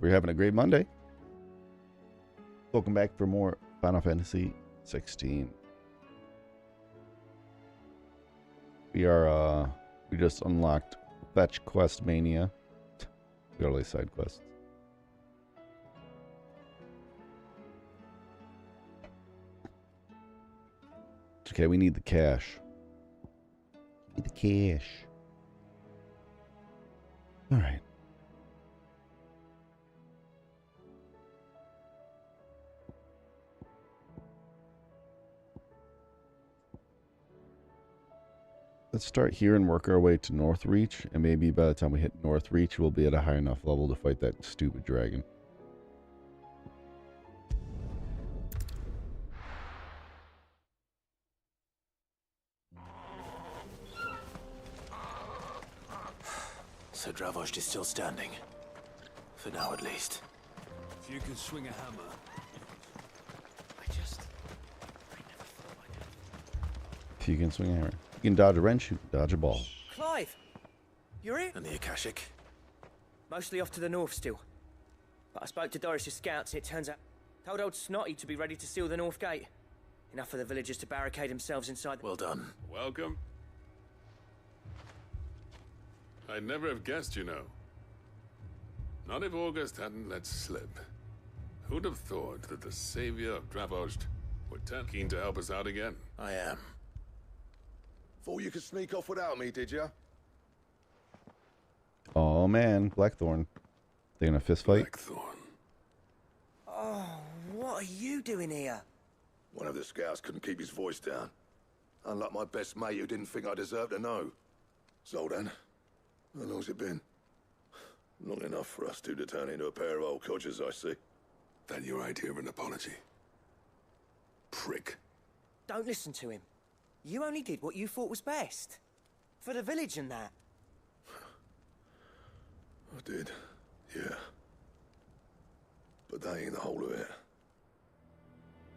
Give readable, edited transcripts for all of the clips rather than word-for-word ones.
Hope you're having a great Monday. Welcome back for more Final Fantasy 16. We just unlocked Fetch Quest Mania. We got all these side quests. Okay, we need the cash. Need the cash. All right. Let's start here and work our way to Northreach, and maybe by the time we hit Northreach, we'll be at a high enough level to fight that stupid dragon. So Dravost is still standing. For now, at least. If you can swing a hammer. If you can swing a hammer. You can dodge a wrench, you can dodge a ball. Clive! You're here? And the Akashic? Mostly off to the north still. But I spoke to Doris' scouts and it turns out... Told old Snotty to be ready to seal the north gate. Enough for the villagers to barricade themselves inside... Well done. Welcome. I'd never have guessed, you know. Not if August hadn't let slip. Who'd have thought that the savior of Dravost would turn keen to help us out again? I am. Thought you could sneak off without me, did ya? Oh man, Blackthorn. They gonna fist fight? Blackthorn. Oh, what are you doing here? One of the scouts couldn't keep his voice down. Unlike my best mate who didn't think I deserved to know. Zoldan, how long's it been? Long enough for us two to turn into a pair of old codgers, I see. That your idea of an apology? Prick. Don't listen to him. You only did what you thought was best. For the village and that. I did, yeah. But that ain't the whole of it.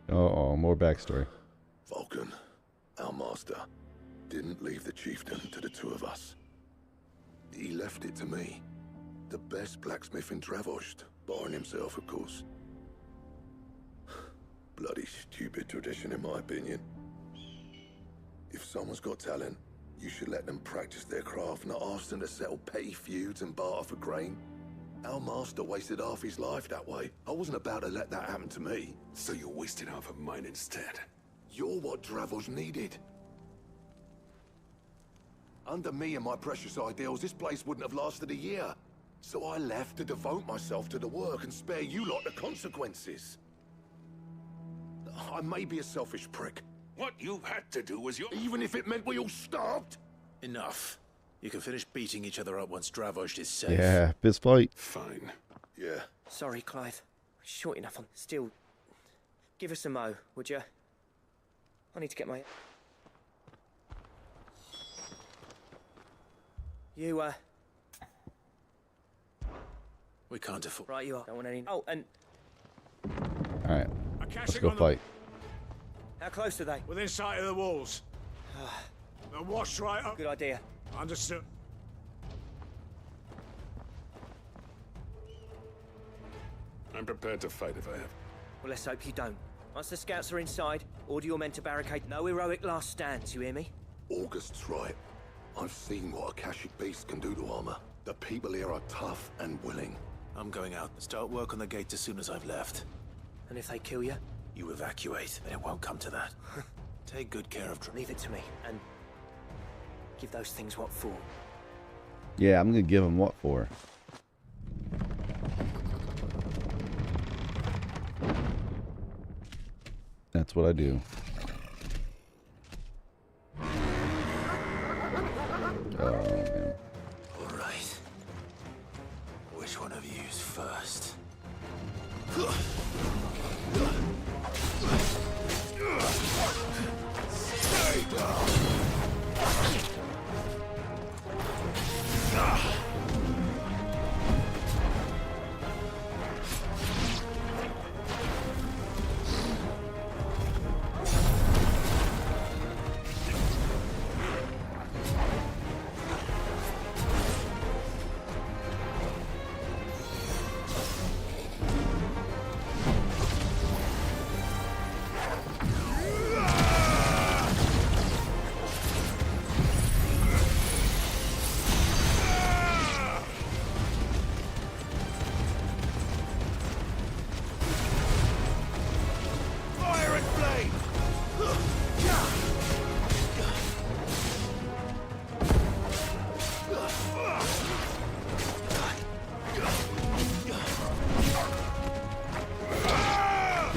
Uh-oh, more backstory. Vulcan, our master, didn't leave the chieftain to the two of us. He left it to me. The best blacksmith in Dravost, barring himself, of course. Bloody stupid tradition, in my opinion. If someone's got talent, you should let them practice their craft, not ask them to settle petty feuds and barter for grain. Our master wasted half his life that way. I wasn't about to let that happen to me. So you wasted half of mine instead. You're what Dravost needed. Under me and my precious ideals, this place wouldn't have lasted a year. So I left to devote myself to the work and spare you lot the consequences. I may be a selfish prick. What you had to do was your... Even if it meant we all starved? Enough. You can finish beating each other up once Dravost is safe. Yeah, fist fight. Fine. Yeah. Sorry, Clive. Short enough on... Still... Give us a mo, would you? I need to get my... You, We can't afford... Right, you are. Don't want any... Oh, and... Alright, let's Akashic go on the... fight. How close are they? Within sight of the walls. They're washed right up. Good idea. Understood. I'm prepared to fight if I have. Well, let's hope you don't. Once the scouts are inside, order your men to barricade. No heroic last stands, you hear me? August's right. I've seen what Akashic beasts can do to armor. The people here are tough and willing. I'm going out. Start work on the gate as soon as I've left. And if they kill you, You evacuate, but it won't come to that. Take good care of leave it to me. And give those things what for. Yeah, I'm gonna give him what for. That's what I do. Oh, man. All right. Which one of you's first? Stay down!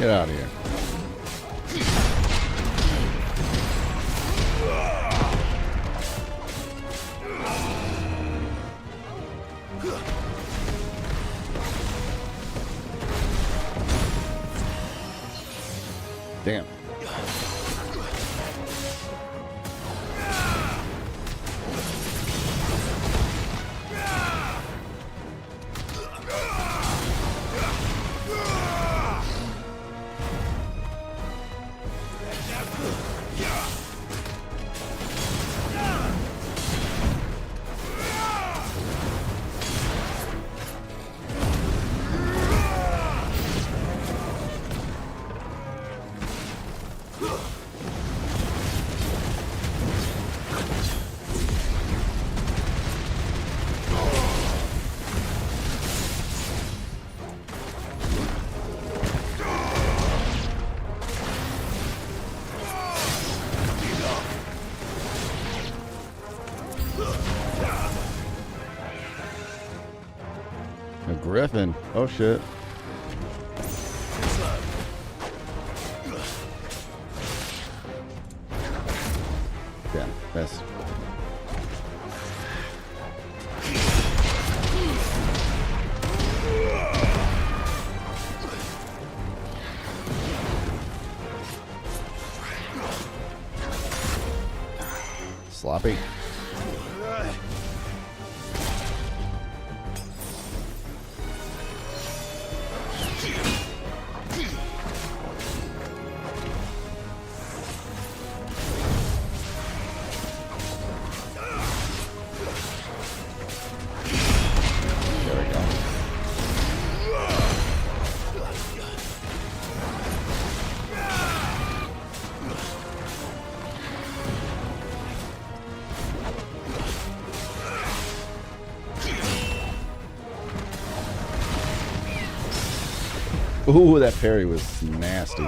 Get out of here. Damn. A griffin. Oh shit. Damn, missed. Sloppy. There we go. Ooh, that parry was nasty.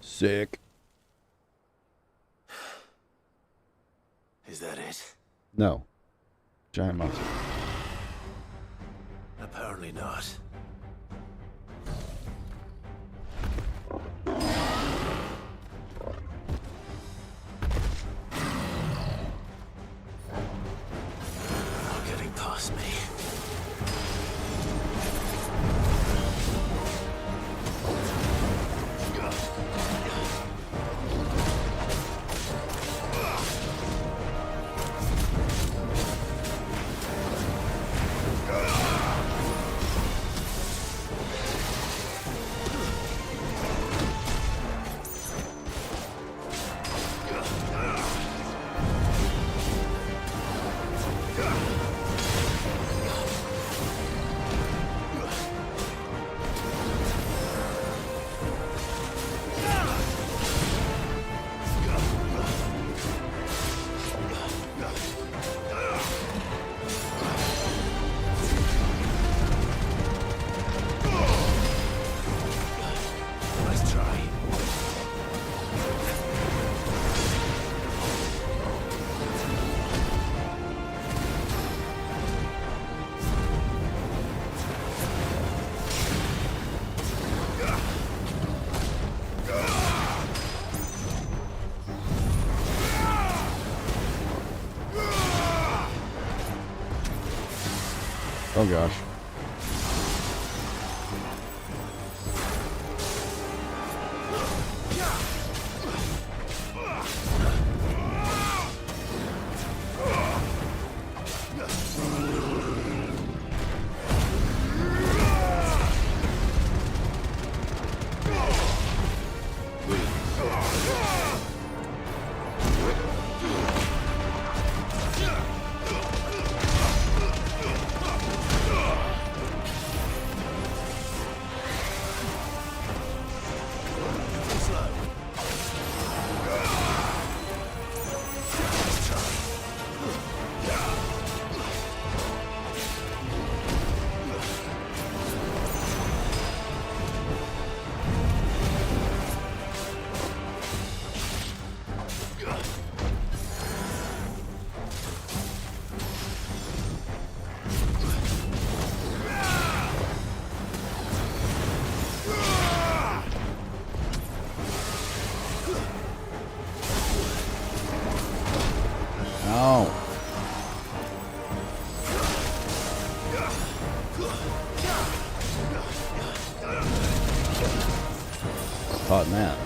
Sick. Is that it? No. Giant monster. Apparently not. Not getting past me. Nice try. Oh gosh. No. Caught in that.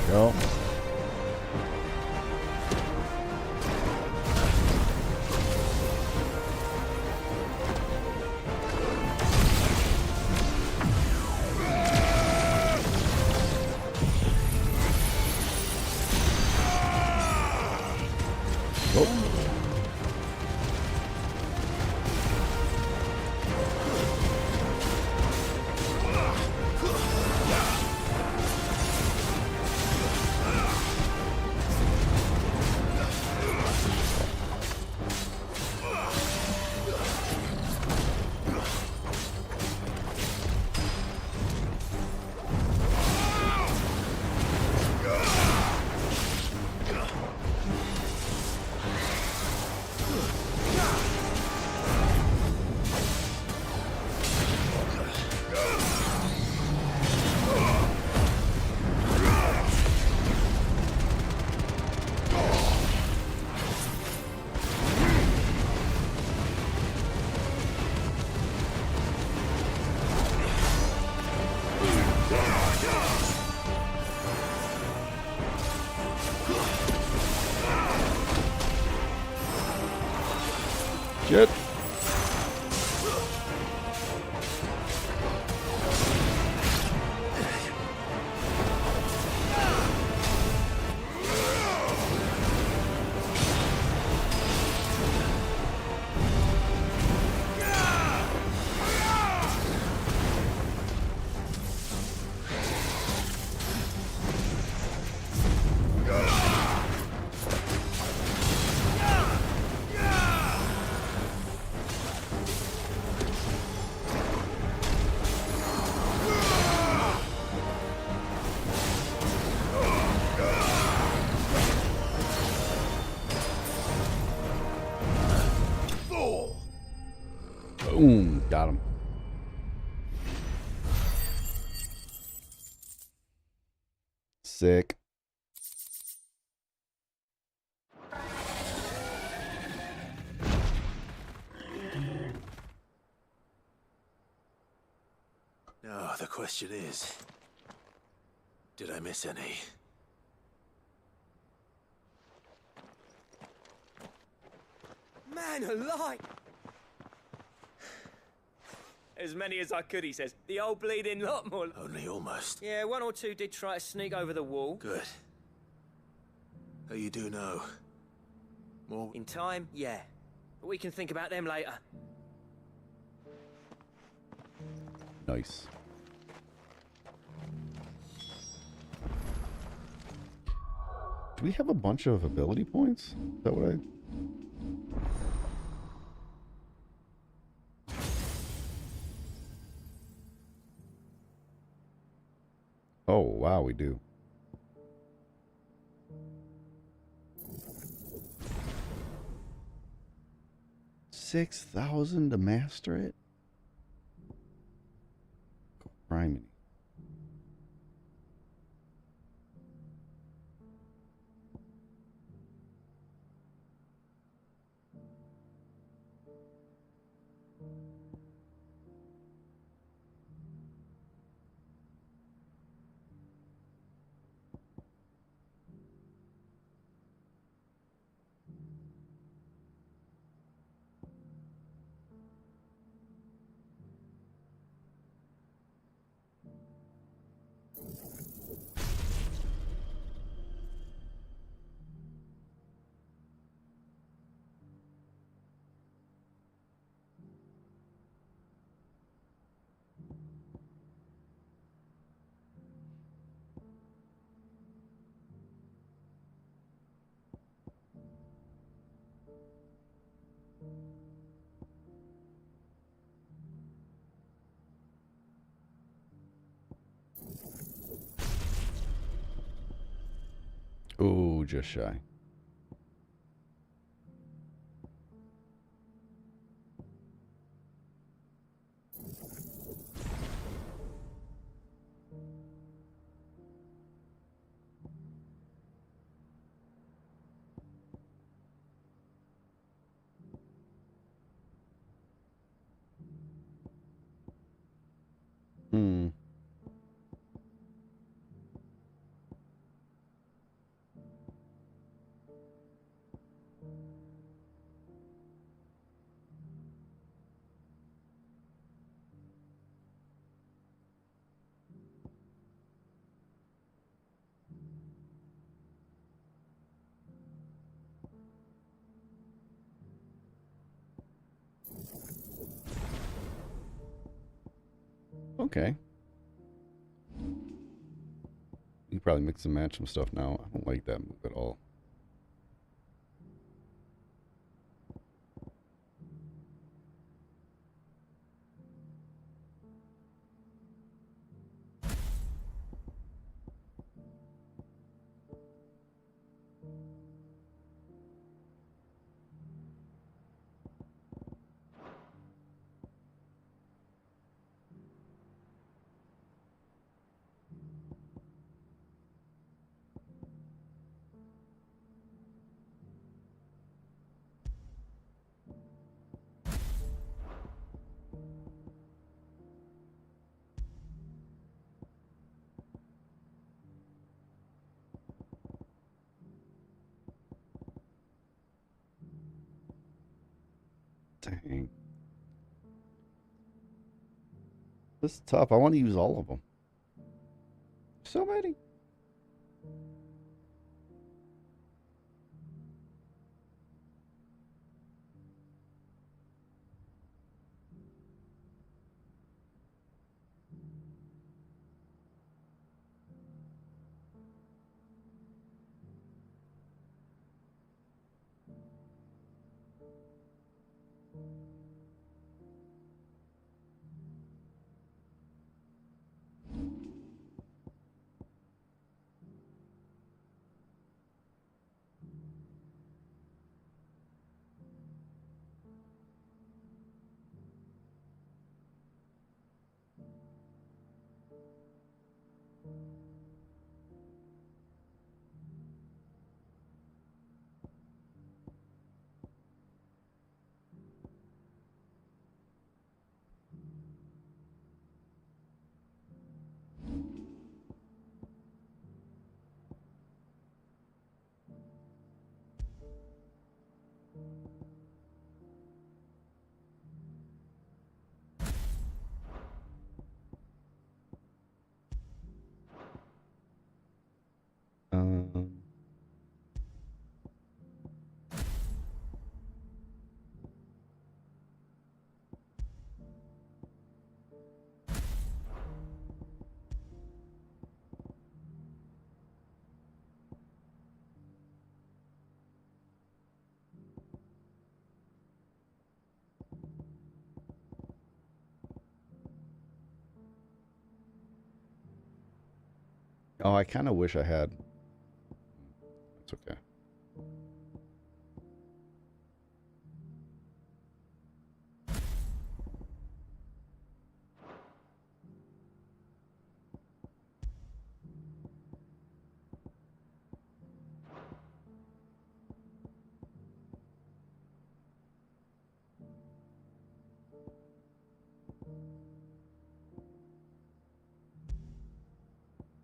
Go. Shit. Boom. Got him. Sick. Now, the question is, did I miss any? Man alive! As many as I could, he says. The old bleeding lot more. Only almost. Yeah, one or two did try to sneak over the wall. Good. Oh, you do know. More? In time, yeah. But we can think about them later. Nice. Do we have a bunch of ability points? Is that what I... Oh, wow, we do. $6,000 to master it? Criminy. Ooh, just shy. Hmm. Okay. You can probably mix and match some stuff now. I don't like that move at all. Dang. This is tough. I want to use all of them. So many. Um, oh, I kind of wish I had. It's okay.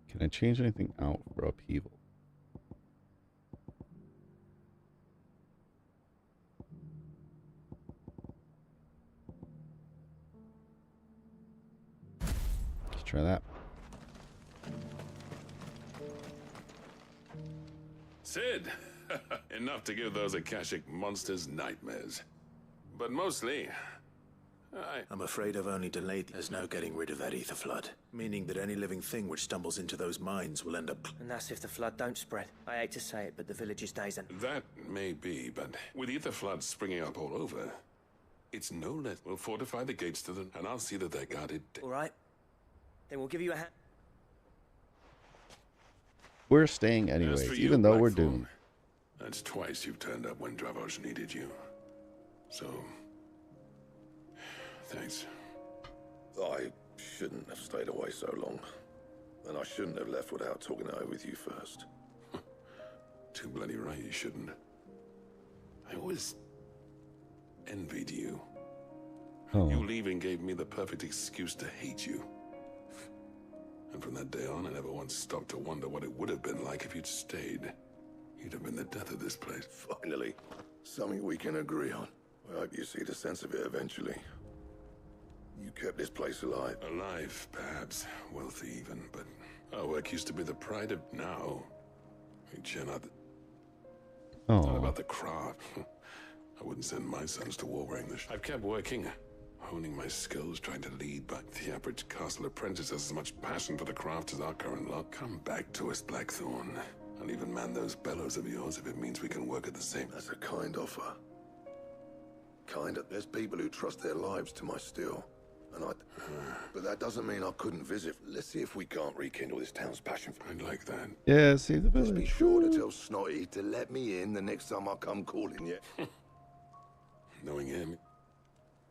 Can I change anything out for upheaval? Let's try that. Sid! Enough to give those Akashic monsters nightmares. But mostly, I'm afraid I've only delayed. There's no getting rid of that ether flood, meaning that any living thing which stumbles into those mines will end up. And that's if the flood don't spread. I hate to say it, but the village's days end. that may be, but with ether floods springing up all over, it's no less. We'll fortify the gates to them, and I'll see that they're guarded. All right? Then we'll give you a hand. We're staying As anyways, for you, even though we're Blackthorn, doomed. That's twice you've turned up when Dravos needed you. So, thanks. I shouldn't have stayed away so long. And I shouldn't have left without talking it over with you first. Too bloody right you shouldn't. I always envied you. Oh, You leaving gave me the perfect excuse to hate you. And from that day on, I never once stopped to wonder what it would have been like if you'd stayed. You'd have been the death of this place. Finally, something we can agree on. I hope you see the sense of it eventually. You kept this place alive. Alive, perhaps. Wealthy even, but our work used to be the pride of now. We cheer not Oh, about the craft. I wouldn't send my sons to war wearing this. I've kept working, honing my skills, trying to lead back the average castle apprentice has as much passion for the craft as our current lot. Come back to us, Blackthorn. I'll even man those bellows of yours if it means we can work at the same. That's a kind offer. Kind of. There's people who trust their lives to my steel. And but that doesn't mean I couldn't visit. Let's see if we can't rekindle this town's passion for I'd like that. yeah, save the Just be village. sure to tell Snotty to let me in the next time I come calling you. Knowing him,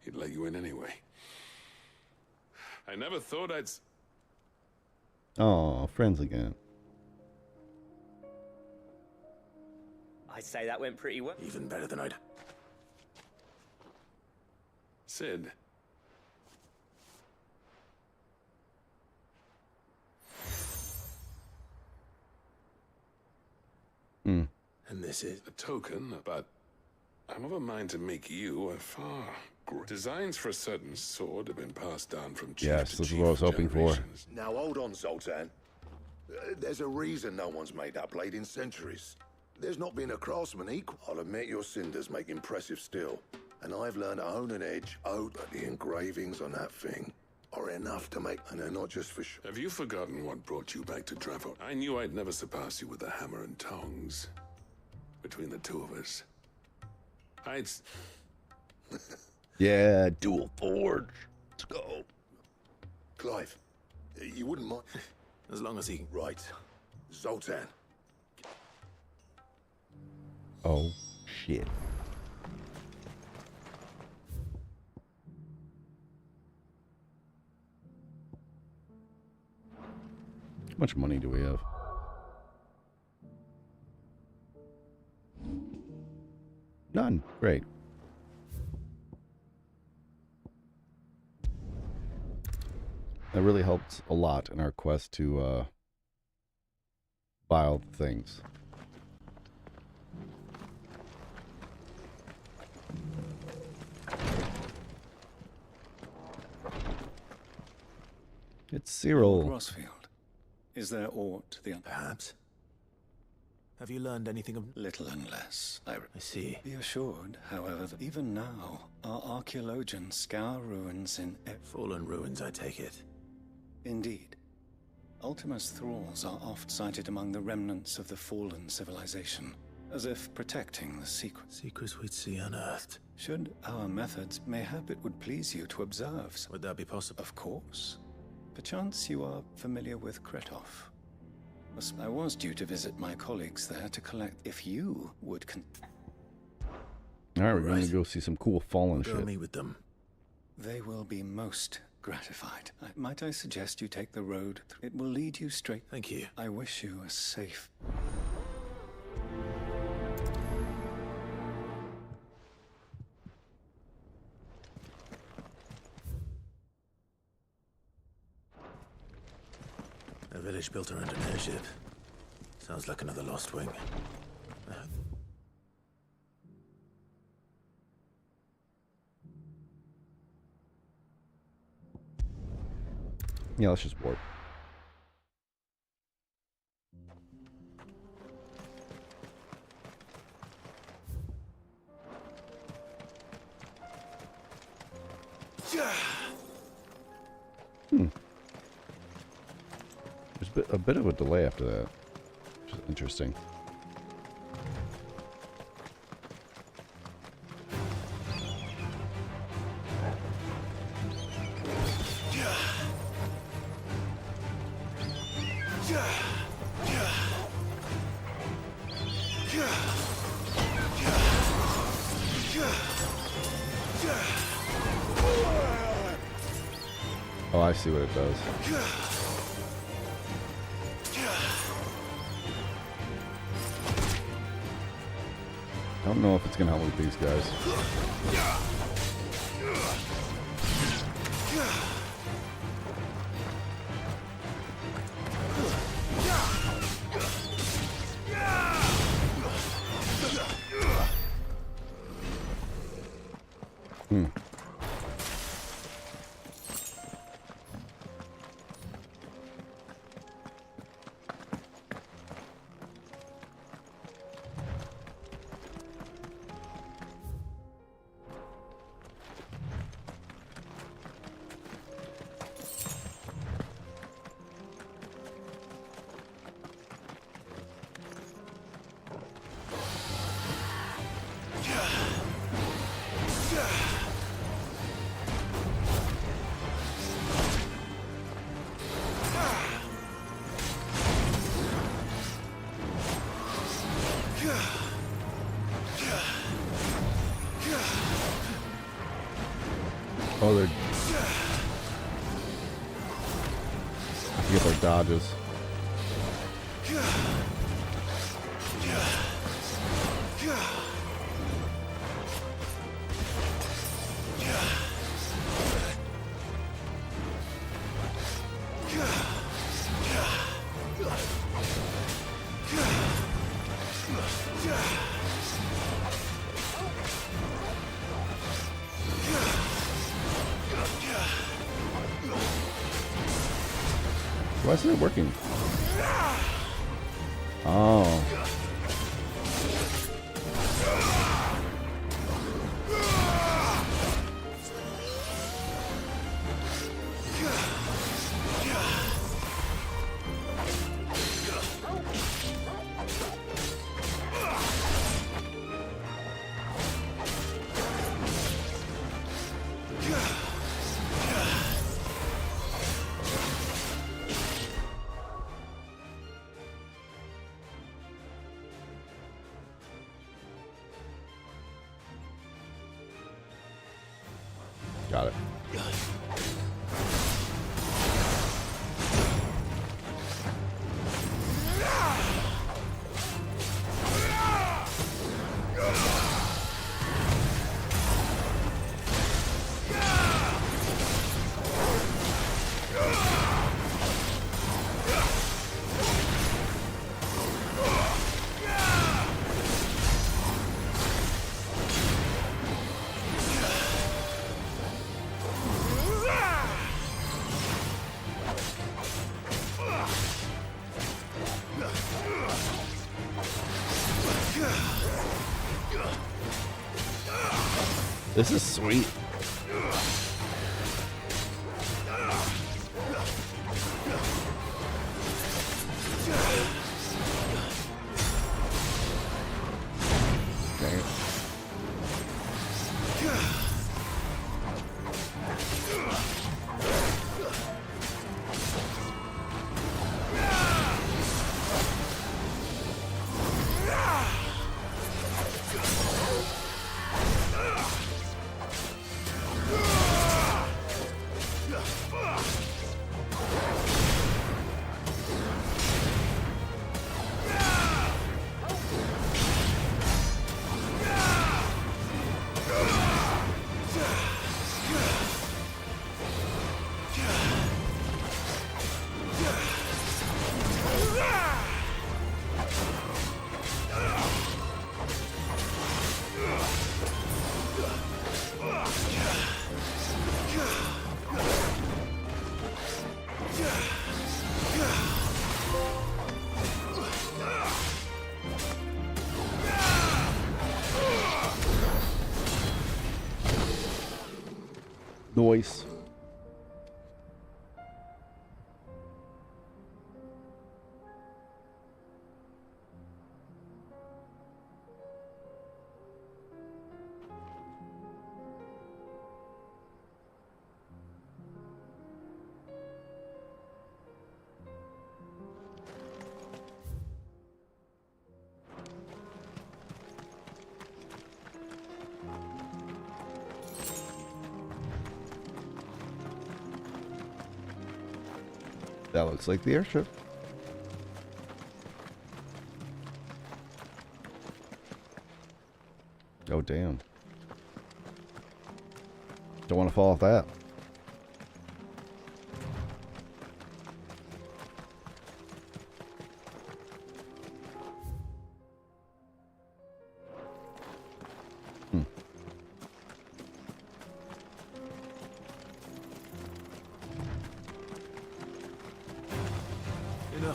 he'd let you in anyway. I never thought I'd... Oh, friends again. I'd say that went pretty well. Even better than I'd... Sid. Hmm. And this is... A token, but I'm of a mind to make you a far... Designs for a certain sword have been passed down from chief Yes, to this is chief what I was hoping for. generations. Now hold on, Zoltan. There's a reason no one's made that blade in centuries. There's not been a craftsman equal. I'll admit your cinders make impressive steel. And I've learned to own an edge. Oh, but the engravings on that thing are enough to make... And they're not just for show. Have you forgotten what brought you back to Dravo? I knew I'd never surpass you with the hammer and tongs. Between the two of us. I'd... Yeah, dual forge. Let's go. Clive, you wouldn't mind... As long as he... Right. Zoltan. Oh, shit. How much money do we have? None. Great. That really helped a lot in our quest to buy all the things. It's Cyril. Rossfield, is there aught the Perhaps. Have you learned anything of... little unless I see. be assured, however, that even now our archaeologians scour ruins in Fallen ruins, I take it. Indeed. Ultima's thralls are oft sighted among the remnants of the fallen civilization, as if protecting the secret. Secrets we'd see unearthed. Should our methods, mayhap it would please you to observe. Would that be possible? Of course. Perchance you are familiar with Kretov. I was due to visit my colleagues there to collect if you would Alright, we're going Right. to go see some cool fallen Go shit. meet with them. They will be most gratified. Might I suggest you take the road? It will lead you straight. Thank you. I wish you a safe... A village built around an airship. Sounds like another lost wing. Yeah, let's just warp. There's a bit of a delay after that, which is interesting. Oh, I see what it does. I don't know if it's gonna help with these guys. Hmm. Oh, they're... I forget their dodges. Why isn't it working? Oh. Got it. This is sweet. Dang it. Noise. That looks like the airship. Oh, damn. Don't want to fall off that.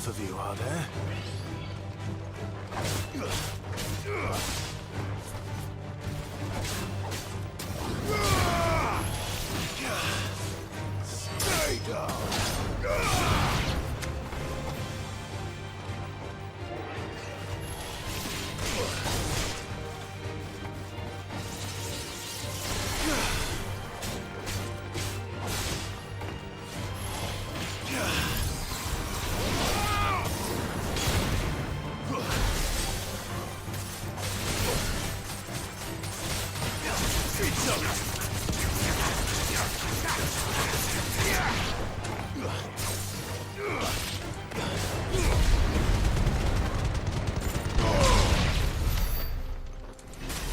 enough of you, are there? Stay down!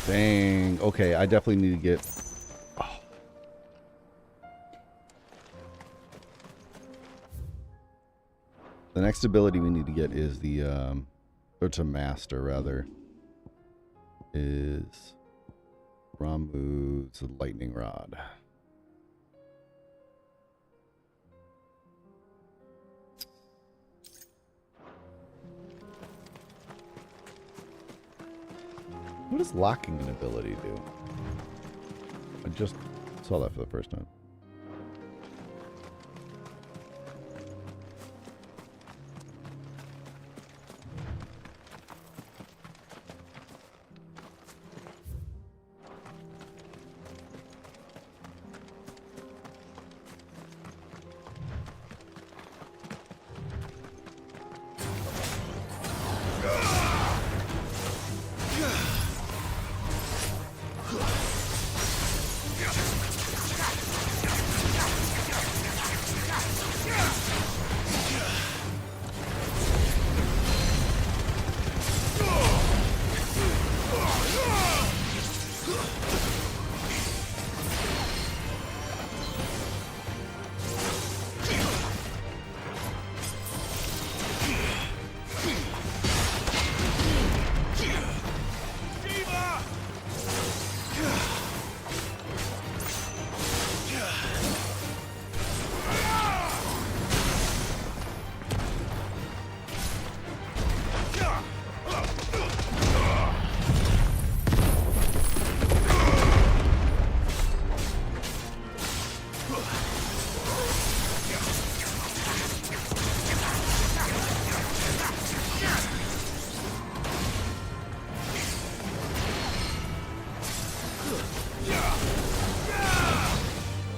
Dang. Okay, I definitely need to get... Oh. The next ability we need to get is the... or to master, rather. Is... Ramuh's Lightning Rod. What does locking an ability do? I just saw that for the first time.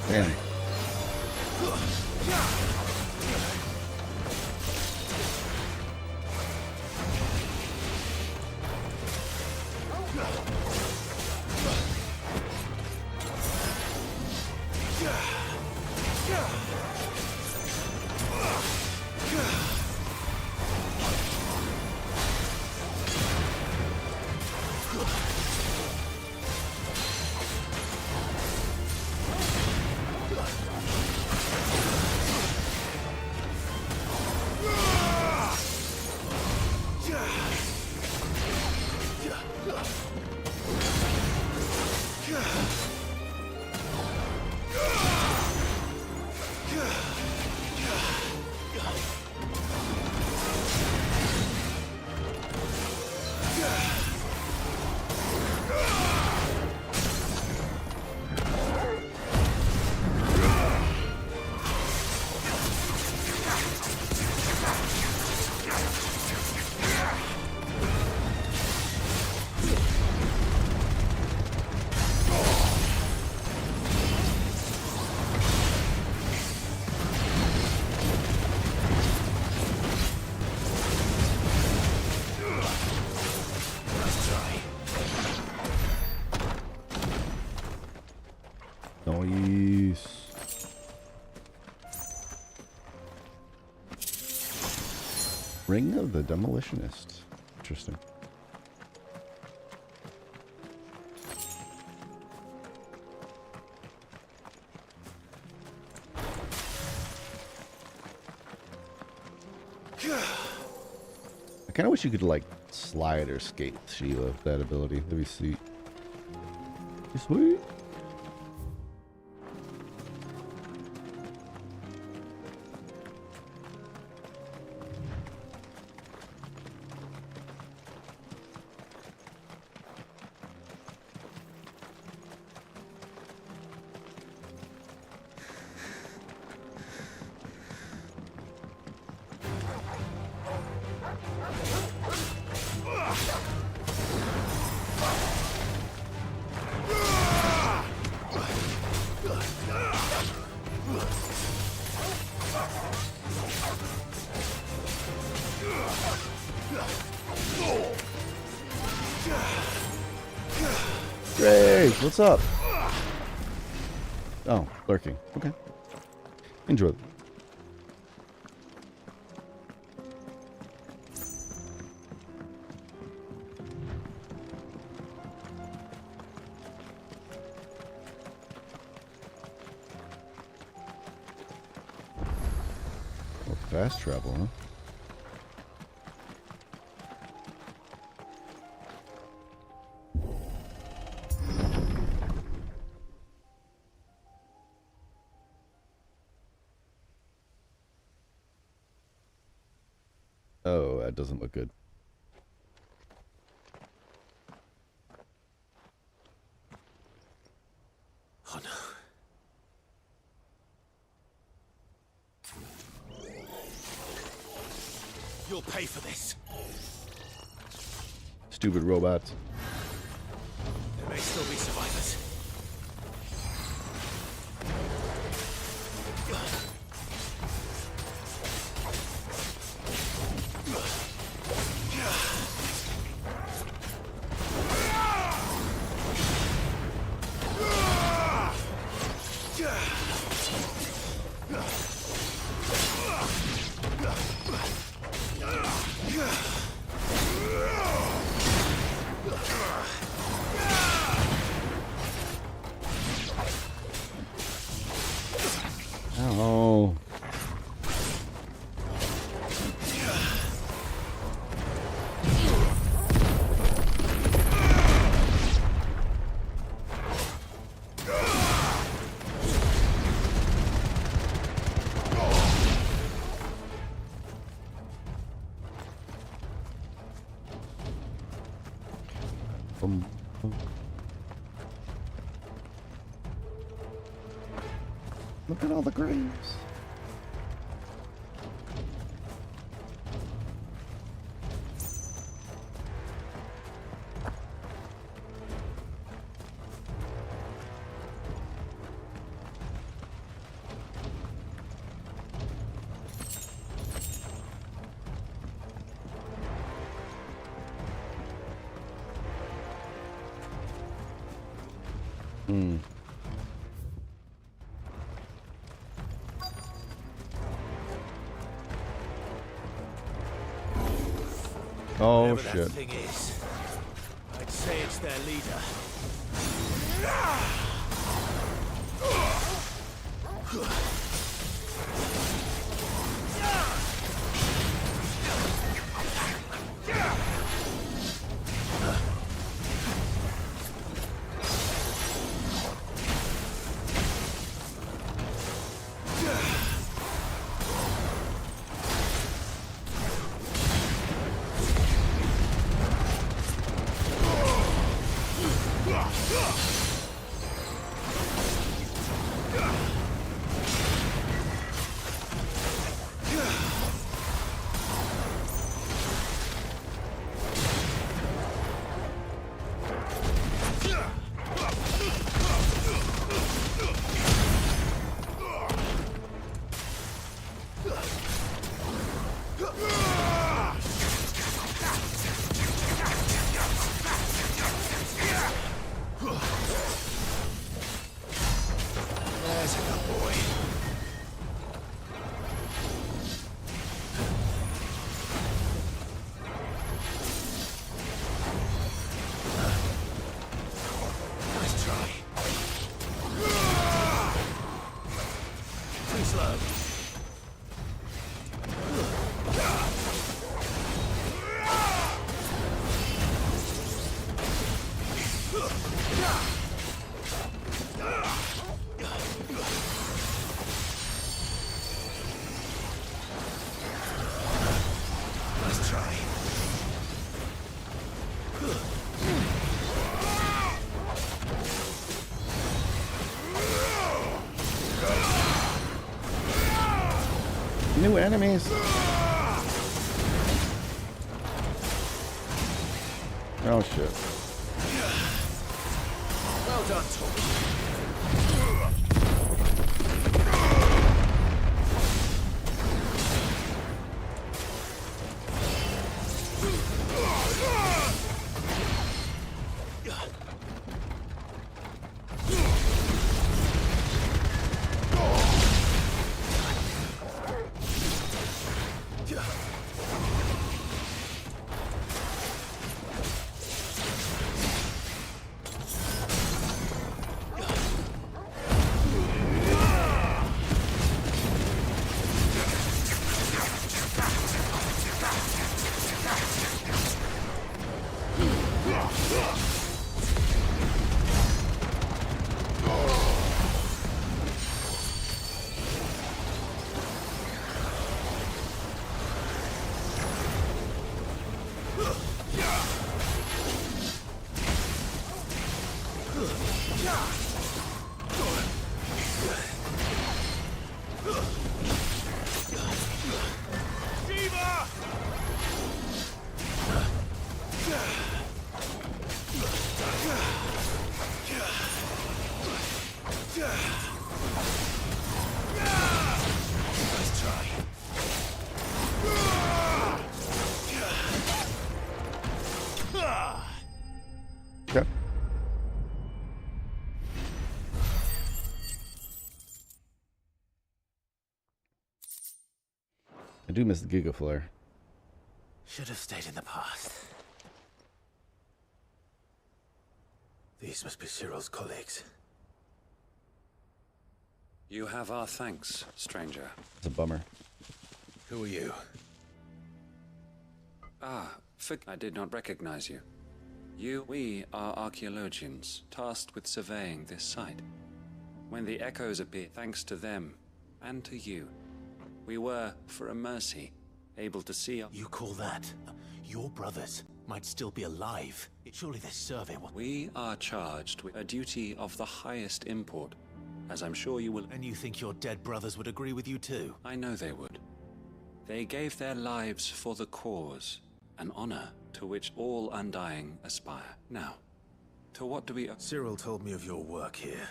Damn. Nice. Ring of the Demolitionist. Interesting. I kind of wish you could like slide or skate Sheila with that ability. Let me see. Sweet. Graves, what's up? Oh, lurking. Okay. Enjoy. Oh, fast travel, huh? Oh, that doesn't look good. Oh no. You'll pay for this. Stupid robots. There may still be survivors. Oh. Look at all the graves. Hmm. Oh Whatever shit. that thing is, I'd say it's their leader. There's a good boy. Nice try. Too slow. Nice try. New enemies. Oh shit. Well done, Tom. Nice try. Okay. I do miss the Giga Flare. Should have stayed in the past. These must be Cyril's colleagues. You have our thanks, stranger. It's a bummer. Who are you? Ah, I did not recognize you. We are archaeologians, tasked with surveying this site. When the echoes appeared, thanks to them, and to you, we were, for a mercy, able to see... You call that? Your brothers might still be alive. Surely this survey will... We are charged with a duty of the highest import, as I'm sure you will... And you think your dead brothers would agree with you too? I know they would. They gave their lives for the cause, an honor to which all Undying aspire. Now, to what do we... Cyril told me of your work here,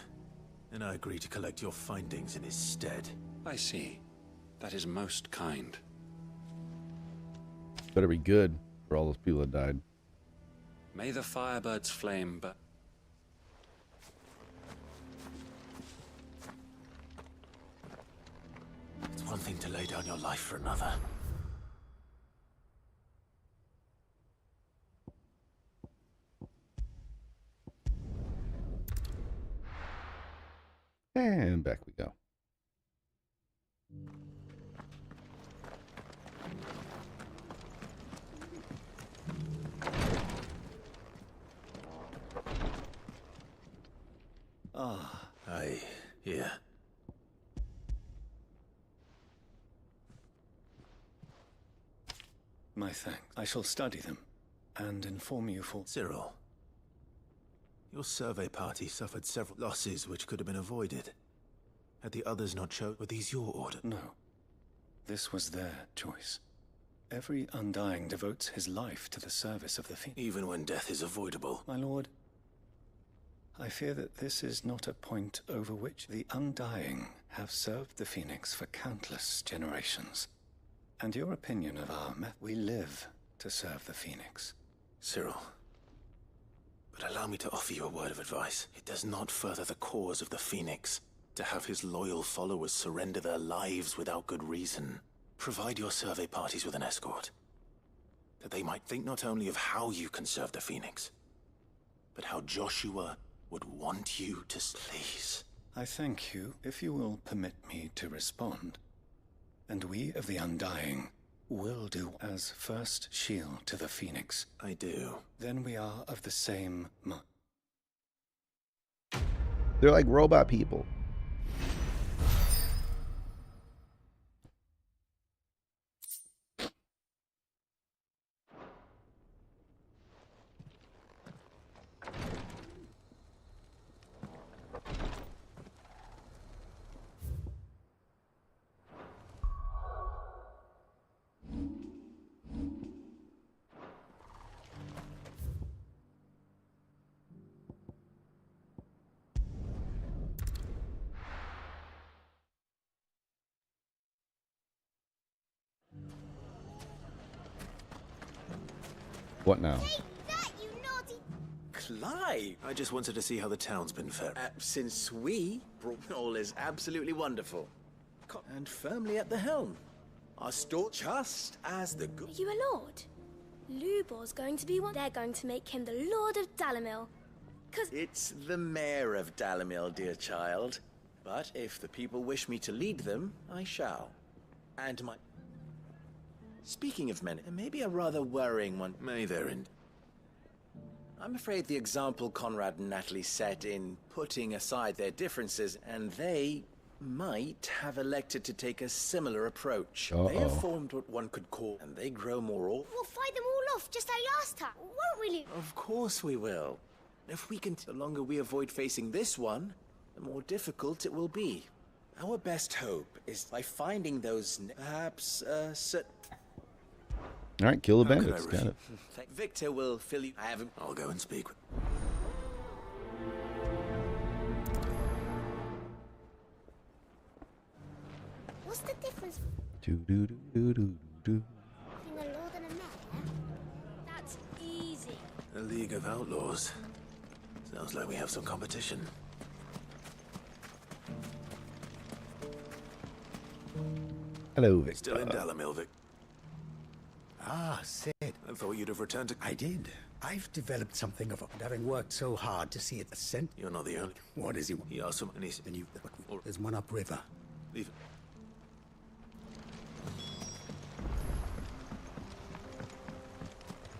and I agree to collect your findings in his stead. I see. That is most kind. Better be good for all those people that died. May the Firebirds flame, but... It's one thing to lay down your life for another. And back we go. Ah, Aye, here. my thanks. I shall study them and inform you for... Cyril, your survey party suffered several losses which could have been avoided. Had the others not chosen, were these your order? No. This was their choice. Every Undying devotes his life to the service of the Phoenix. Even when death is avoidable. My lord, I fear that this is not a point over which the Undying have served the Phoenix for countless generations. And your opinion of our method... We live to serve the Phoenix. Cyril, but allow me to offer you a word of advice. It does not further the cause of the Phoenix to have his loyal followers surrender their lives without good reason. Provide your survey parties with an escort, that they might think not only of how you can serve the Phoenix, but how Joshua would want you to... Please. I thank you if you will permit me to respond. And we of the Undying will do as first shield to the Phoenix. I do. Then we are of the same mind. They're like robot people. What now? Take that, you naughty... Clive! I just wanted to see how the town's been fared. Since we brought all is absolutely wonderful. And firmly at the helm. Our store just as the good... Are you a lord? Lubor's going to be one. They're going to make him the Lord of Dalimil. 'Cause... It's the mayor of Dalimil, dear child. But if the people wish me to lead them, I shall. And my... Speaking of men, it may be a rather worrying one. May they're in... I'm afraid the example Conrad and Natalie set in putting aside their differences, and they might have elected to take a similar approach. They have formed what one could call, and they grow more... We'll fight them all off, just like last time, won't we, Luke? Of course we will. If we can, the longer we avoid facing this one, the more difficult it will be. Our best hope is by finding those, perhaps, All right, kill the bandits. Got it. Victor will fill you. I haven't. I'll go and speak. What's the difference Do. between a lord and a mayor? That's easy. A League of Outlaws. Sounds like we have some competition. Hello, Victor. Still in Dalamil, Vic. Ah, Sid. I thought you'd have returned to... I did. I've developed something of and having worked so hard to see it ascend. You're not the only... What is he? He asked him, and he's... Then you... There's one upriver. Leave.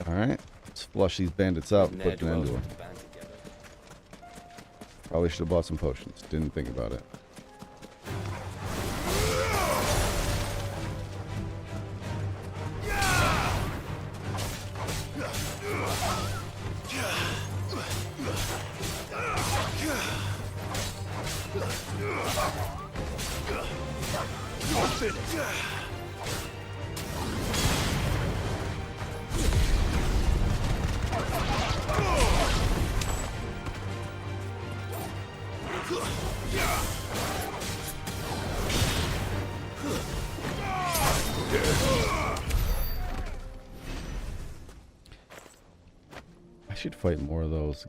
All right, let's flush these bandits out and put an end to them. Probably should have bought some potions. Didn't think about it. I should fight more of those.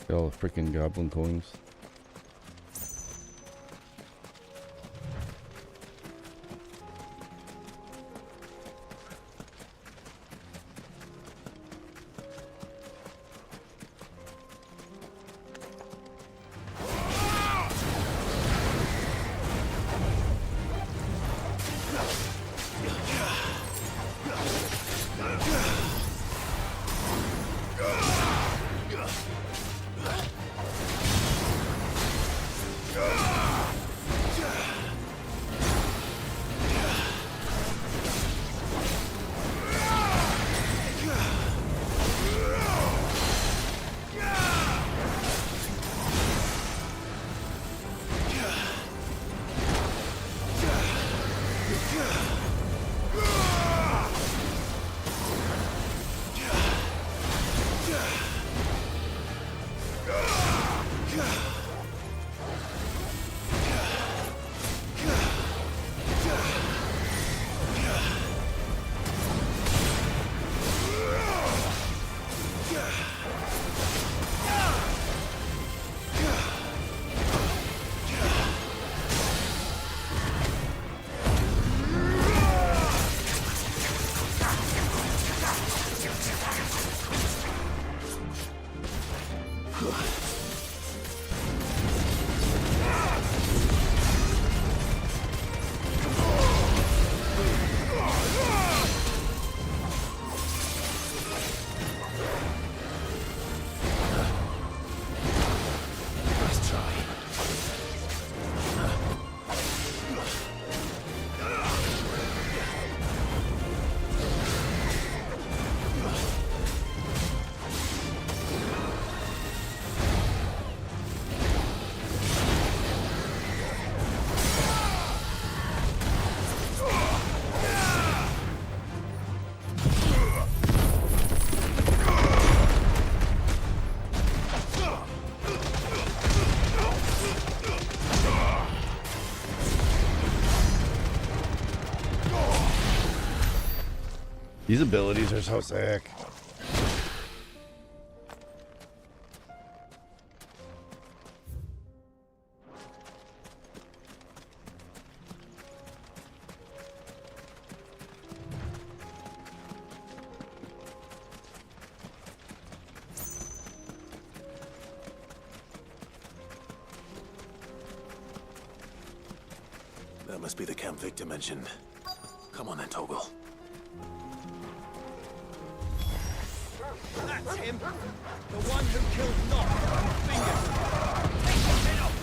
Get all the freaking goblin coins. These abilities are so sick. That must be the camp Victor mentioned. Come on then, Toggle. That's him! The one who killed Nock and Fingers! Take his head off!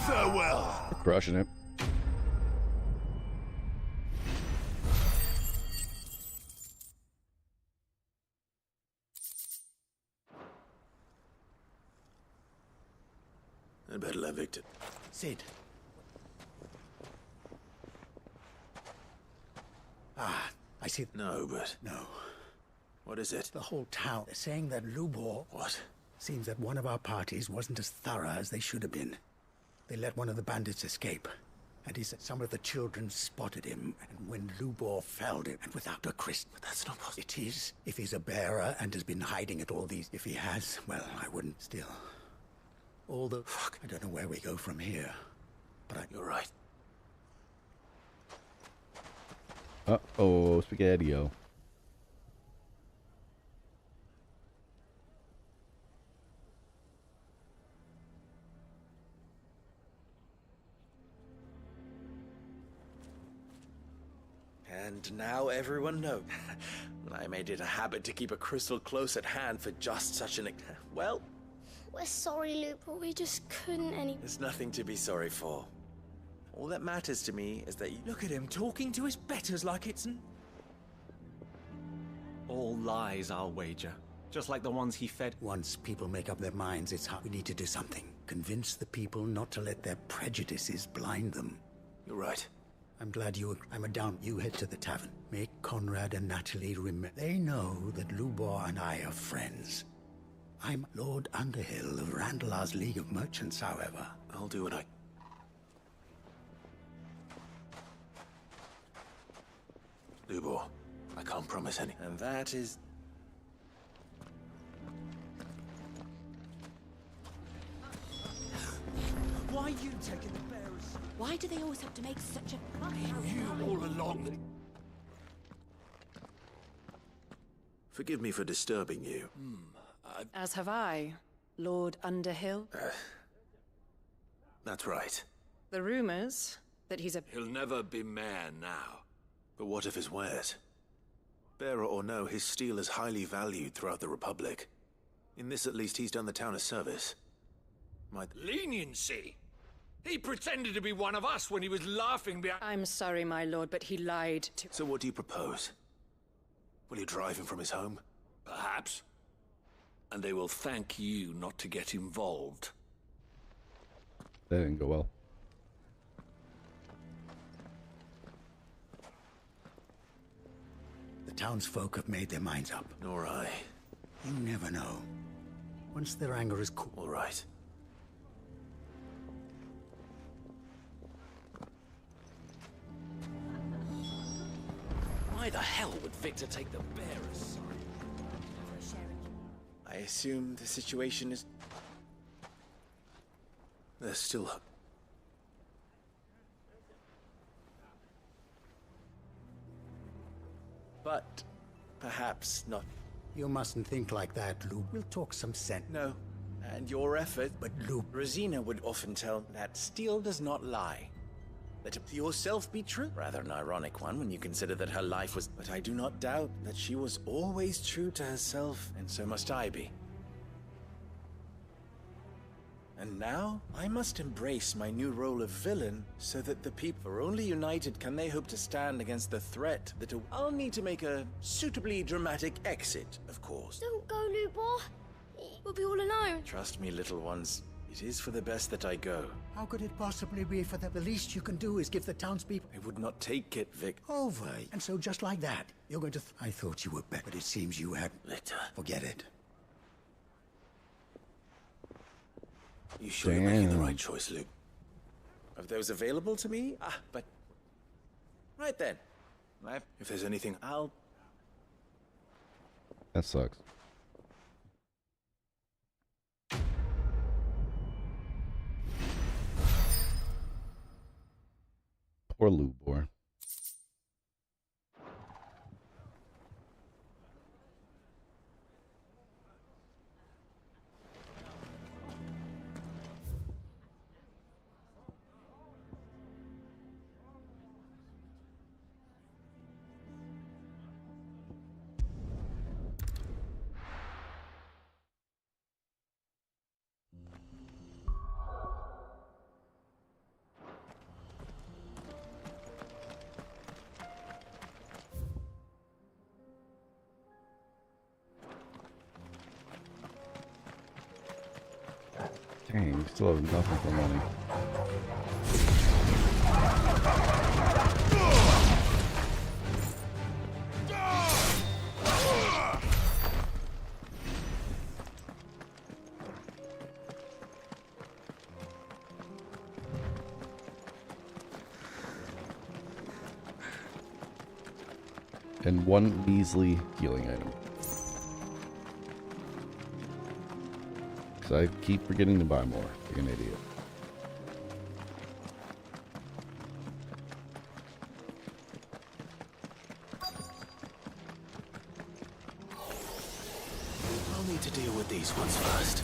Farewell. We're crushing it. I better let Victor. Sid. Ah, I see. No, but No. what is it? The whole town. They're saying that Lubor... What? Seems that one of our parties wasn't as thorough as they should have been. They let one of the bandits escape. And he said some of the children spotted him, and when Lubor felled him, and without a Christ. But that's not possible. It is, if he's a bearer and has been hiding at all these... If he has, well, I wouldn't still. All the... Fuck. I don't know where we go from here. But You're right. Uh-oh, Spaghetti-O. And now everyone knows. I made it a habit to keep a crystal close at hand for just such an... Well, We're sorry, Luke, but we just couldn't any... there's nothing to be sorry for. All that matters to me is that you... Look at him talking to his betters like it's all lies, I'll wager. Just like the ones he fed. once people make up their minds, it's hard. We need to do something. Convince the people not to let their prejudices blind them. You're right. I'm glad you... I'm a down. You head to the tavern. Make Conrad and Natalie remember. They know that Lubor and I are friends. I'm Lord Underhill of Randalar's League of Merchants, however. I'll do what I... Lubor, I can't promise any. And that is... Why are you taking the bearers? Why do they always have to make such a fuss? You all along. Forgive me for disturbing you. As have I, Lord Underhill. That's right. The rumors that he's a... He'll never be mayor now. But what of his wares? Bearer or no, his steel is highly valued throughout the Republic. In this, at least, he's done the town a service. Leniency? He pretended to be one of us when he was laughing behind... I'm sorry, my lord, but he lied to... So what do you propose? Will you drive him from his home? Perhaps. And they will thank you not to get involved. That didn't go well. The townsfolk have made their minds up. Nor I. You never know. Once their anger is cool... All right. Why the hell would Victor take the bearers? I assume the situation is... There's still... But perhaps not. You mustn't think like that, Lou. We'll talk some sense. No. And your effort... But Lou... Rosina would often tell that steel does not lie. Let it yourself be true. Rather an ironic one when you consider that her life was... But I do not doubt that she was always true to herself, and so must I be. And now, I must embrace my new role of villain so that the people are only united can they hope to stand against the threat that I'll need to make a suitably dramatic exit, of course. Don't go, Lubor. We'll be all alone. Trust me, little ones. It is for the best that I go. How could it possibly be for the least you can do is give the townspeople... I would not take it, Vic. Over. And so just like that, you're going to... I thought you were better, but it seems you had... Victor. Forget it. You sure you're making the right choice, Luke? Of those available to me? But... Right then. If there's anything... I'll... That sucks. Poor Lubor. Dang, you still have nothing for money. And one measly healing item. Because I keep forgetting to buy more, like an idiot. I'll need to deal with these ones first.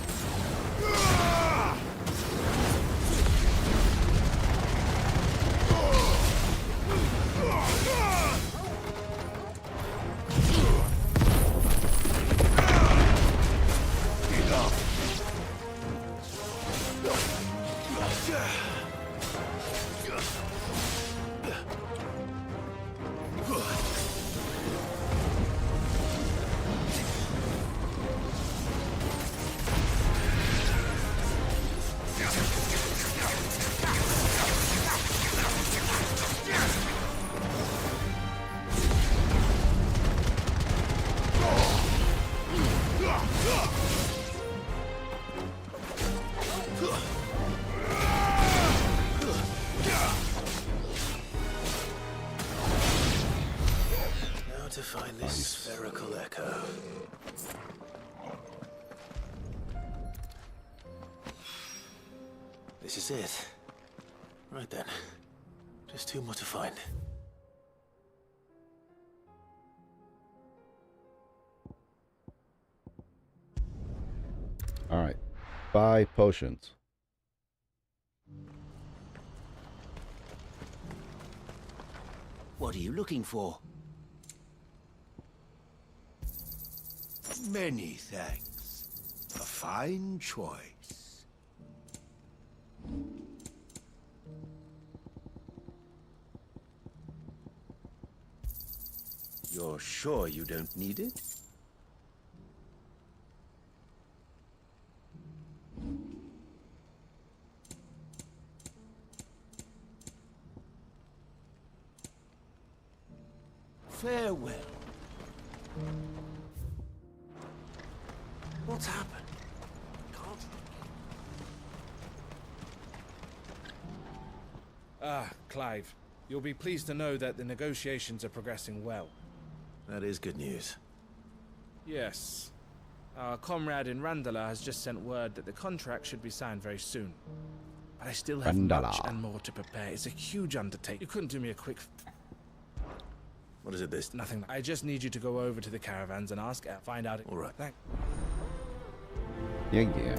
This is it. Right then. Just two more to find. Alright. Buy potions. What are you looking for? Many thanks. A fine choice. You're sure you don't need it? Farewell. What's happened? Clive. You'll be pleased to know that the negotiations are progressing well. That is good news. Yes. Our comrade in Randalar has just sent word that the contract should be signed very soon. But I still have much and more to prepare. It's a huge undertaking. You couldn't do me a quick... What is it this? Nothing. I just need you to go over to the caravans and ask, find out... All right. Thanks. Yeah.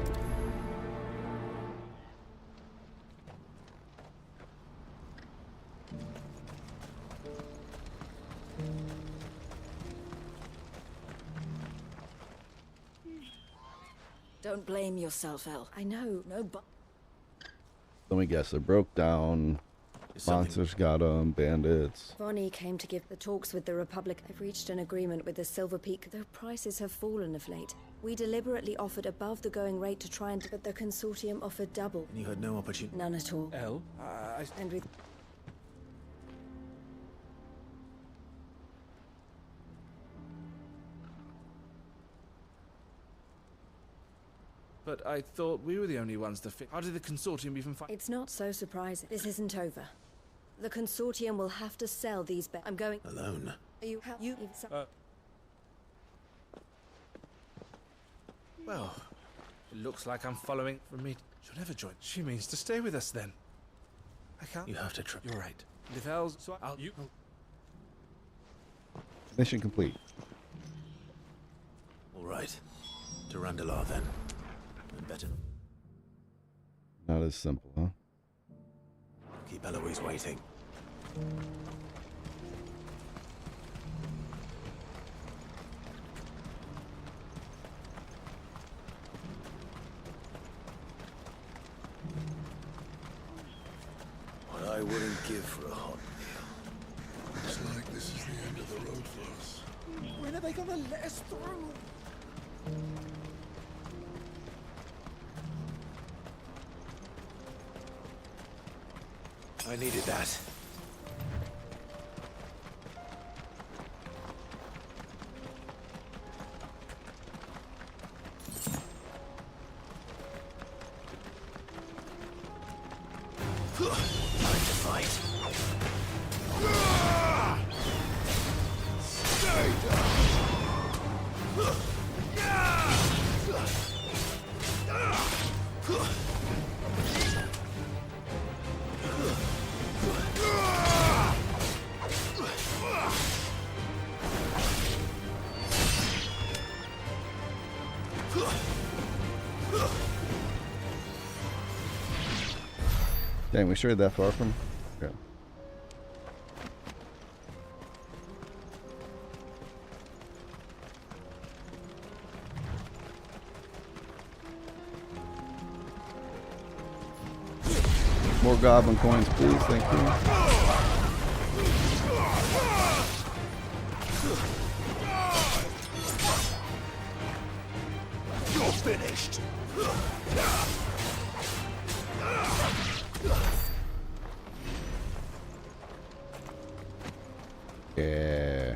Don't blame yourself, El. I know, no, but... Let me guess, they broke down. Monsters got them, bandits. Vonnie came to give the talks with the Republic. I've reached an agreement with the Silver Peak, though prices have fallen of late. We deliberately offered above the going rate to try and... But the Consortium offered double. And you had no opportunity? None at all. El? And with... But I thought we were the only ones to fit. How did the Consortium even find... It's not so surprising. This isn't over. The Consortium will have to sell these I'm going... Alone? Are you... Well, it looks like I'm following from me. She'll never join. She means to stay with us then. I can't... You have to try. You're right. If El's... So I'll... You... Mission complete. All right. To Randalar then. Better. Not as simple, huh? Keep Eloise waiting. What I wouldn't give for a hot meal. Looks like this is the end of the road for us. When are they gonna let us through? I needed that. Time to fight. Stay down. Dang, we strayed that far from. Okay. More goblin coins, please. Thank you. You're finished. Yeah.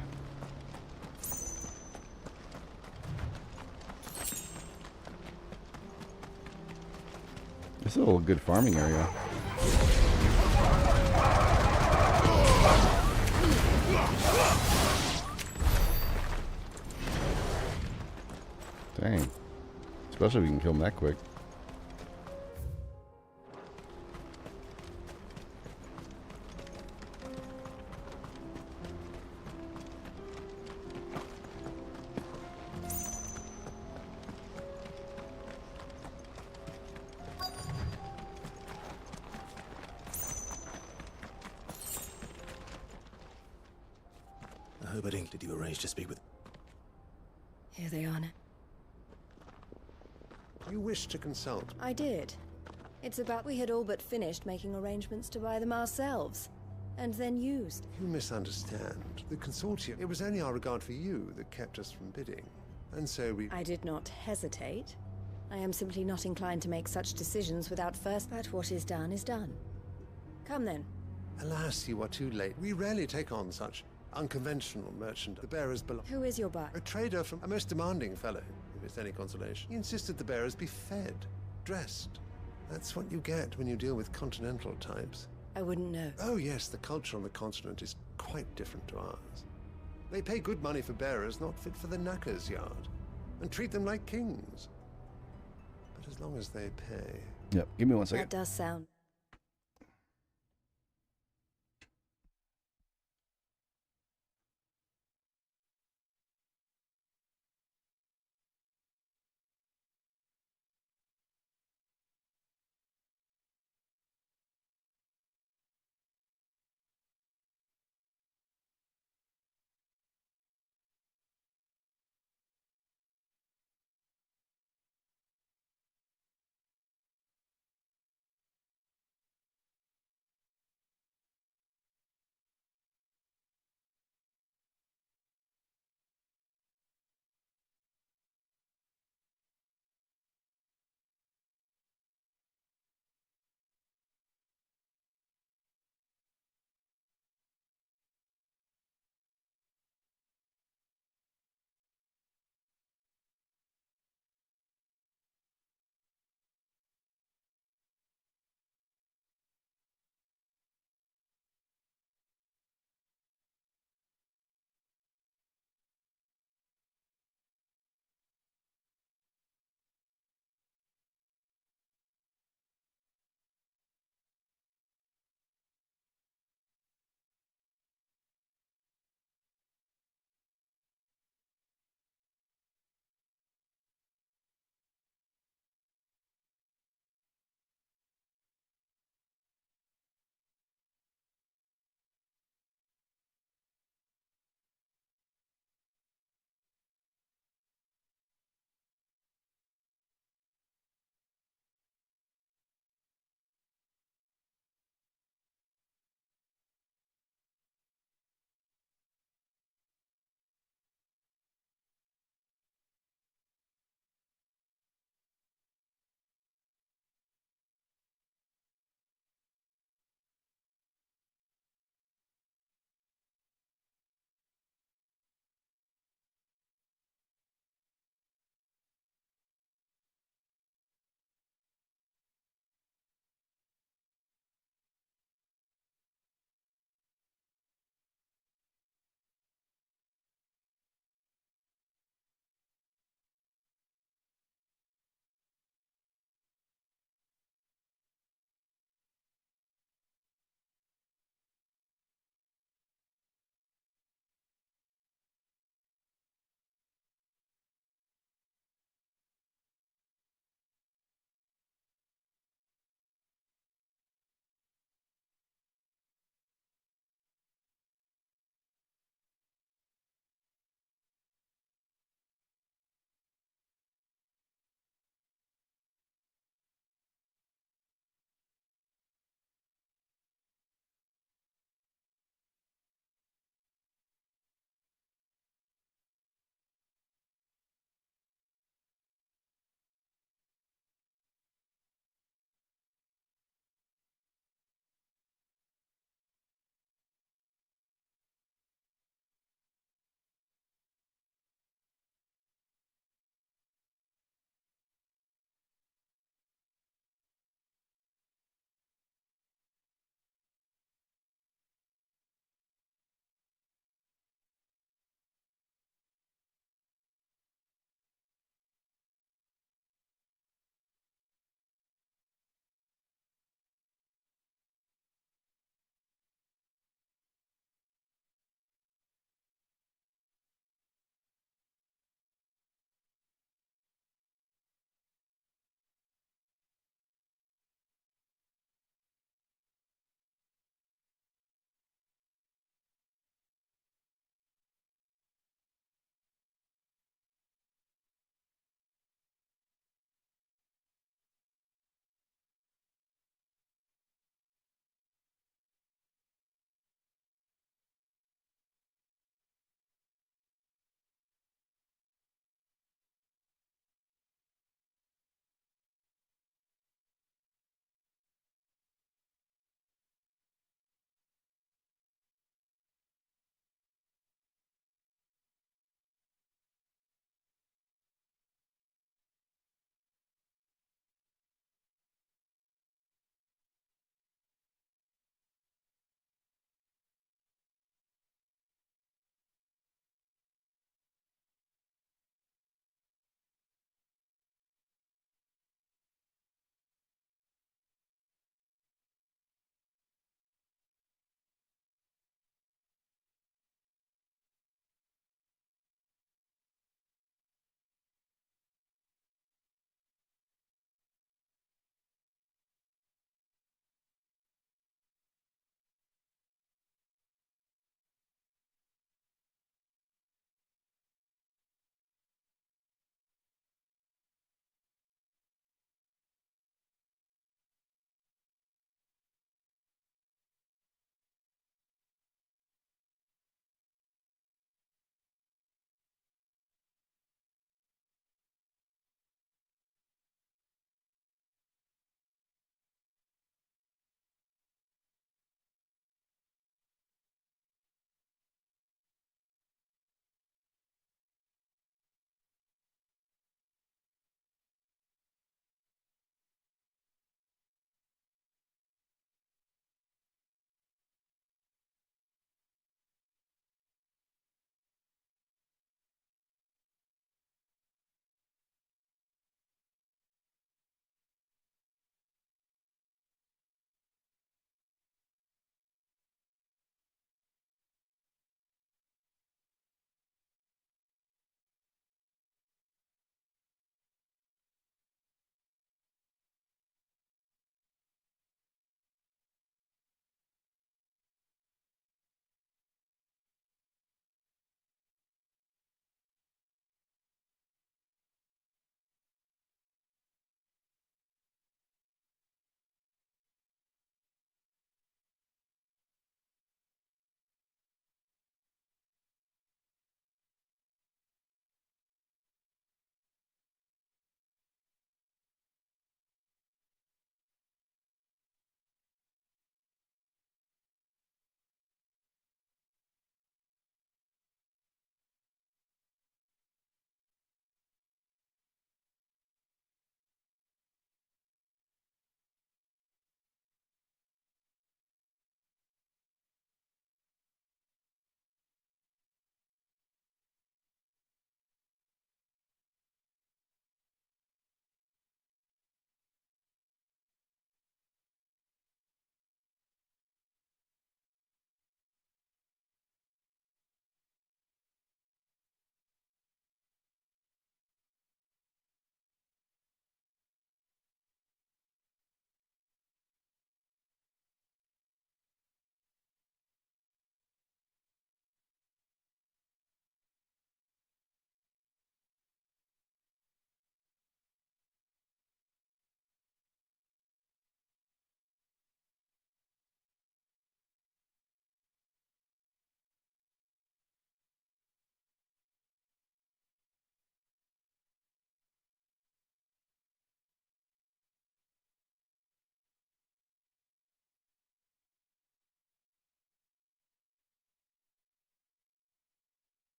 This is a little good farming area. Dang. Especially if we can kill them that quick. Did you arrange to speak with... Here they are now. You wish to consult? I did. It's about we had all but finished making arrangements to buy them ourselves, and then used. You misunderstand. The consortium, it was only our regard for you that kept us from bidding. And so we... I did not hesitate. I am simply not inclined to make such decisions without first... But what is done is done. Come then. Alas, you are too late. We rarely take on such unconventional merchant. The bearers belong... Who is your buyer? A trader from a most demanding fellow, if it's any consolation. He insisted the bearers be fed, dressed. That's what you get when you deal with continental types. I wouldn't know. Oh yes, the culture on the continent is quite different to ours. They pay good money for bearers not fit for the knacker's yard, and treat them like kings. But as long as they pay... Yep, give me 1 second. That does sound...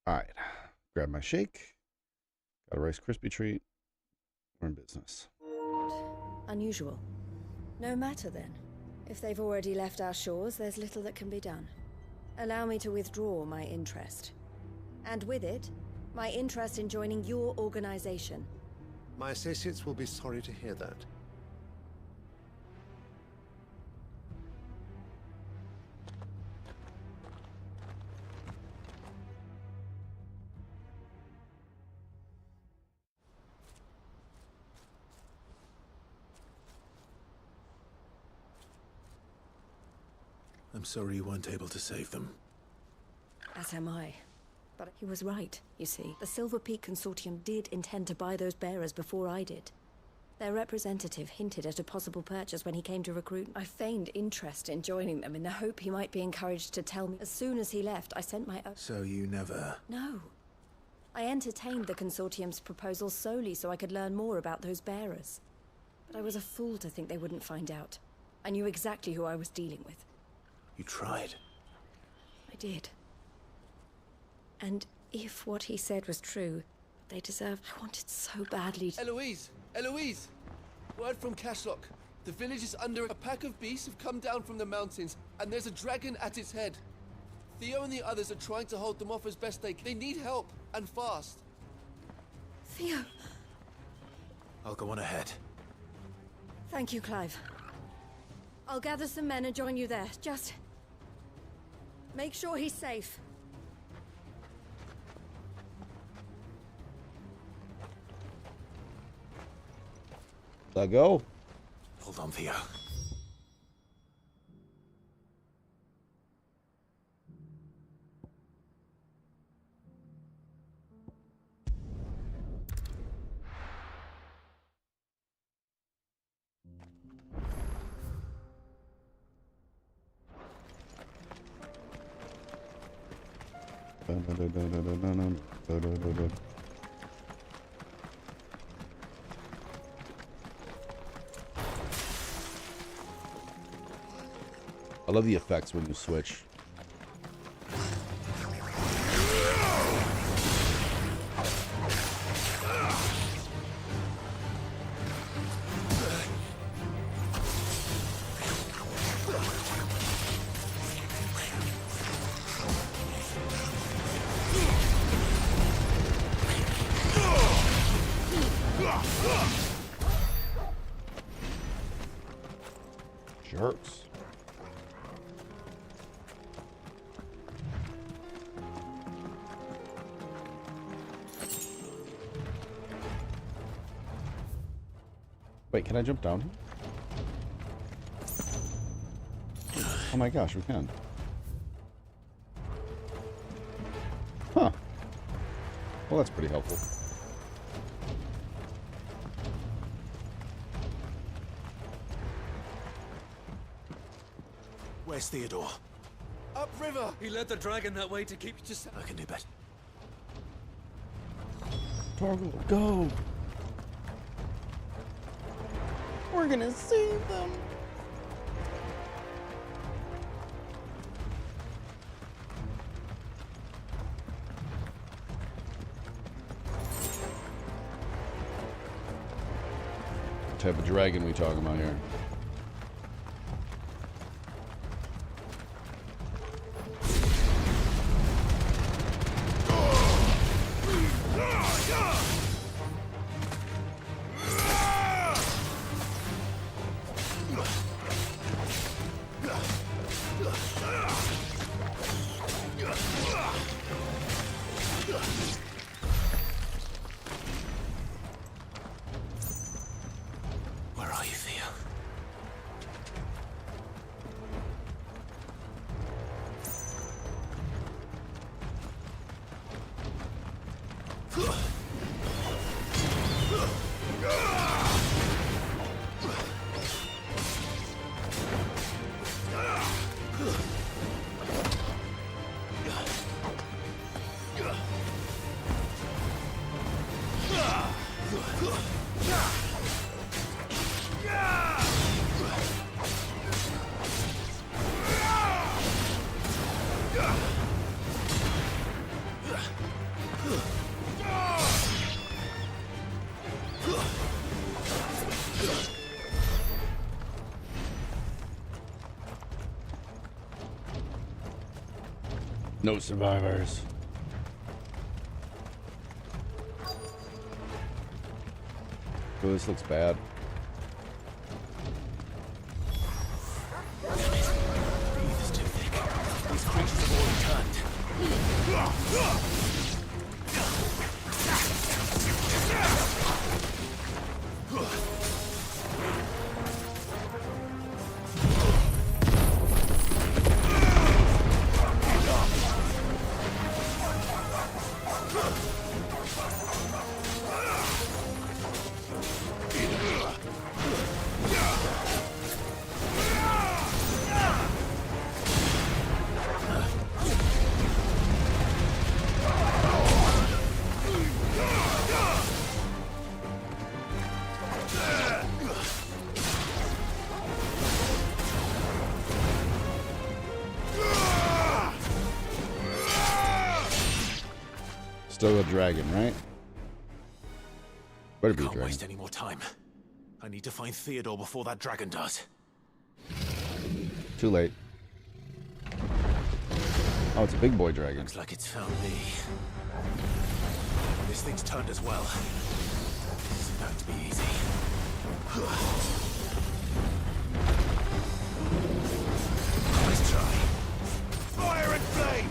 All right. Grab my shake. Got a Rice Krispie treat. We're in business. Unusual. No matter then. If they've already left our shores, there's little that can be done. Allow me to withdraw my interest. And with it, my interest in joining your organization. My associates will be sorry to hear that. I'm sorry you weren't able to save them. As am I. But he was right, you see. The Silver Peak Consortium did intend to buy those bearers before I did. Their representative hinted at a possible purchase when he came to recruit. I feigned interest in joining them in the hope he might be encouraged to tell me. As soon as he left, I sent my own... So you never... No. I entertained the Consortium's proposal solely so I could learn more about those bearers. But I was a fool to think they wouldn't find out. I knew exactly who I was dealing with. You tried. I did. And if what he said was true, they deserved... I wanted so badly to... Eloise! Eloise! Word from Cashlock. The village is under a pack of beasts have come down from the mountains, and there's a dragon at its head. Theo and the others are trying to hold them off as best they can. They need help, and fast. Theo! I'll go on ahead. Thank you, Clive. I'll gather some men and join you there. Just... make sure he's safe. Let go. Hold on, Theo. I love the effects when you switch. Jerks. Wait, can I jump down here? Oh my gosh, we can. Huh. Well, that's pretty helpful. Where's Theodore? Upriver! He led the dragon that way to keep you just... I can do better. Torgal, go! We're gonna save them! What type of dragon we talking about here? Where are you, Theo? No survivors. Oh, this looks bad. Breathe is too thick. These creatures have already turned. Still a dragon, right? Better be a Can't dragon. waste any more time. I need to find Theodore before that dragon does. Too late. Oh, it's a big boy dragon. Looks like it's found me. This thing's turned as well. This isn't going to be easy. Nice try. Fire and flame!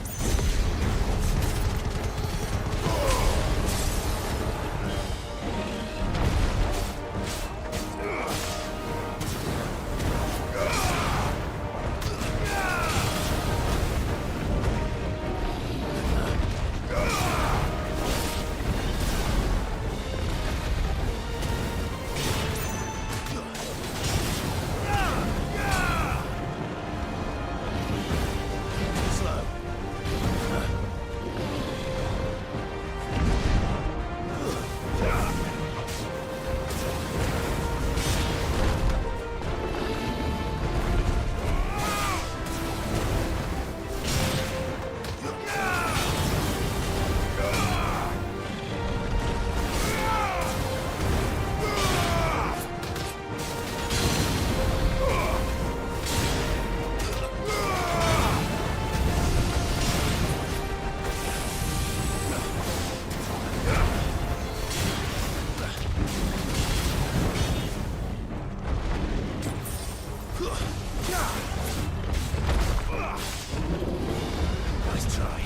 Nice try.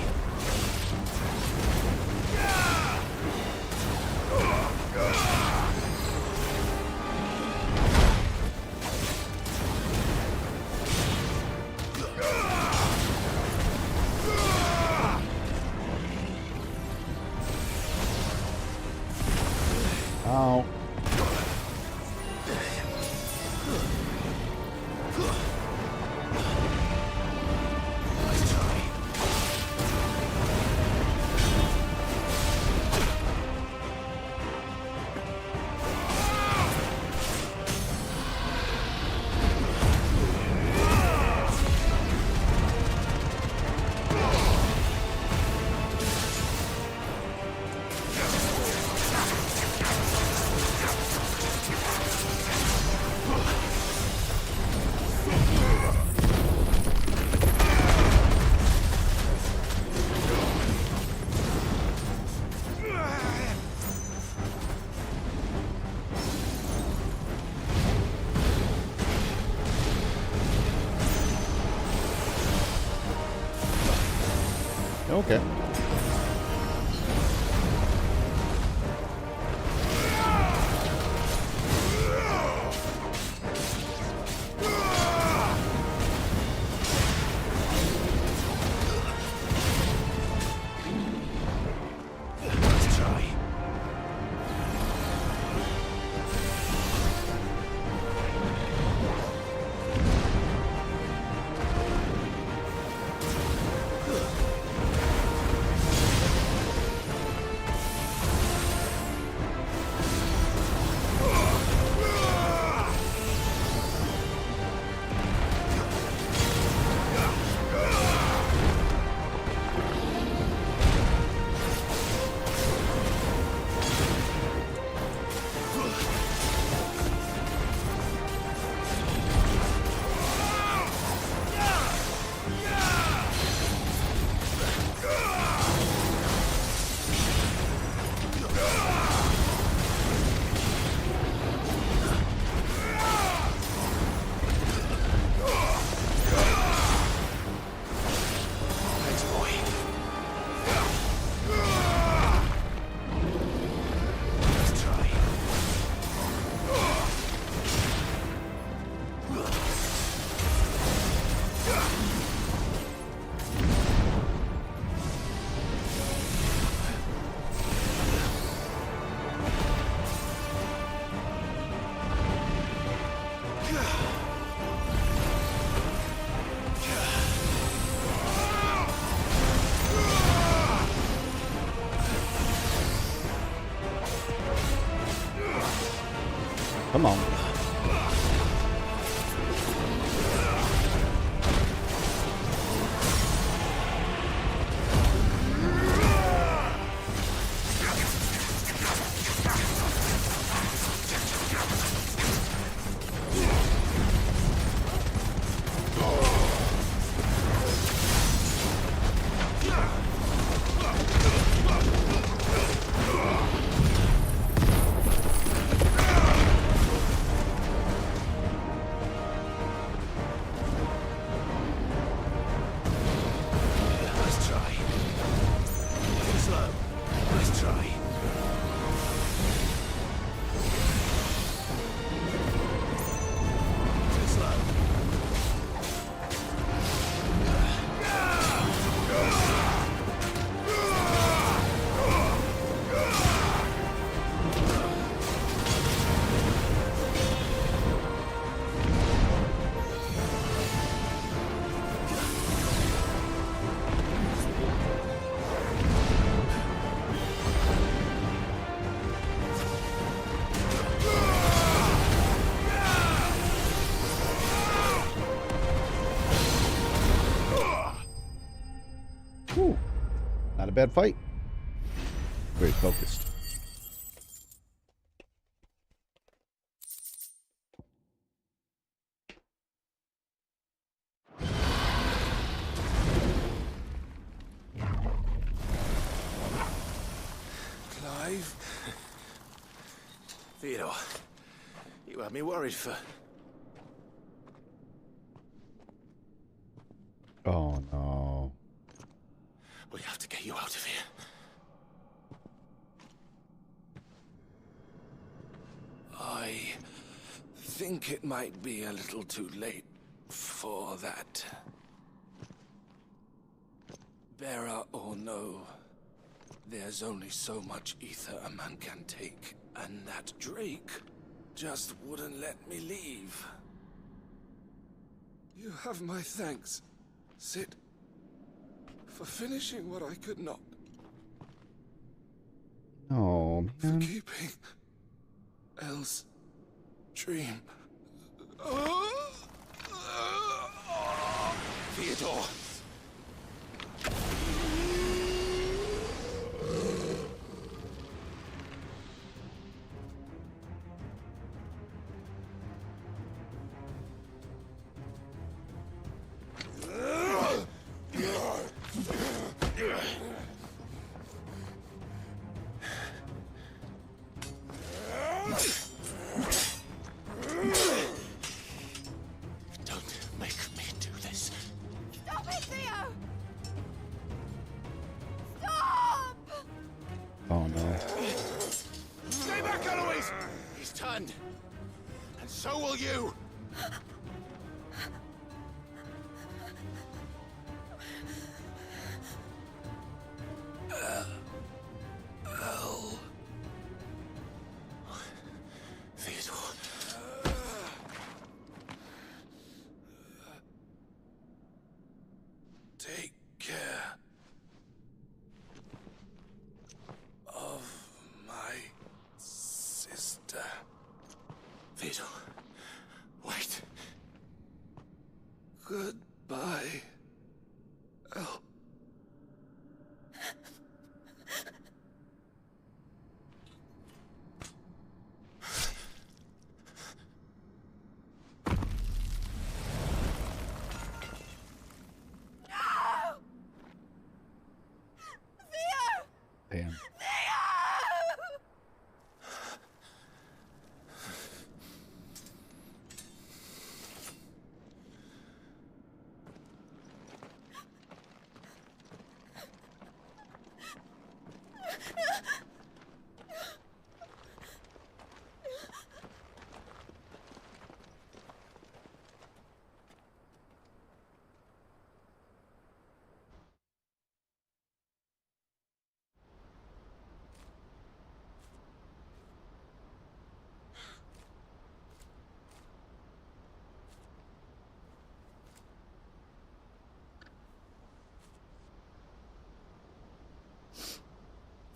Ow. Okay. Nice try. Come on. Not a bad fight. Very focused. Clive? Theodore, you had me worried for... Oh, no. We have to get you out of here. I think it might be a little too late for that. Bearer or no, there's only so much ether a man can take, and that Drake just wouldn't let me leave. You have my thanks, Cid, for finishing what I could not. Oh, man. For keeping Elle's dream. Theodore! Oh, no. Stay back, Eloise! He's turned. And so will you! Elle. Theodore. Take care of my sister. Theodore, wait. Goodbye, Elle. Damn.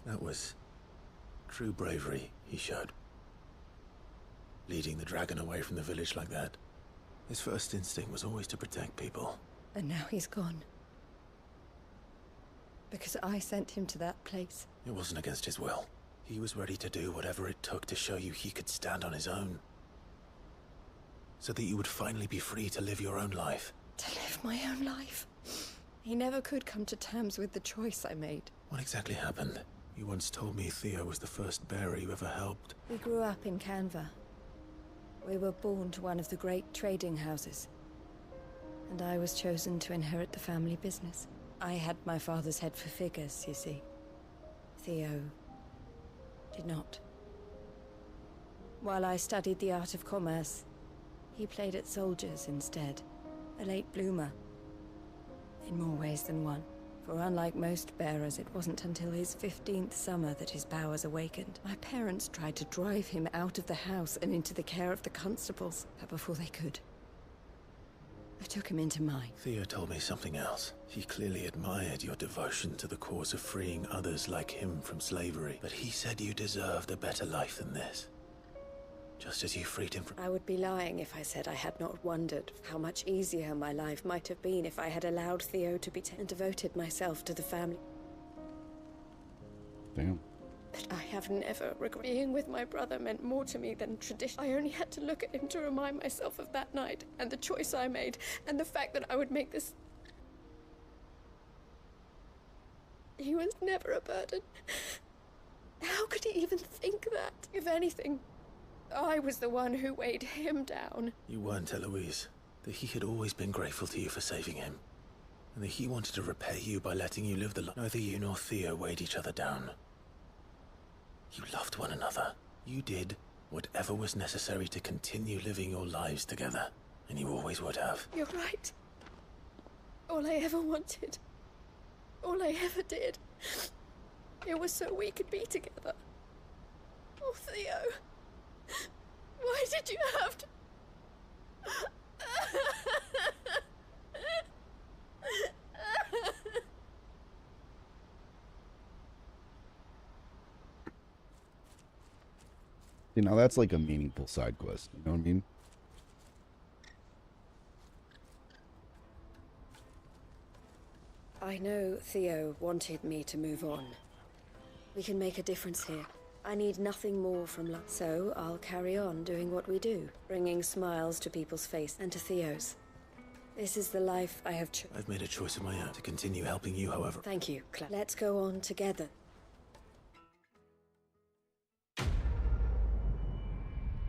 That was true bravery he showed. leading the dragon away from the village like that. His first instinct was always to protect people. And now he's gone. Because I sent him to that place. It wasn't against his will. He was ready to do whatever it took to show you he could stand on his own. So that you would finally be free to live your own life. To live my own life? He never could come to terms with the choice I made. What exactly happened? You once told me Theo was the first bearer you ever helped. We grew up in Canva. We were born to one of the great trading houses. And I was chosen to inherit the family business. I had my father's head for figures, you see. Theo did not. While I studied the art of commerce, he played at soldiers instead. A late bloomer. In more ways than one. For unlike most bearers, it wasn't until his 15th summer that his powers awakened. My parents tried to drive him out of the house and into the care of the constables, but before they could, I took him into mine. Theo told me something else. He clearly admired your devotion to the cause of freeing others like him from slavery. But he said you deserved a better life than this. Just as you freed him from... I would be lying if I said I had not wondered how much easier my life might have been if I had allowed Theo to be and devoted myself to the family. Damn. But I have never regretted. Being with my brother meant more to me than tradition. I only had to look at him to remind myself of that night, and the choice I made, and the fact that I would make this... He was never a burden. How could he even think that? If anything, I was the one who weighed him down. You weren't, Eloise. That he had always been grateful to you for saving him. And that he wanted to repay you by letting you live the life. Neither you nor Theo weighed each other down. You loved one another. You did whatever was necessary to continue living your lives together. And you always would have. You're right. All I ever wanted, all I ever did, it was so we could be together. Oh, Theo. Why did you have to... You know, that's like a meaningful side quest. You know what I mean? I know Theo wanted me to move on. We can make a difference here. I need nothing more from love. So I'll carry on doing what we do, bringing smiles to people's faces and to Theo's. This is the life I have chosen. I've made a choice of my own to continue helping you, however. Thank you, Claire. Let's go on together.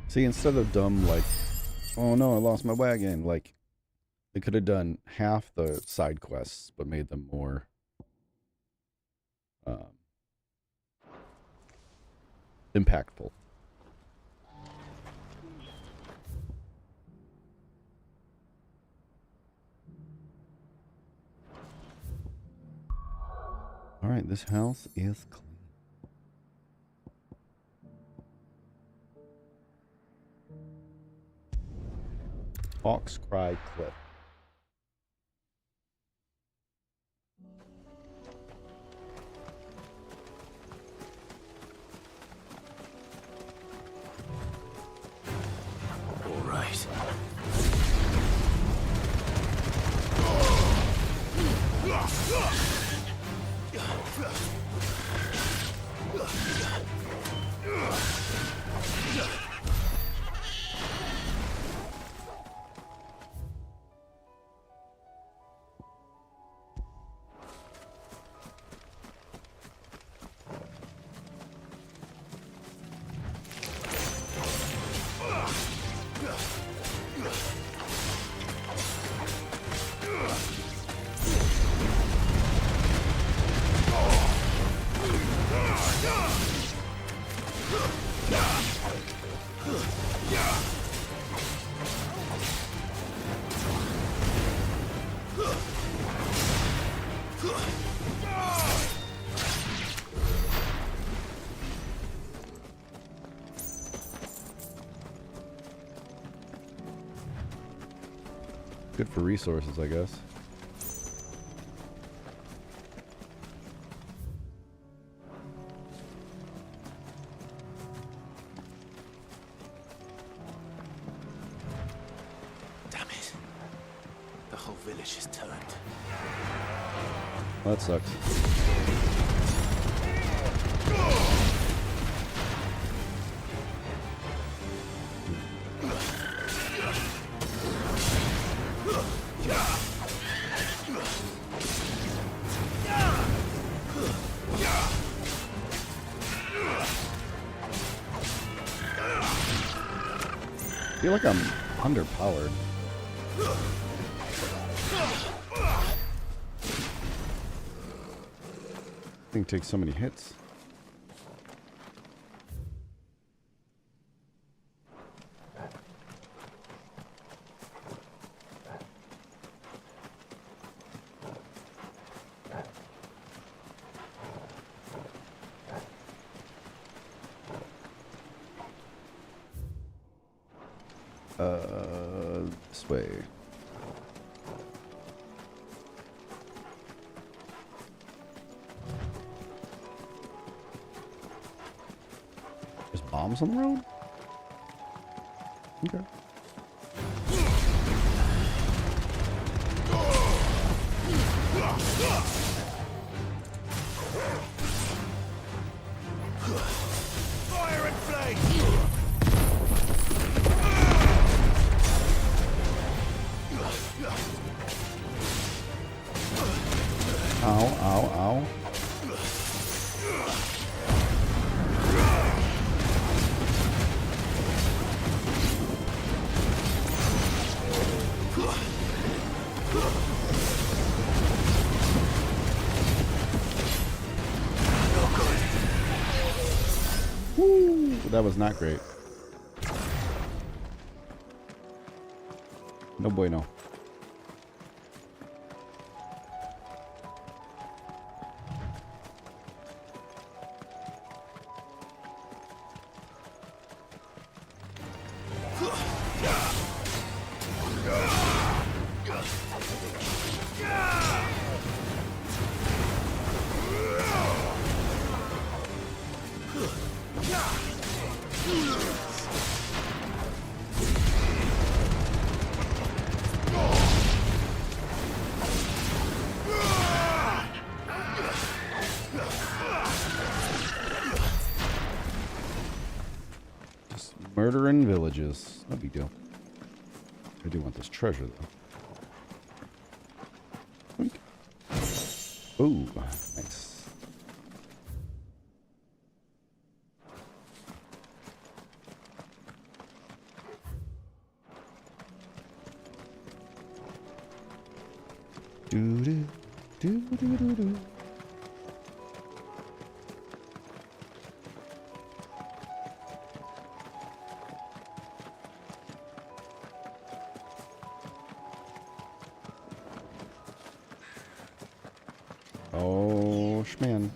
See, instead of dumb, like, oh no, I lost my wagon, like, they could have done half the side quests, but made them more, impactful. All right, this house is clean. Hawk's Cry Cliff. All right. Good for resources, I guess. village is turned. Well, that sucks. I feel like I'm underpowered. Thing takes so many hits. This way. There's bombs on the road? Okay. Fire and flame! Ow, ow, ow. Woo, that was not great. No bueno. Just murdering villages. No big deal. I do want this treasure, though. Ooh, nice. Do do do do do do. Oh, schman.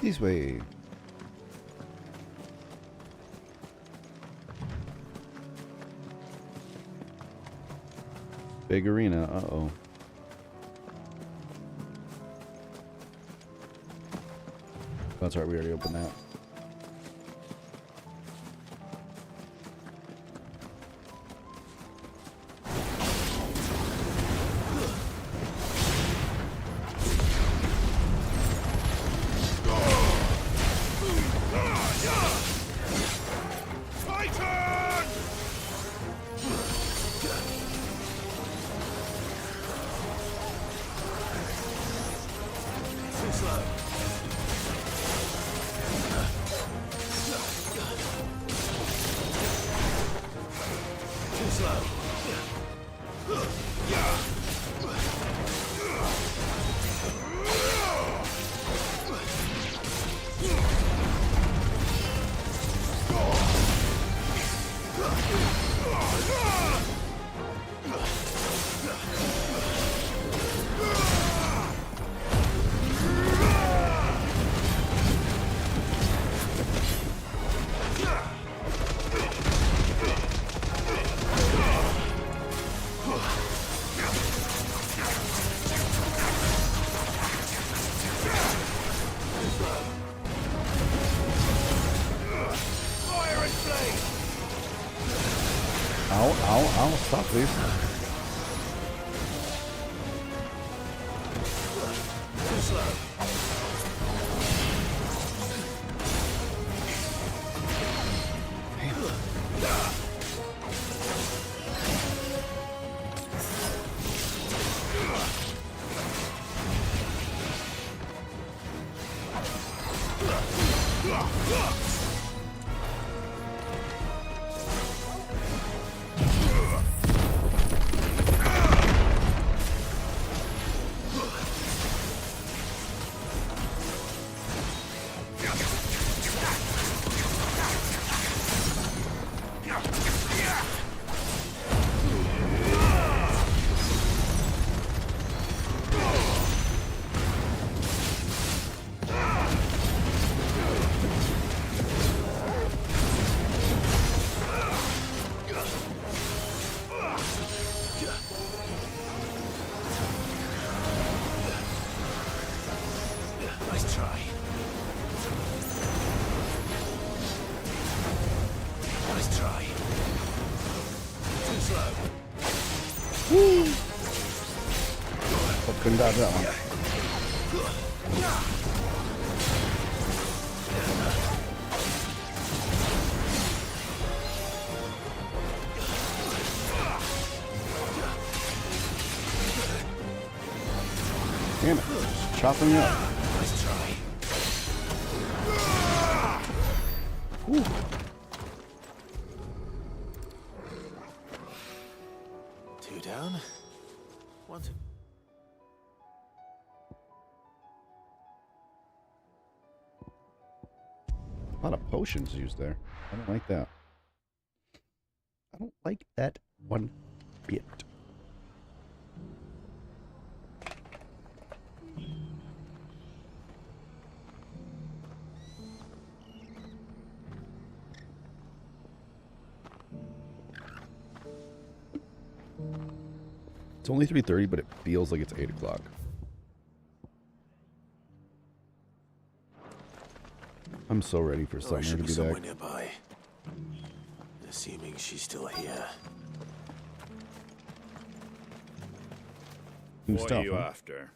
This way. Big arena. Uh-oh. That's right, we already opened that. I'll stop, please. Too slow. Nice try. Nice try. Too slow. Woo! I couldn't dodge that one. Damn it. Just chopping me up. Nice try. Woo. Two down. One to... A lot of potions used there. I don't like that. I don't like that one bit. It's only 3:30, but it feels like it's 8 o'clock. I'm so ready for Summer to be somewhere back. nearby. Assuming she's still here. New What stuff, are you huh? after?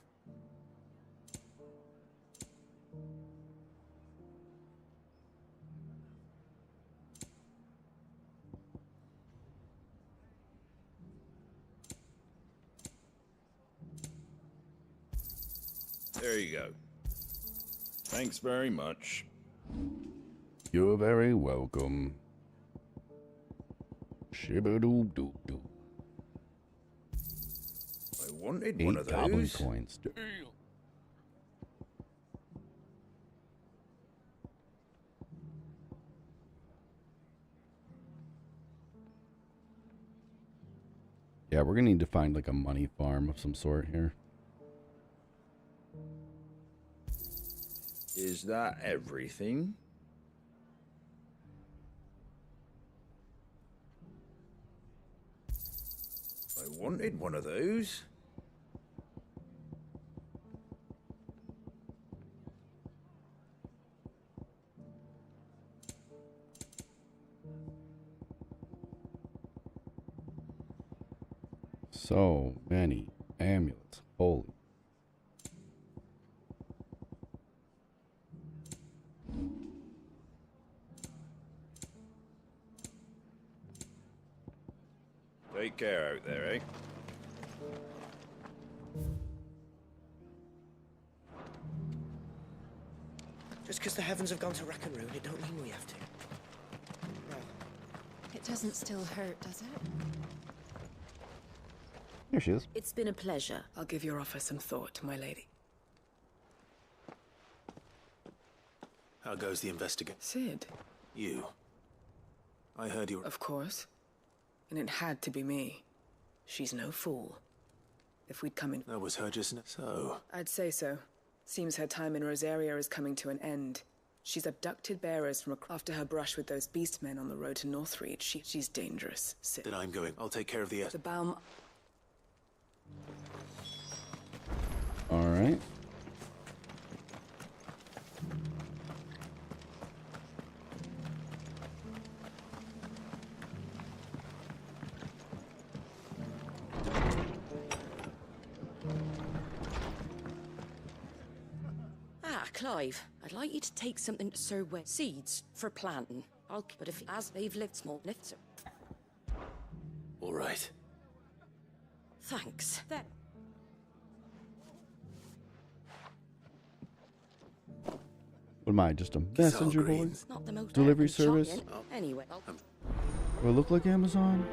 There you go. Thanks very much. You're very welcome. Shibba-doo-doo-doo. I wanted 8 one of goblin those. coins. Yeah, we're gonna need to find like a money farm of some sort here. Is that everything? I wanted one of those. So many amulets. Holy. Take care out there, eh? Just because the heavens have gone to rack and ruin, it don't mean we have to. No. It doesn't still hurt, does it? Here she is. It's been a pleasure. I'll give your offer some thought, my lady. How goes the investigation? Sid. You. I heard you were... Of course. And it had to be me. She's no fool. If we'd come in... That was her just now. So... I'd say so. Seems her time in Rosaria is coming to an end. She's abducted bearers from after her brush with those beastmen on the road to Northreach. She's dangerous, Sid. Then I'm going. I'll take care of the... The Baum... Alright. Clive, I'd like you to take something to Sir Wes. Seeds for planting. But if as they've lived small lifts. All right. Thanks. Then. What am I, just a messenger boy? Not the most Delivery service? Anyway, Do I look like Amazon?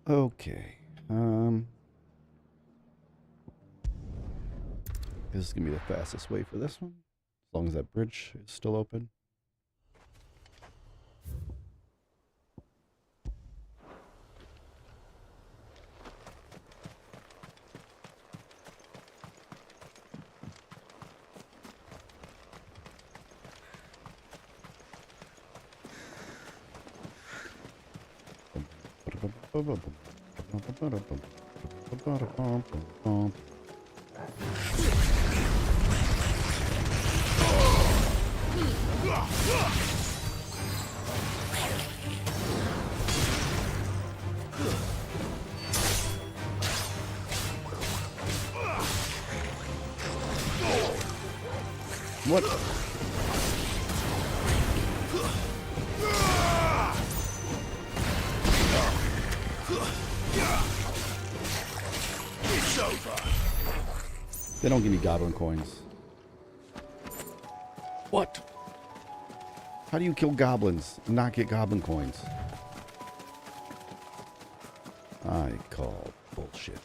Okay. This is gonna be the fastest way for this one, as long as that bridge is still open. What? It's over. They don't give me goblin coins. What? How do you kill goblins and not get goblin coins? I call bullshit.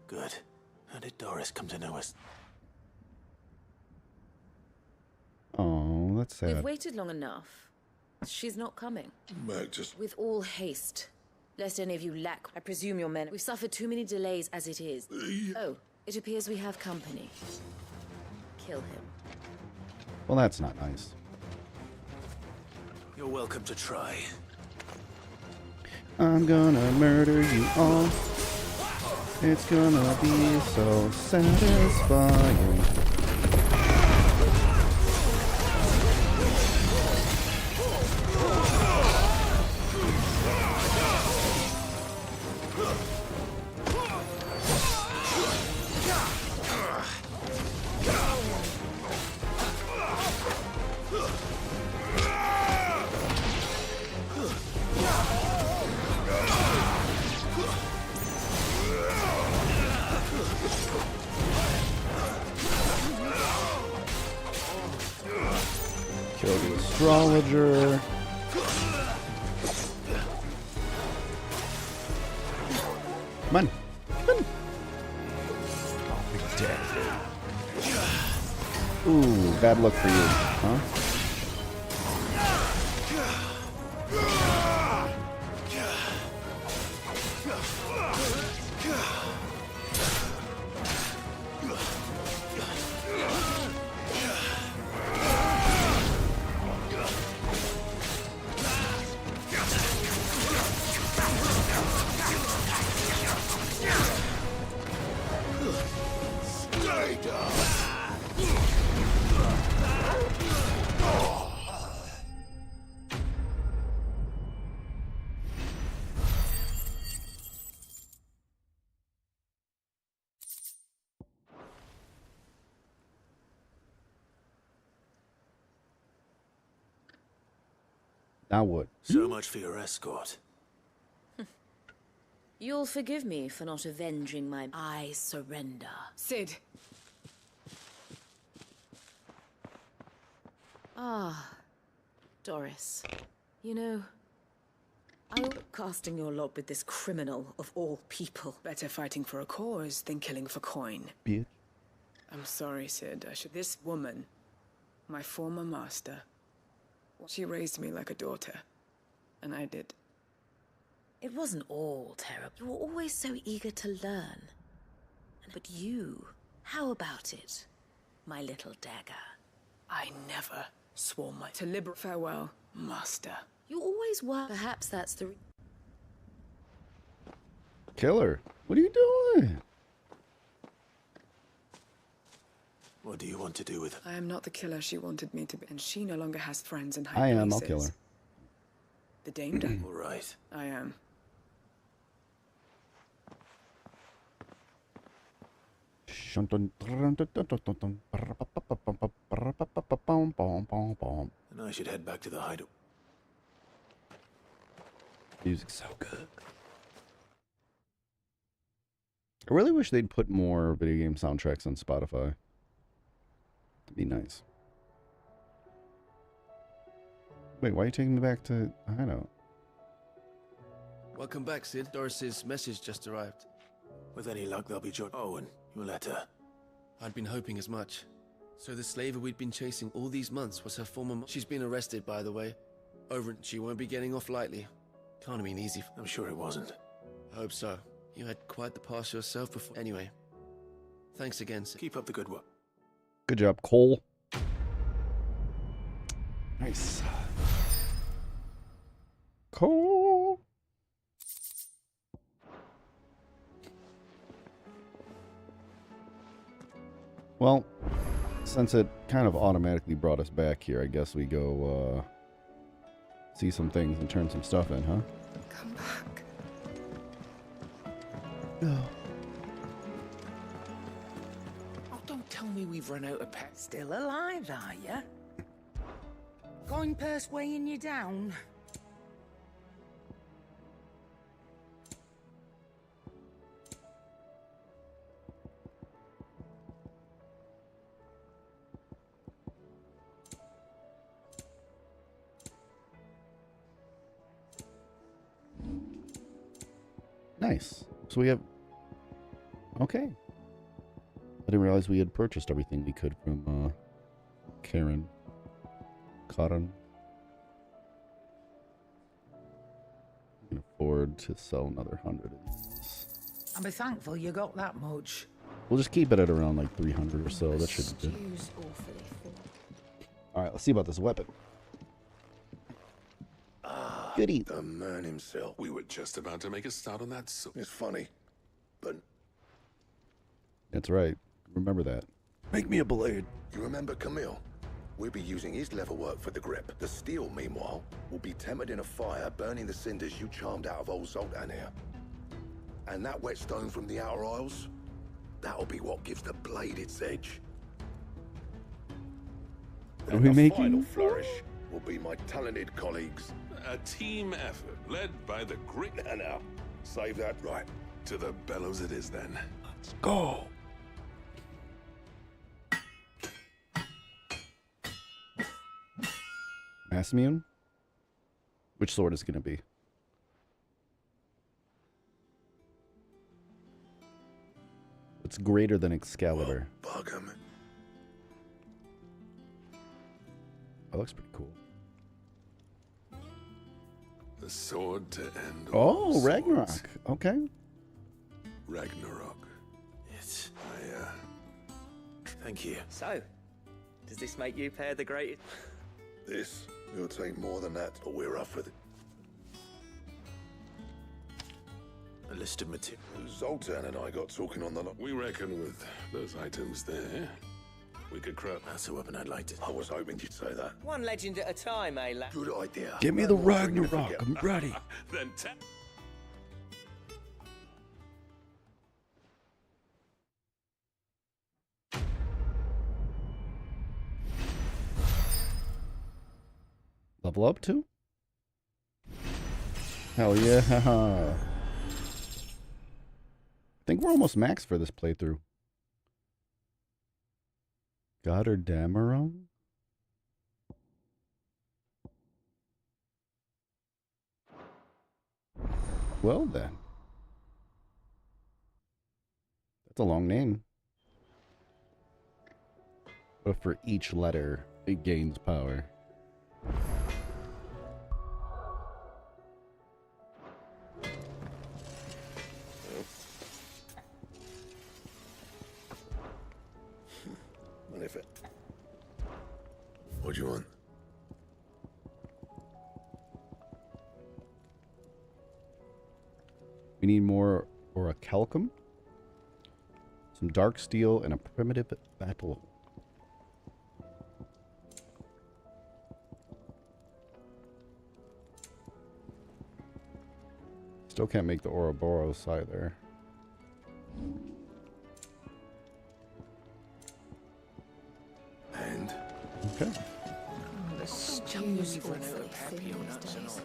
Good. How did Doris come to know us? Oh, that's sad. We've waited long enough. She's not coming. Meg, just... With all haste. Lest any of you lack, I presume your men. We've suffered too many delays as it is. Oh, it appears we have company. Kill him. Well, that's not nice. You're welcome to try. I'm gonna murder you all. It's gonna be so satisfying. Kill the astrologer. Come on. Come on. Oh, we're dead. Ooh, bad luck for you, huh? Now what? So much for your escort. You'll forgive me for not avenging my... I surrender. Sid. Ah, Doris. You know, I'll casting your lot with this criminal of all people. Better fighting for a cause than killing for coin. Bitch. I'm sorry, Sid. This woman, my former master, she raised me like a daughter. And I did. It wasn't all terrible. You were always so eager to learn. But you, how about it, my little dagger? I never swore my to liberate. Farewell, master. You always were. Perhaps that's the. Killer, what are you doing? What do you want to do with her? I am not the killer she wanted me to be, and she no longer has friends in high I places. am. I'll kill her. The Dame Dagger. All right. I am. And I should head back to the hideout. Music's so good. I really wish they'd put more video game soundtracks on Spotify. It'd be nice. Wait, why are you taking me back to the hideout? Welcome back, Sid. Doris's message just arrived. With any luck, they'll be joined. Owen, your letter. I'd been hoping as much. So the slaver we'd been chasing all these months was her former. She's been arrested, by the way. She won't be getting off lightly. Can't have been easy. I'm sure it wasn't. I hope so. You had quite the past yourself before. Anyway, thanks again, Sid. Keep up the good work. Good job, Cole. Nice. Cole. Well, since it kind of automatically brought us back here, I guess we go see some things and turn some stuff in, huh? Come back. No. Oh, don't tell me we've run out of pets. Still alive, are you? Going purse weighing you down? Nice. So we have... Okay. I didn't realize we had purchased everything we could from Karen. Cotton. I can afford to sell another 100 of these. I'll be thankful you got that much. We'll just keep it at around like 300 or so. That should be good. Alright, let's see about this weapon. Goody. The man himself. We were just about to make a start on that. So it's funny, but That's right. Remember that. Make me a blade. you remember Camille? We'll be using his leatherwork for the grip. The steel, meanwhile, will be tempered in a fire, burning the cinders you charmed out of old Zoltan here. And that whetstone from the Outer Isles, that'll be what gives the blade its edge. Are we making final flourish will be my talented colleagues. a team effort led by the great. Now, save that. Right. To the bellows it is then. Let's go. Mass immune? Which sword is it going to be? It's greater than Excalibur. Bug 'em. That looks pretty cool. The sword to end Oh, all Ragnarok. swords. Okay. Ragnarok. It's... Thank you. So, does this make you pair the greatest? This will take more than that, but we're up with it. A list of materials. Zoltan and I got talking on the... We reckon with those items there, we could craft. That's a weapon I'd like to... I was hoping you'd say that. One legend at a time, eh, lad? Good idea. Give me the Ragnarok. I'm ready. Then Level up too? Hell yeah. I think we're almost max for this playthrough. Goddard Dameron? Well then. That's a long name. But for each letter, it gains power. What do you want? We need more orichalcum, some dark steel, and a primitive battle. Still can't make the Ouroboros either. And? Okay. The stones for no happy nuts and all.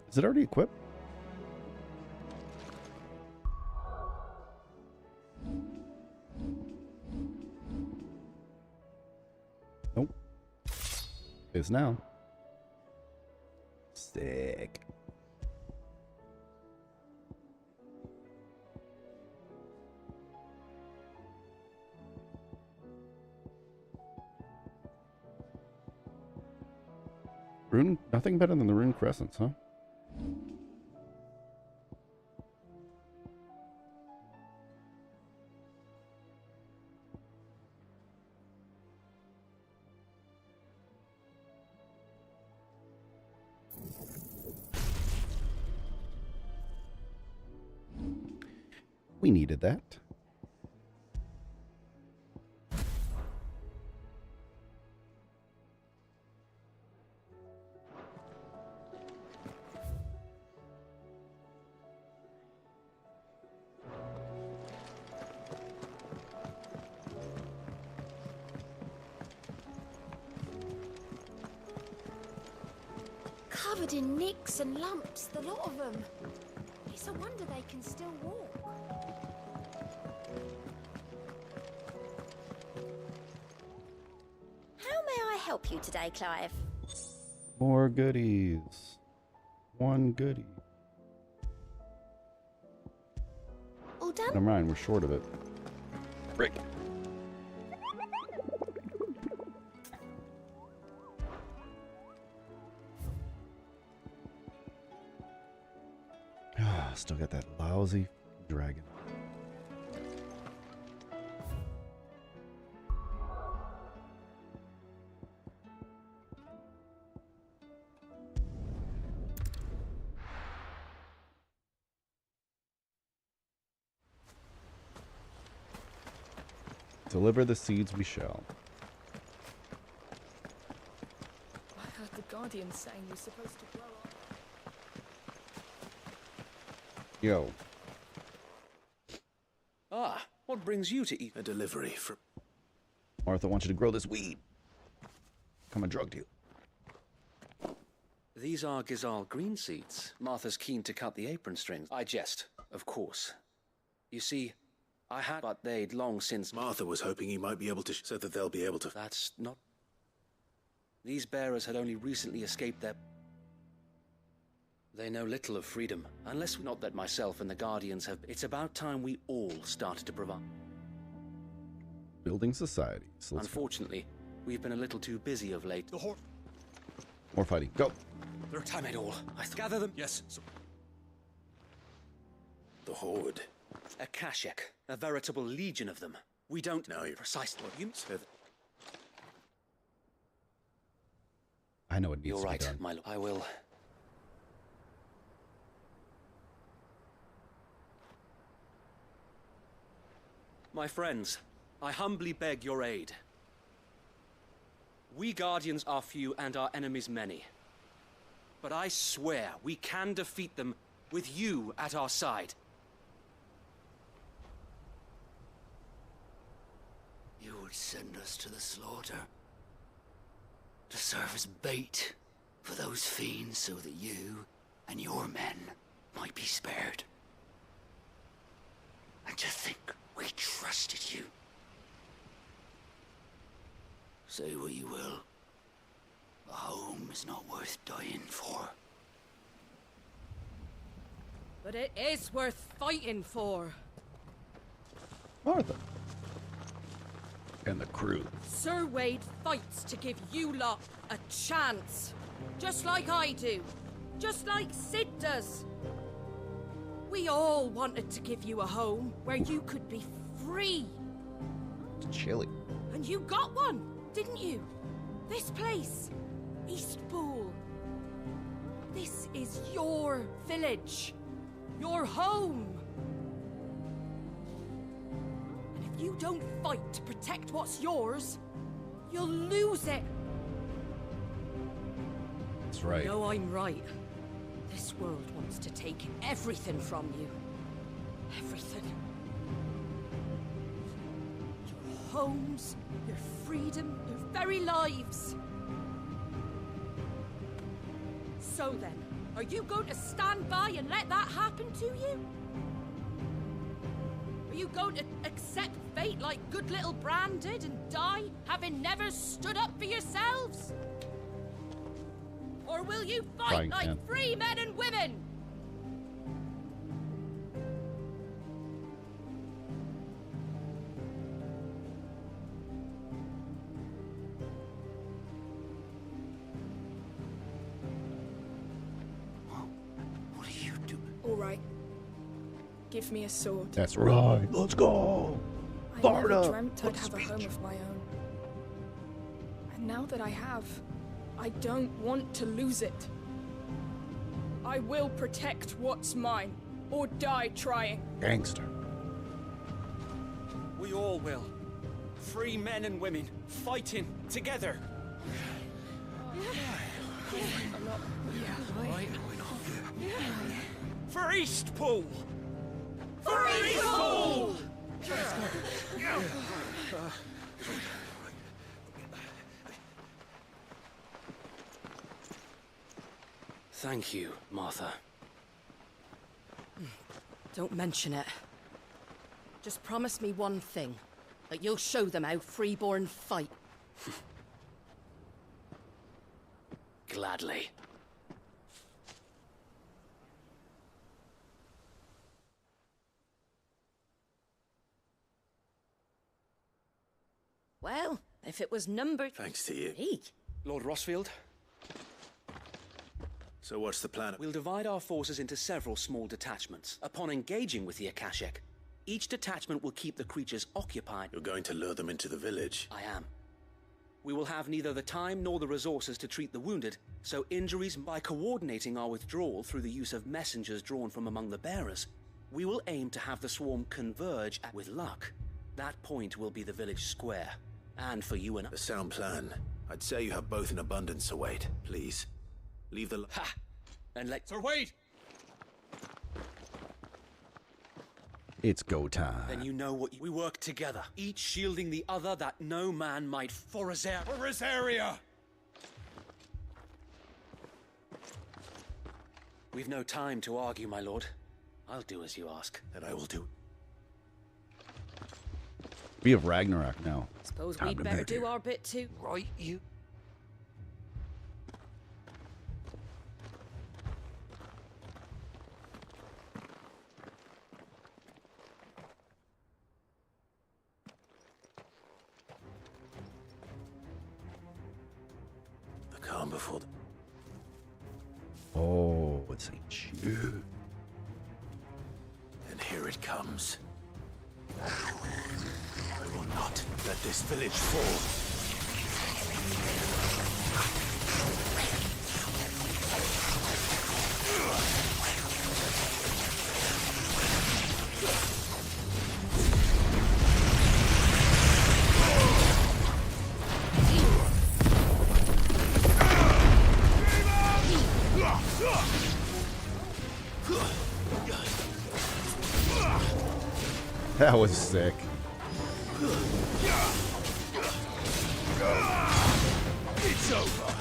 Is it already equipped? Nope. It's now. Sick. Rune, nothing better than the rune crescents, huh? We needed that. Covered in nicks and lumps, the lot of them. It's a wonder they can still walk. How may I help you today, Clive? More goodies. One goodie. All done? Never mind, we're short of it. Frick. Still got that lousy dragon. Deliver the seeds we shall. I heard the Guardian saying you're supposed to grow up. Yo. Ah, what brings you to eat? A delivery from... Martha wants you to grow this weed. Come a drug deal. These are Gizal green seeds. Martha's keen to cut the apron strings. I jest, of course. You see, I had, but they'd long since... Martha was hoping he might be able to... so that they'll be able to... That's not... These bearers had only recently escaped their... They know little of freedom, unless not that myself and the Guardians have... It's about time we all started to provide. Building society. So Unfortunately, we've been a little too busy of late. The horde. More fighting. Go. They're time it all. Gather them. Yes. So the horde. A Kashek, a veritable legion of them. We don't know precisely what you said. I know it needs You're to right, be done. my lord. I will. My friends, I humbly beg your aid. We Guardians are few and our enemies many. But I swear we can defeat them with you at our side. You would send us to the slaughter. To serve as bait for those fiends so that you and your men might be spared. And to think we trusted you. Say what you will. A home is not worth dying for. But it is worth fighting for. Martha. And the crew. Sir Wade fights to give you lot a chance. Just like I do. Just like Sid does. We all wanted to give you a home where you could be free. It's chilly. And you got one, didn't you? This place. Eastpool. This is your village. Your home. And if you don't fight to protect what's yours, you'll lose it. That's right. No, I'm right. This world wants to take everything from you. Everything. Your homes, your freedom, your very lives. So then, are you going to stand by and let that happen to you? Are you going to accept fate like good little Bran did and die, having never stood up for yourselves? Or will you fight like free men and women? What are you doing? All right. Give me a sword. That's right. Let's go. I Fired never up. dreamt I'd have a home of my own. And now that I have, I don't want to lose it. I will protect what's mine, or die trying. Gangster. We all will. Free men and women, fighting together. For Eastpool! For Eastpool! Thank you, Martha. Don't mention it. Just promise me one thing. That you'll show them how freeborn fight. Gladly. Well, if it was numbered... Thanks to you. Hey. Lord Rosfield? So what's the plan? We'll divide our forces into several small detachments. Upon engaging with the Akashic, each detachment will keep the creatures occupied. You're going to lure them into the village? I am. We will have neither the time nor the resources to treat the wounded, so injuries by coordinating our withdrawal through the use of messengers drawn from among the bearers. We will aim to have the swarm converge with luck. That point will be the village square. And for you and A sound plan. I'd say you have both in abundance, Sir Wade. Please. Leave the... Ha! And let... Sir Wade! It's go time. Then you know what we work together, each shielding the other that no man might for Rosaria! We've no time to argue, my lord. I'll do as you ask. And I will do. We have Ragnarok now. Suppose Time we'd to better make do it. our bit too. Right, you. The calm before the... Oh, it's a chew. And here it comes. I will not let this village fall. That was sick. It's over.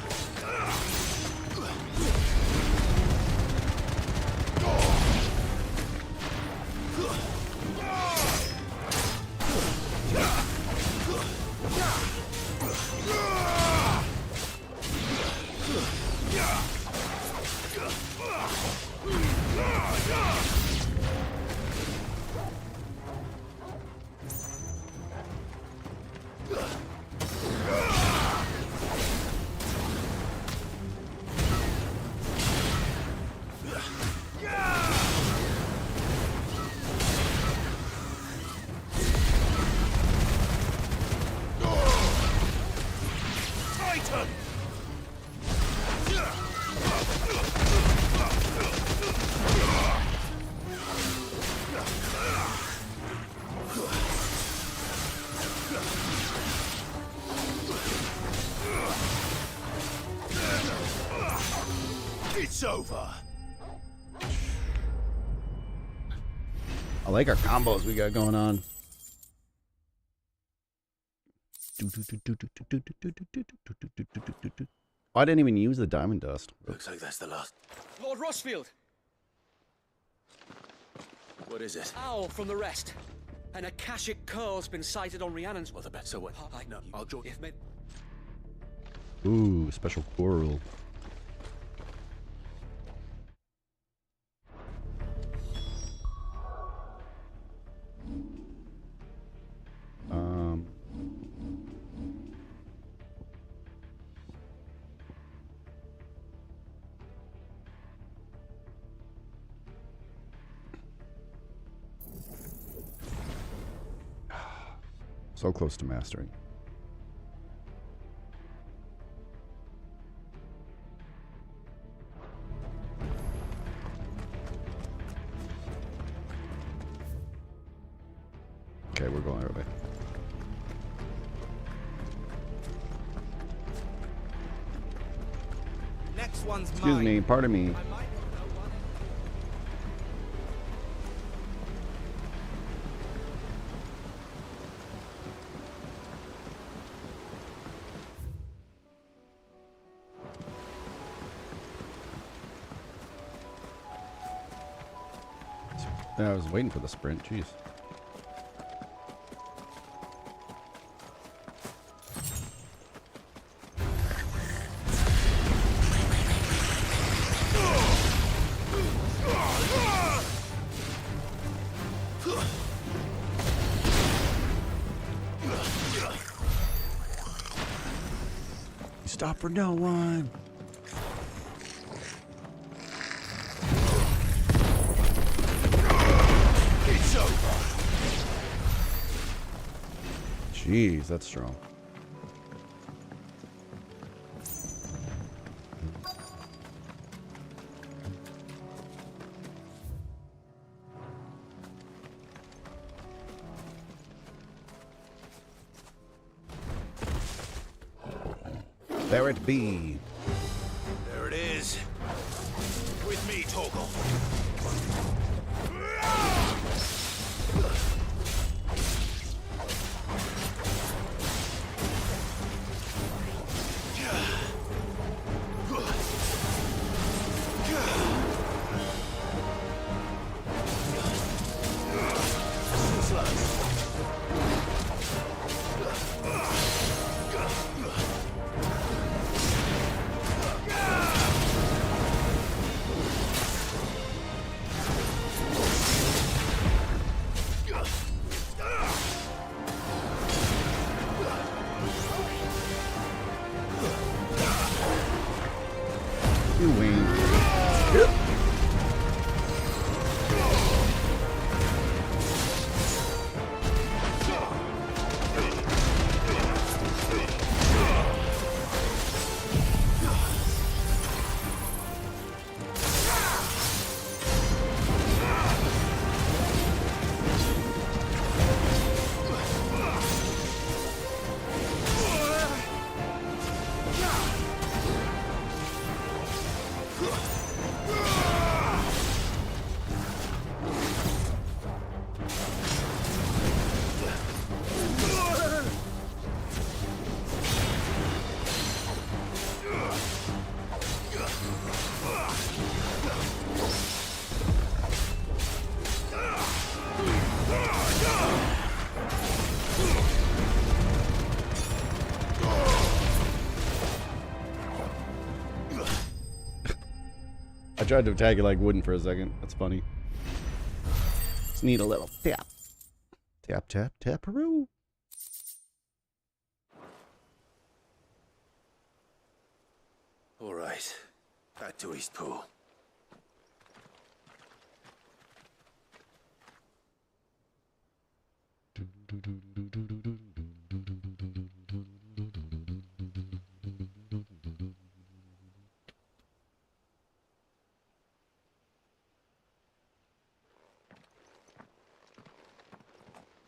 It's over. I like our combos we got going on. Oh, I didn't even use the diamond dust. Looks like that's the last. Lord Rossfield! What is it? Owl from the rest. An Akashic curl's been sighted on Rhiannon's. Well, the bet. So what? I know. I'll join. If made. Ooh, special coral. So close to mastering. Okay, we're going our way. Next one's Excuse mine. me, pardon me. I was waiting for the sprint, jeez. Stop for no one. Jeez, that's strong. There it be. There it is. With me, Torgal. I tried to attack it like wooden for a second. That's funny. Just need a little tap. Tap, tap, tap-a-roo. All right. Back to Eastpool.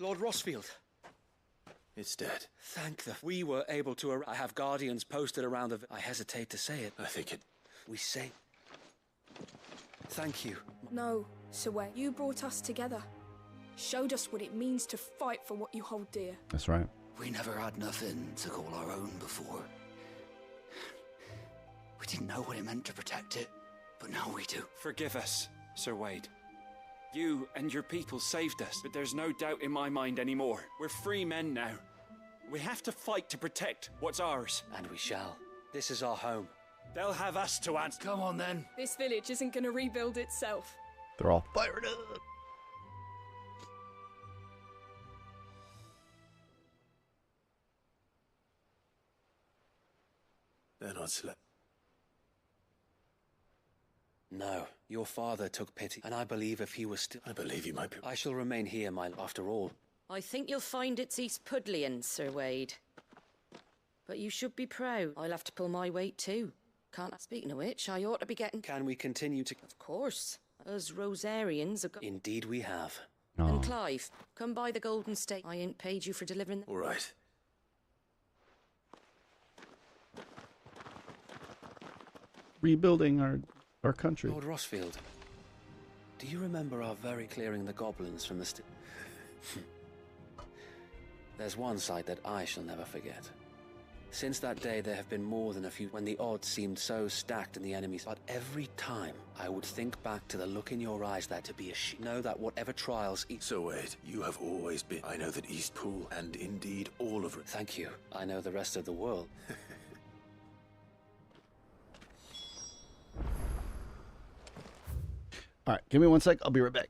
Lord Rosfield. It's dead. Thank the... We were able to... I have guardians posted around the... I hesitate to say it. I think it... We say... Thank you. No, Saway. You brought us together. Showed us what it means to fight for what you hold dear. That's right. We never had nothing to call our own before. We didn't know what it meant to protect it, but now we do. Forgive us, Sir Wade. You and your people saved us, but there's no doubt in my mind anymore. We're free men now. We have to fight to protect what's ours. And we shall. This is our home. They'll have us to answer. Come on, then. This village isn't going to rebuild itself. They're all fired up. They're not slept. No, your father took pity, and I believe if he was still... I believe he might be... I shall remain here, after all. I think you'll find it's East Pudlian, Sir Wade. But you should be proud. I'll have to pull my weight too. Can't... Speaking of which, I ought to be getting... Can we continue to... Of course. Us Rosarians are... Indeed we have. And Clive, come by the Golden State. I ain't paid you for delivering... All right. Rebuilding our country. Lord Rosfield, do you remember our very clearing the goblins from the There's one sight that I shall never forget. Since that day, there have been more than a few when the odds seemed so stacked in the enemy's. But every time, I would think back to the look in your eyes that to be a know that whatever trials... So Wade, you have always been... I know that Eastpool, and indeed all of it... Thank you. I know the rest of the world. All right, give me 1 sec. I'll be right back.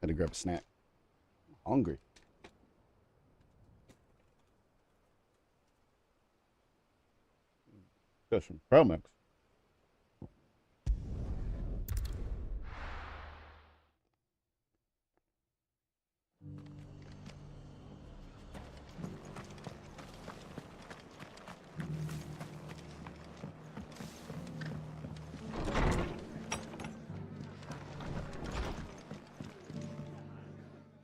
Had to grab a snack. I'm hungry. Got some Promex.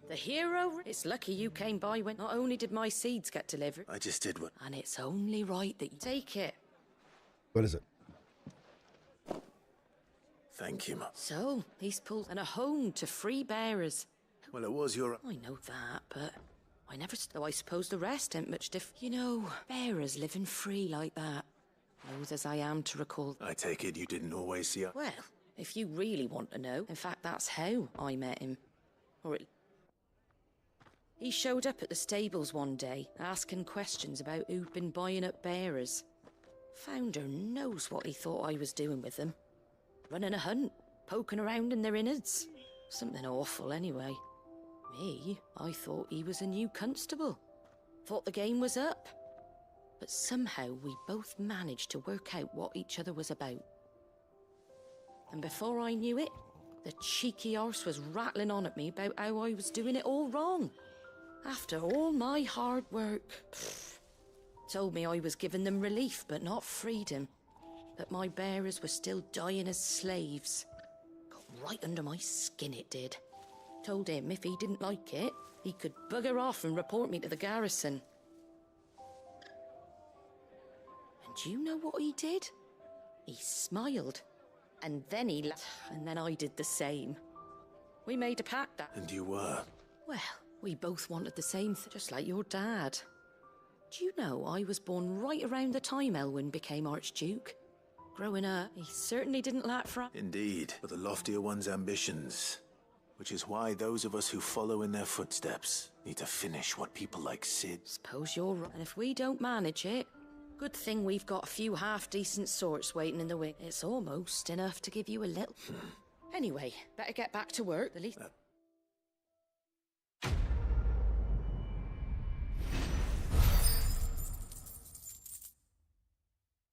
The hero? It's lucky you came by when not only did my seeds get delivered... I just did what... And it's only right that you take it. What is it? Thank you, Mum. So, he's pulled and a home to free bearers. Well, it was your... I know that, but I never... Though I suppose the rest ain't much different. You know, bearers living free like that. Loath as I am to recall... I take it you didn't always see... Well, if you really want to know, in fact, that's how I met him. Or it... He showed up at the stables one day, asking questions about who'd been buying up bearers. Founder knows what he thought I was doing with them. Running a hunt, poking around in their innards. Something awful, anyway. Me, I thought he was a new constable. Thought the game was up. But somehow we both managed to work out what each other was about. And before I knew it, the cheeky arse was rattling on at me about how I was doing it all wrong. After all my hard work. Told me I was giving them relief, but not freedom. That my bearers were still dying as slaves. Got right under my skin, it did. Told him if he didn't like it, he could bugger off and report me to the garrison. And do you know what he did? He smiled. And then he laughed. And then I did the same. We made a pact that... And you were? Well... We both wanted the same thing, just like your dad. Do you know I was born right around the time Elwyn became Archduke? Growing up, he certainly didn't lack for... Indeed, but the loftier one's ambitions. Which is why those of us who follow in their footsteps need to finish what people like Cid... Suppose you're right. And if we don't manage it, good thing we've got a few half-decent sorts waiting in the wing. It's almost enough to give you a little... Anyway, better get back to work. The least...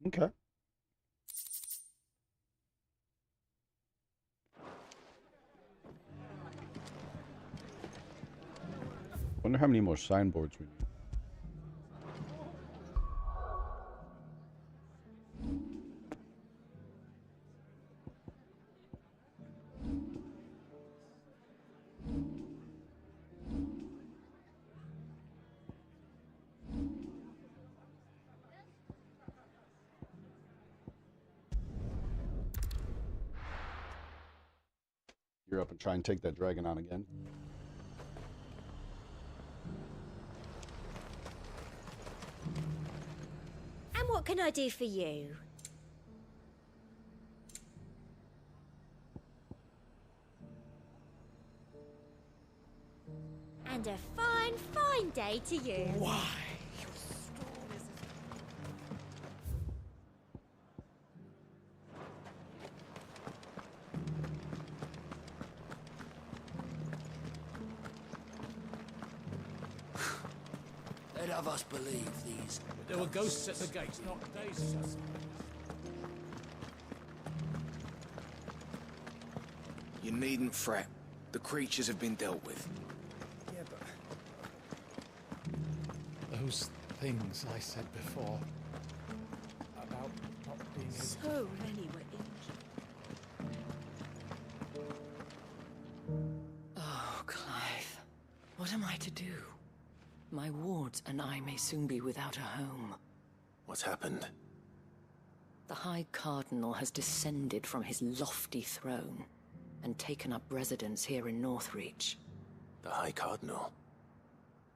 Okay. Wonder how many more signboards we need. You're up and try and take that dragon on again. And what can I do for you? And a fine, fine day to you. Why? They'd have us believe these... There were ghosts at the gates, not days. You needn't fret. The creatures have been dealt with. Yeah, but... Those things I said before... about not being able So many were injured. Oh, Clive. What am I to do? My wards and I may soon be without a home. What's happened? The High Cardinal has descended from his lofty throne and taken up residence here in Northreach. The High Cardinal?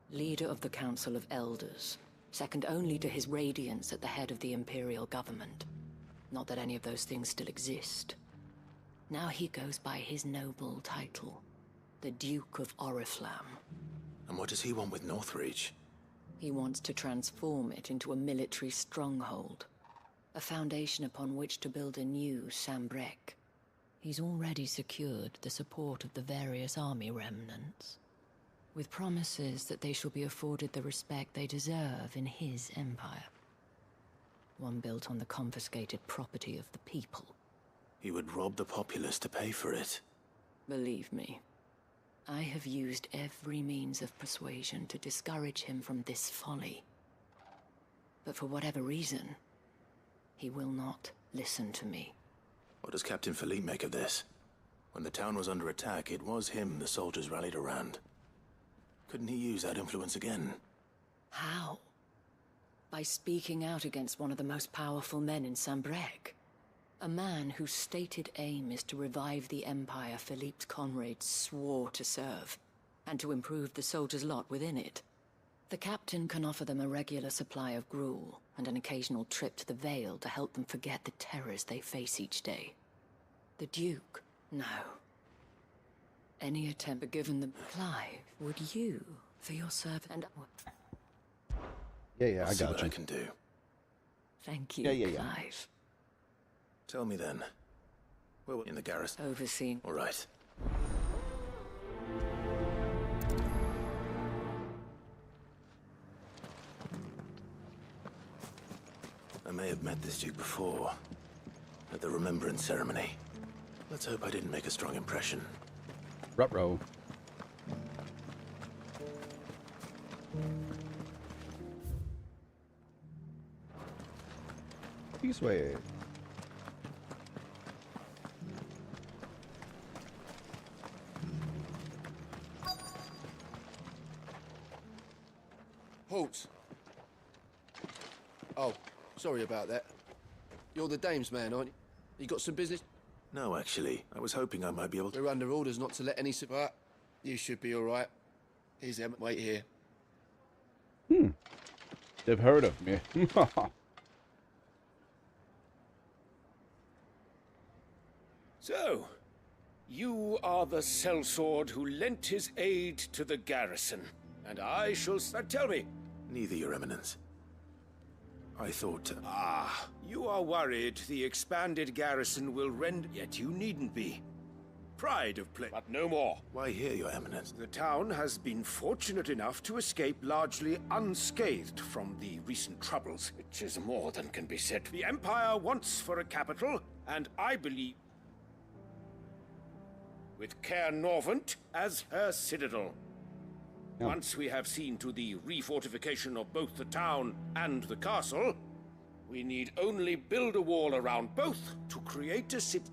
Leader of the Council of Elders, second only to his Radiance at the head of the Imperial government. Not that any of those things still exist. Now he goes by his noble title, the Duke of Oriflamme. And what does he want with Northreach? He wants to transform it into a military stronghold, a foundation upon which to build a new Sambrec. He's already secured the support of the various army remnants, with promises that they shall be afforded the respect they deserve in his empire. One built on the confiscated property of the people. He would rob the populace to pay for it. Believe me, I have used every means of persuasion to discourage him from this folly. But for whatever reason, he will not listen to me. What does Captain Philippe make of this? When the town was under attack, it was him the soldiers rallied around. Couldn't he use that influence again? How? By speaking out against one of the most powerful men in Sanbreque. A man whose stated aim is to revive the empire Philippe's comrades swore to serve, and to improve the soldiers' lot within it. The captain can offer them a regular supply of gruel, and an occasional trip to the Vale to help them forget the terrors they face each day. The Duke? No. Any attempt given them, Clive, would you, for your servant and... Yeah, I'll see I got what you. I can do. Thank you, Yeah. Clive. Tell me then. Where were in the garrison? Overseeing. All right. I may have met this duke before, at the Remembrance Ceremony. Let's hope I didn't make a strong impression. Ruh-roh. This way. Halt. Oh, sorry about that. You're the dame's man, aren't you? You got some business? No, actually. I was hoping I might be able to... We're under orders not to let any... But you should be all right. Here's them. Wait here. They've heard of me. So, you are the sellsword who lent his aid to the garrison, and I shall... Tell me. Neither, Your Eminence. I thought... Ah, you are worried the expanded garrison will render... Yet you needn't be. Pride of place, but no more. Why here, Your Eminence? The town has been fortunate enough to escape largely unscathed from the recent troubles, which is more than can be said. The Empire wants for a capital, and I believe... with Caer Norvent as her citadel. Once we have seen to the refortification of both the town and the castle, we need only build a wall around both to create a city.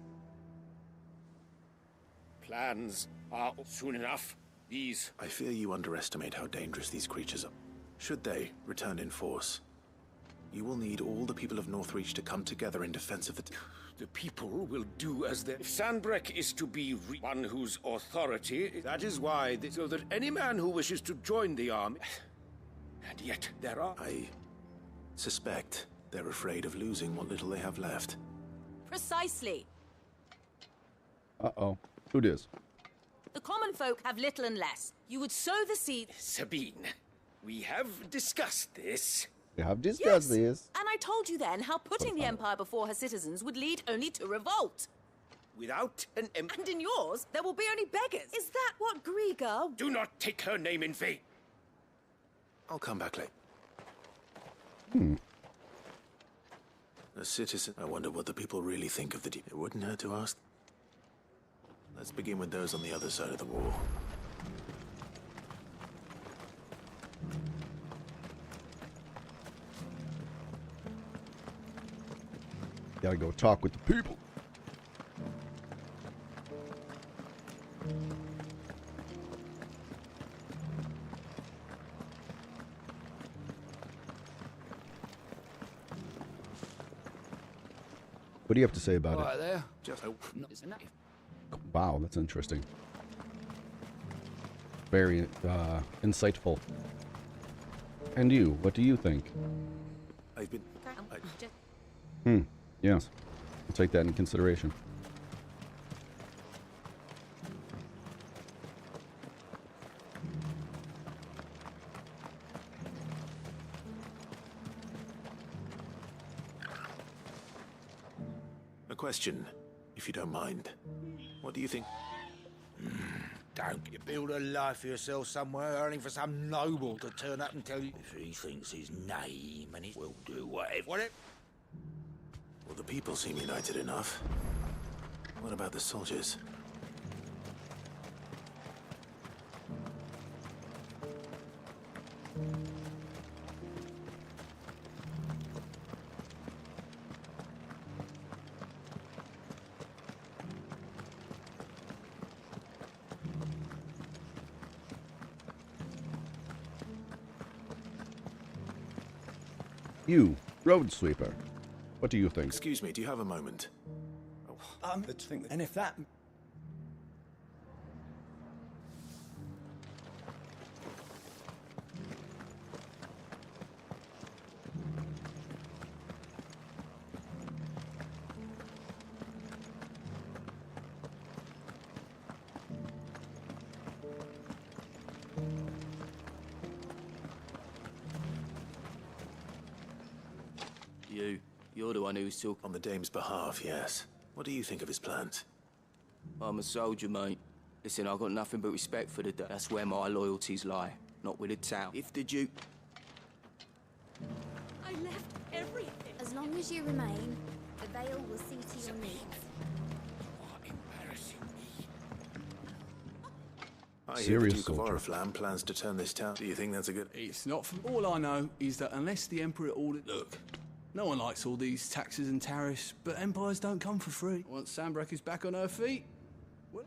Plans are soon enough. These... I fear you underestimate how dangerous these creatures are. Should they return in force, you will need all the people of Northreach to come together in defense of the... The people will do as they... If Sanbreque is to be one whose authority, that is why... So that any man who wishes to join the army... And yet there are... I suspect they're afraid of losing what little they have left. Precisely. Uh-oh. Who dis? The common folk have little and less. You would sow the seed... Sabine, we have discussed this. We have discussed this. And I told you then how putting the Empire before her citizens would lead only to revolt. Without an And in yours, there will be only beggars. Is that what Griga... Do not take her name in vain. I'll come back later. A citizen. I wonder what the people really think of the deed. It wouldn't hurt to ask. Let's begin with those on the other side of the wall. Gotta go talk with the people. What do you have to say about Right it? there. Just Wow, that's interesting. Very insightful. And you, what do you think? I've been... Yes. I'll take that into consideration. A question, if you don't mind. What do you think? Don't you build a life for yourself somewhere, earning for some noble to turn up and tell you if he thinks his name and he will do whatever. Well, the people seem united enough. What about the soldiers? You, road sweeper. What do you think? Excuse me, do you have a moment? And if that... You're the one who's talking. On the Dame's behalf, yes. What do you think of his plans? I'm a soldier, mate. Listen, I've got nothing but respect for the Duke. That's where my loyalties lie, not with the town. If the Duke... I left everything. As long as you remain, the Vale will see to your needs. I hear the Duke of Oriflamme plans to turn this town. Do you think that's a good... It's not from... All I know is that unless the Emperor ordered... Look, no one likes all these taxes and tariffs, but empires don't come for free. Once Sanbreque is back on her feet... Well...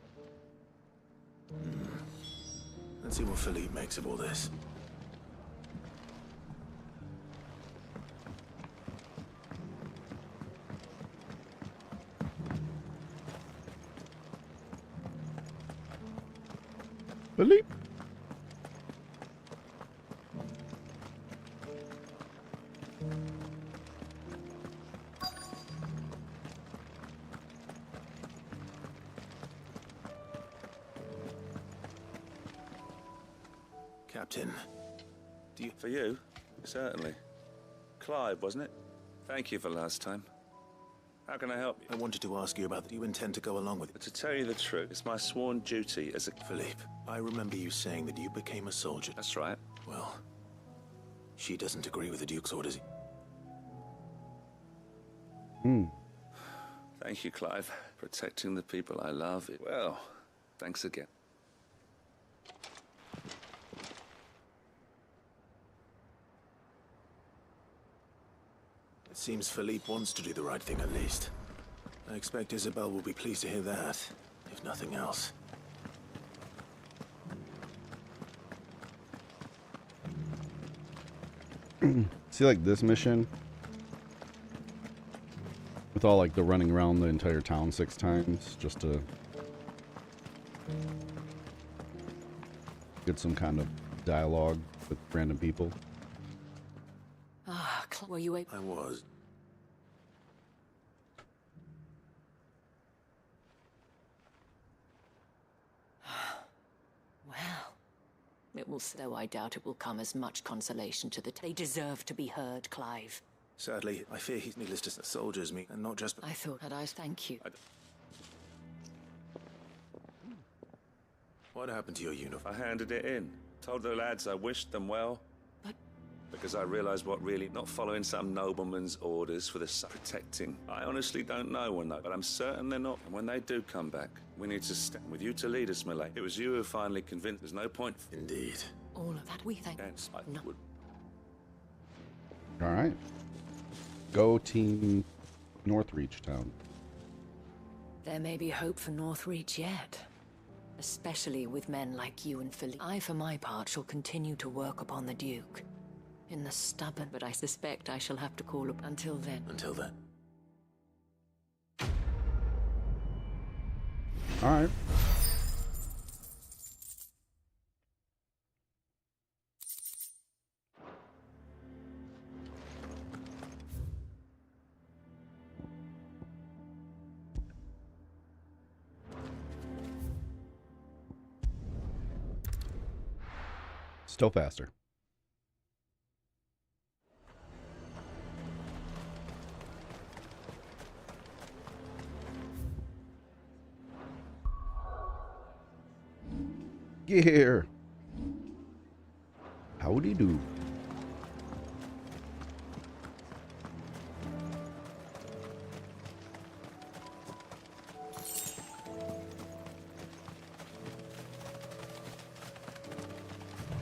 Let's see what Philippe makes of all this. Philippe. Captain, do you... For you? Certainly. Clive, wasn't it? Thank you for last time. How can I help you? I wanted to ask you about that. You intend to go along with it? To tell you the truth, it's my sworn duty as a... Philippe, I remember you saying that you became a soldier. That's right. Well, she doesn't agree with the Duke's orders. Thank you, Clive. Protecting the people I love. Well, thanks again. It seems Philippe wants to do the right thing at least. I expect Isabel will be pleased to hear that, if nothing else. See, like this mission with all like the running around the entire town 6 times just to get some kind of dialogue with random people. Ah, were you able? I was. Well, it will, though I doubt it will come as much consolation to the... They deserve to be heard, Clive. Sadly, I fear he's needless to soldiers me, and not just... I thought that I thank you. What happened to your uniform? I handed it in. Told the lads I wished them well. But... Because I realised what really... Not following some nobleman's orders for the protecting. I honestly don't know when though, but I'm certain they're not. And when they do come back, we need to stand with you to lead us, Millet. It was you who finally convinced there's no point... Indeed. All of that we thank... Yes, I would... Alright. Go Team Northreach Town. There may be hope for Northreach yet. Especially with men like you and Philippe. I, for my part, shall continue to work upon the Duke. In the stubborn, but I suspect I shall have to call up until then. Until then. Alright. Still faster. Get here. Howdy do.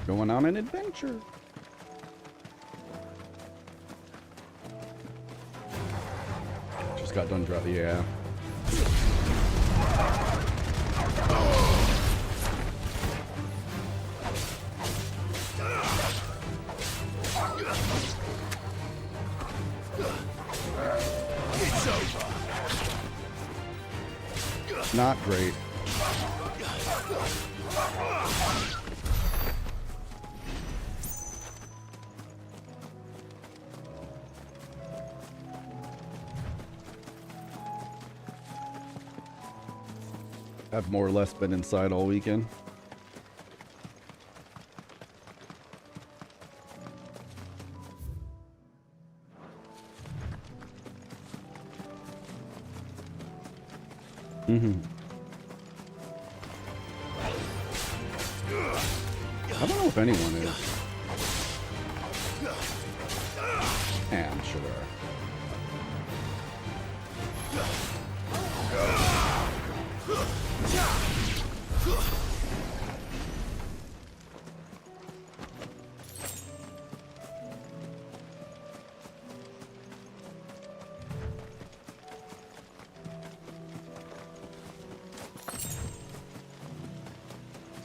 Going on an adventure. Just got done driving. Yeah. It's over. Not great. I've more or less been inside all weekend. Mm-hmm. I don't know if anyone is. Yeah, I'm sure there are.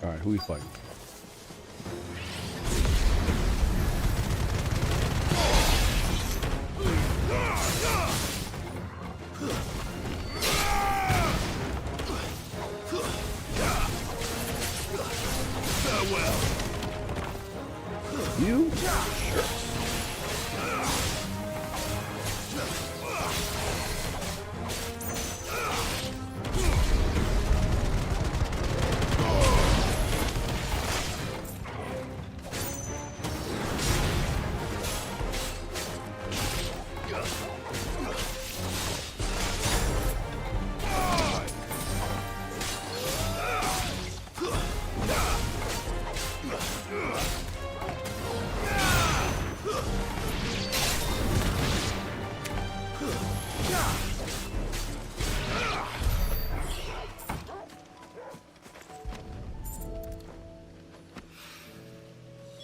Alright, who we fighting? You?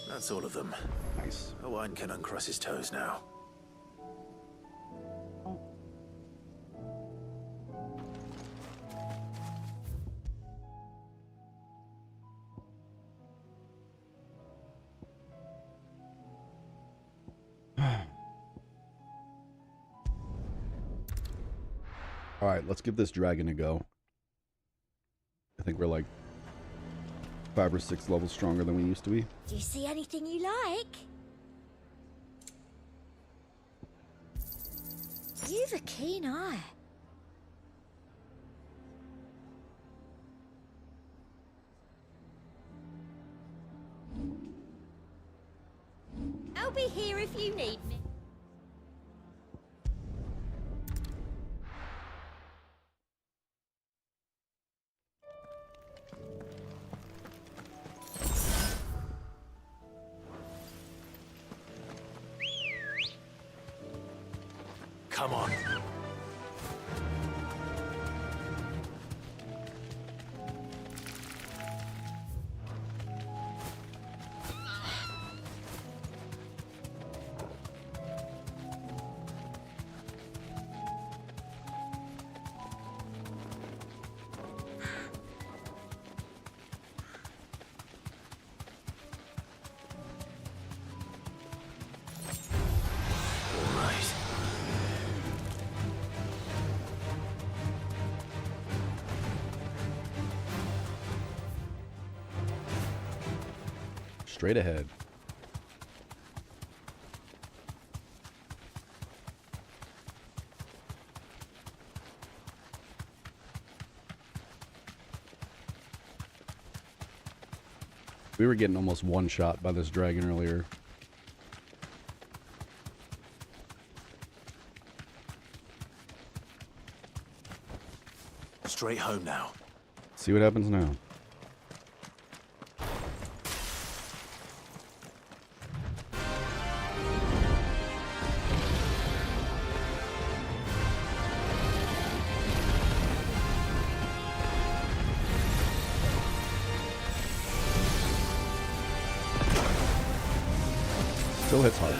That's all of them. Nice. Owain can uncross his toes now. All right, let's give this dragon a go. I think we're like 5 or 6 levels stronger than we used to be. Do you see anything you like? You've a keen eye. I'll be here if you need me. Come on. Straight ahead. We were getting almost one shot by this dragon earlier. Straight home now. See what happens now. Still hits hard.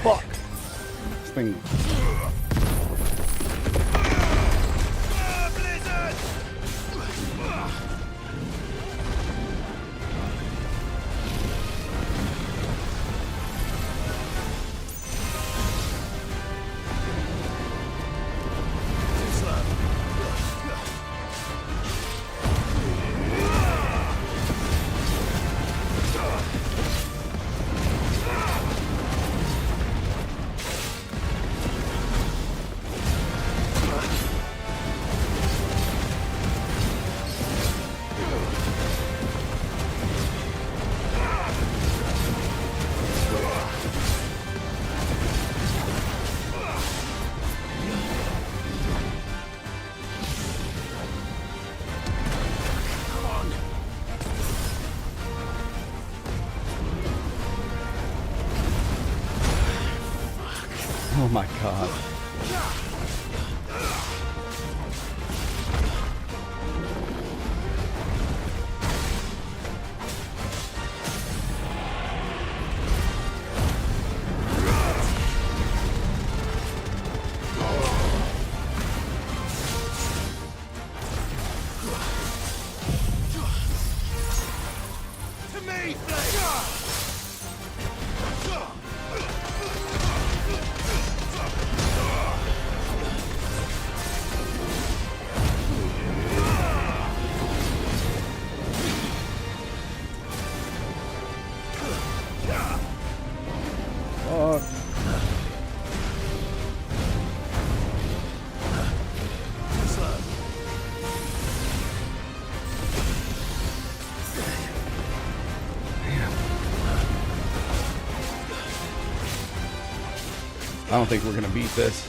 Fuck. This thing. Oh my god. To me, I don't think we're gonna beat this.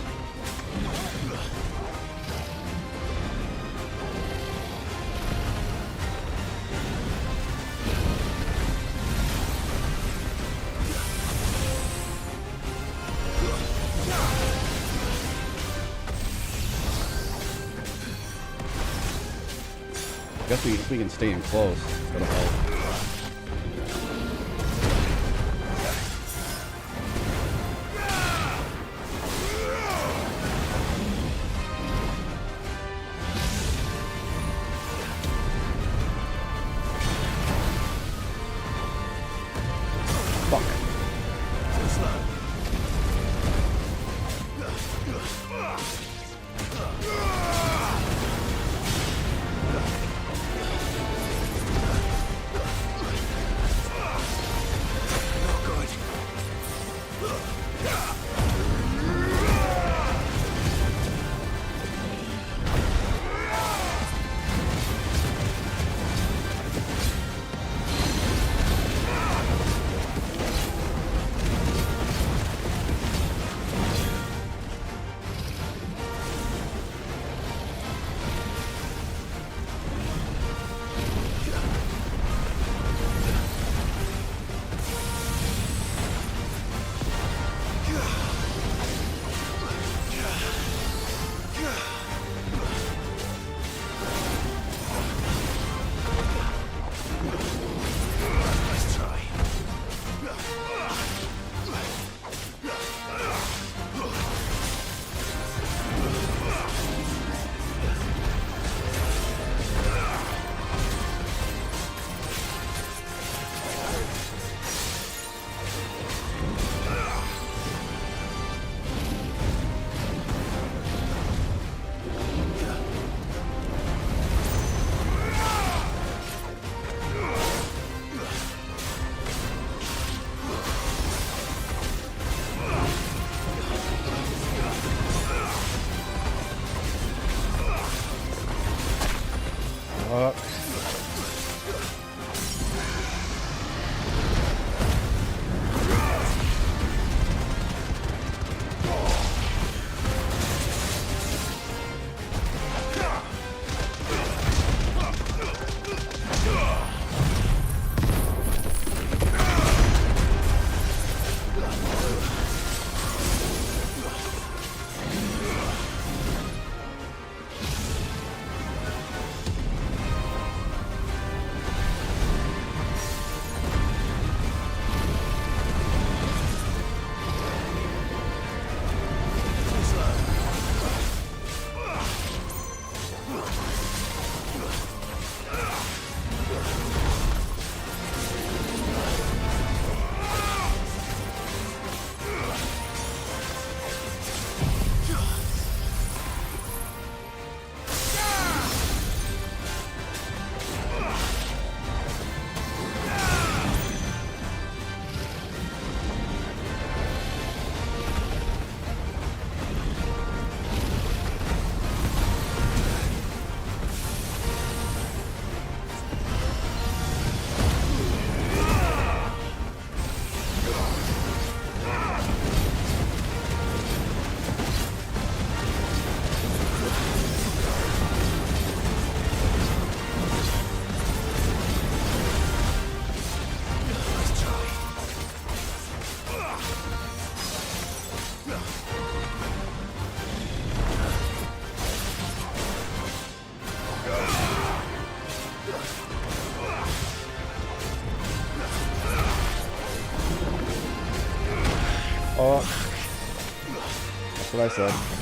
Guess if we can stay in close, that'll help. Oh. That's what I said.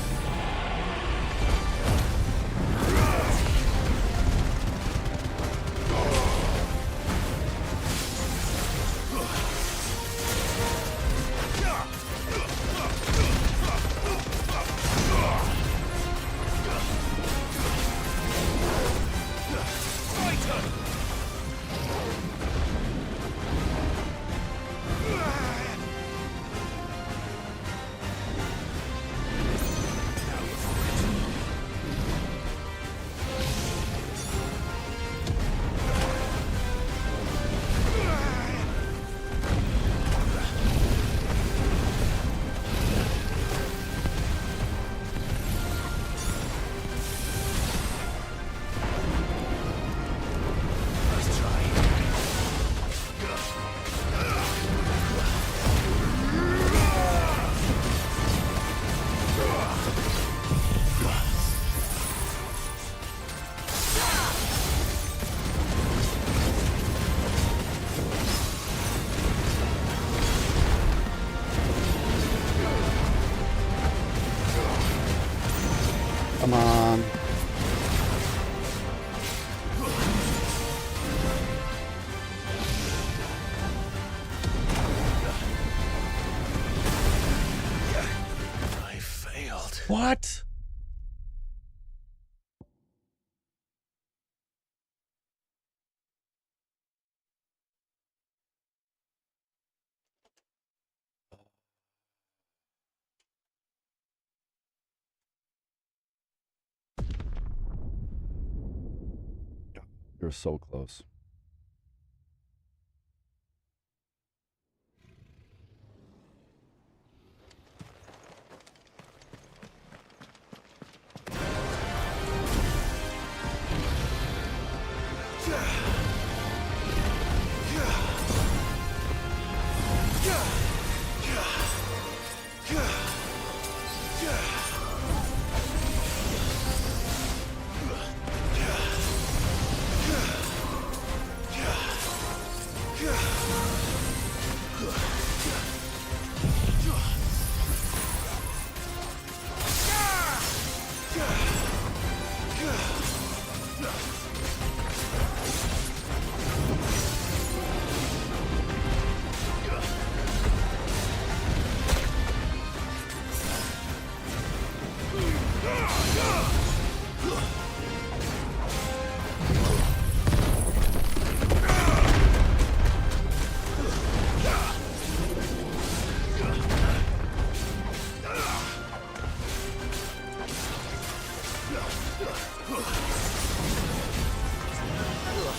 Come on. I failed. What? You're so close.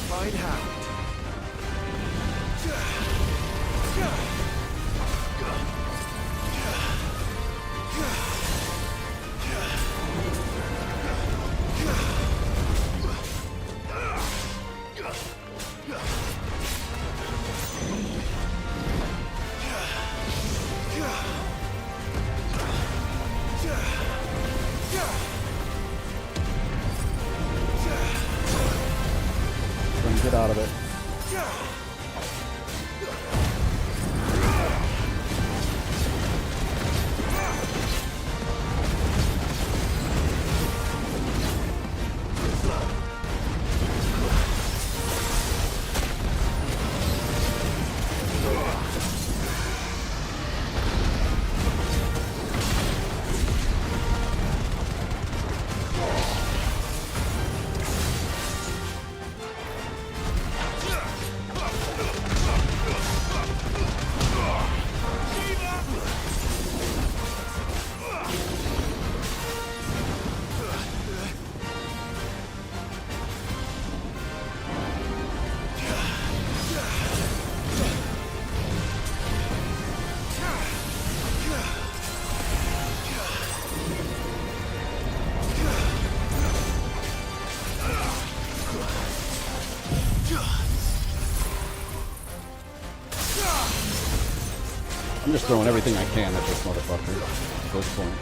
Find how. Get out of it. I'm just throwing everything I can at this motherfucker at this point.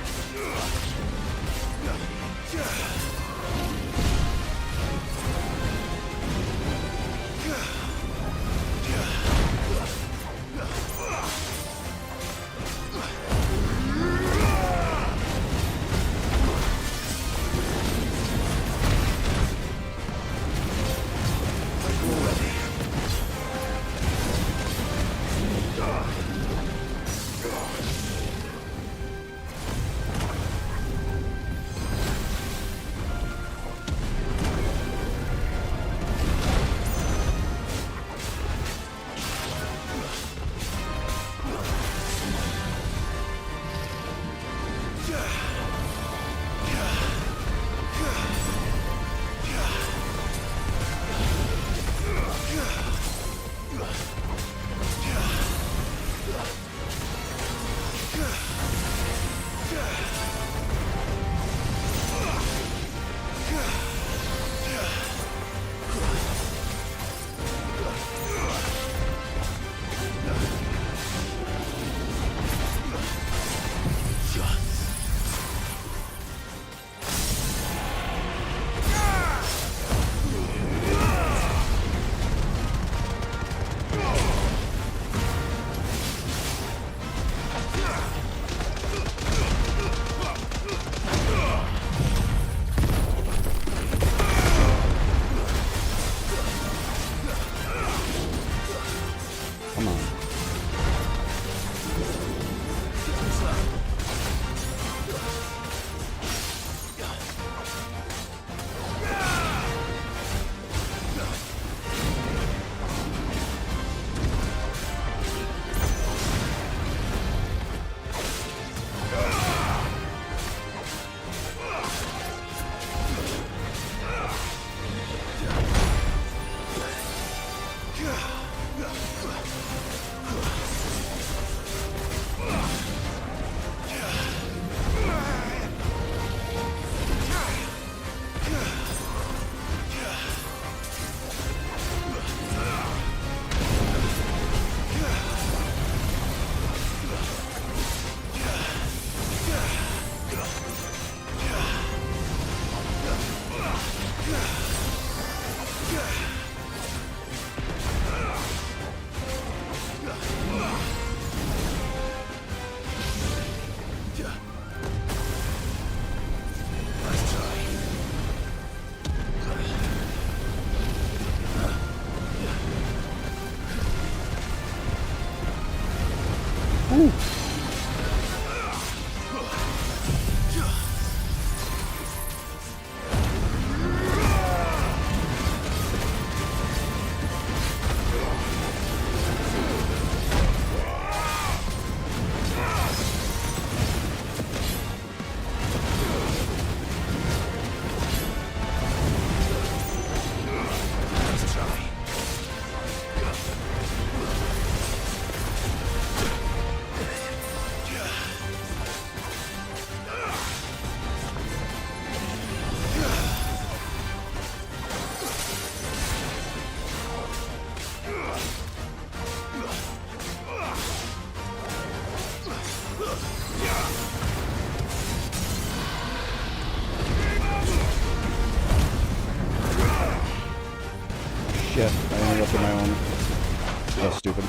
shit. I ended up in my own. That's stupid.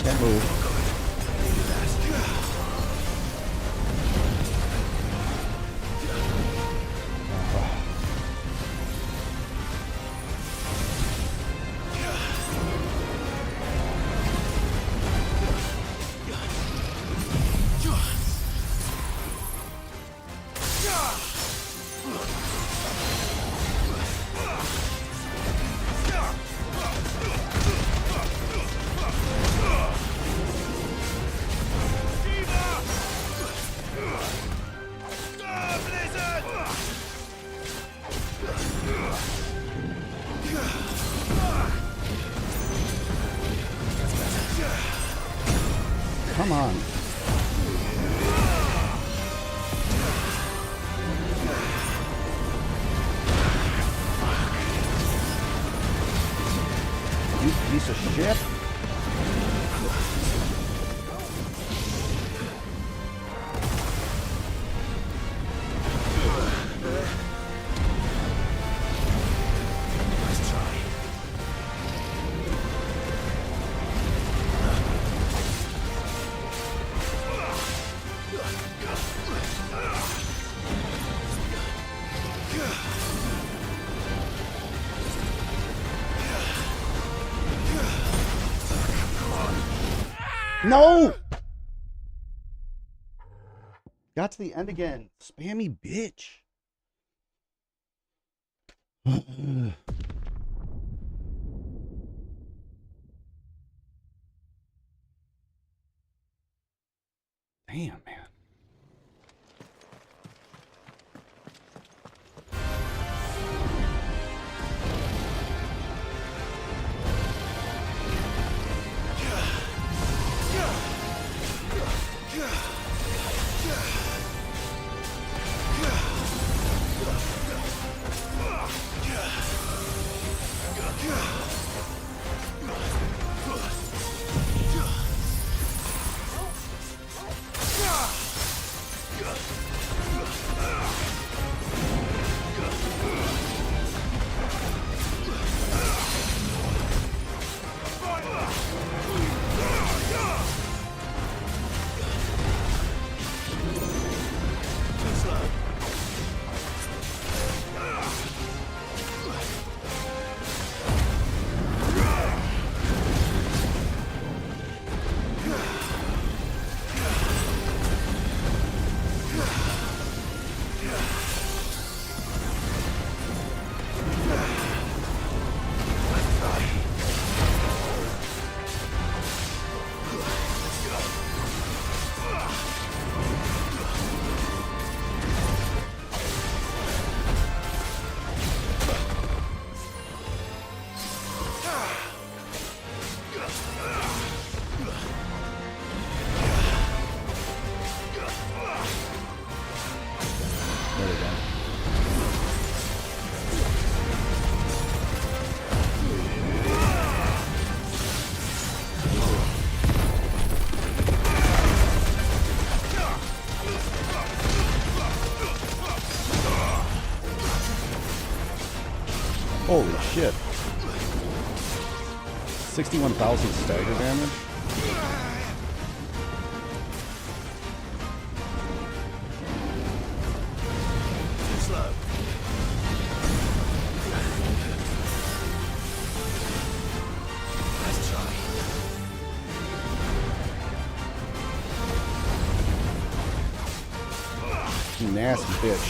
Can't move. Come on. You piece of shit. No! Got to the end again. Spammy bitch. Damn, man. Holy shit. 61,000 stagger damage? Slow. Let's try. Nasty bitch.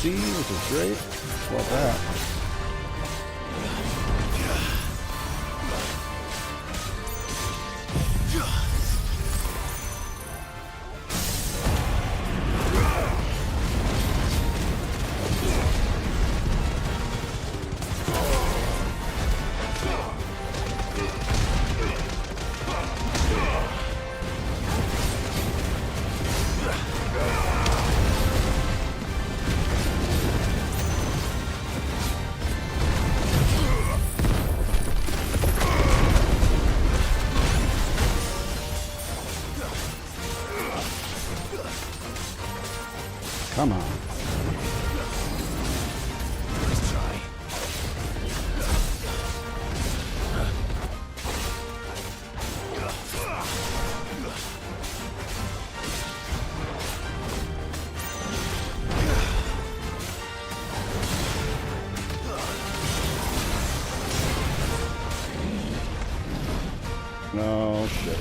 DLC, which is great. Love that. Come on. Let's try. No shit.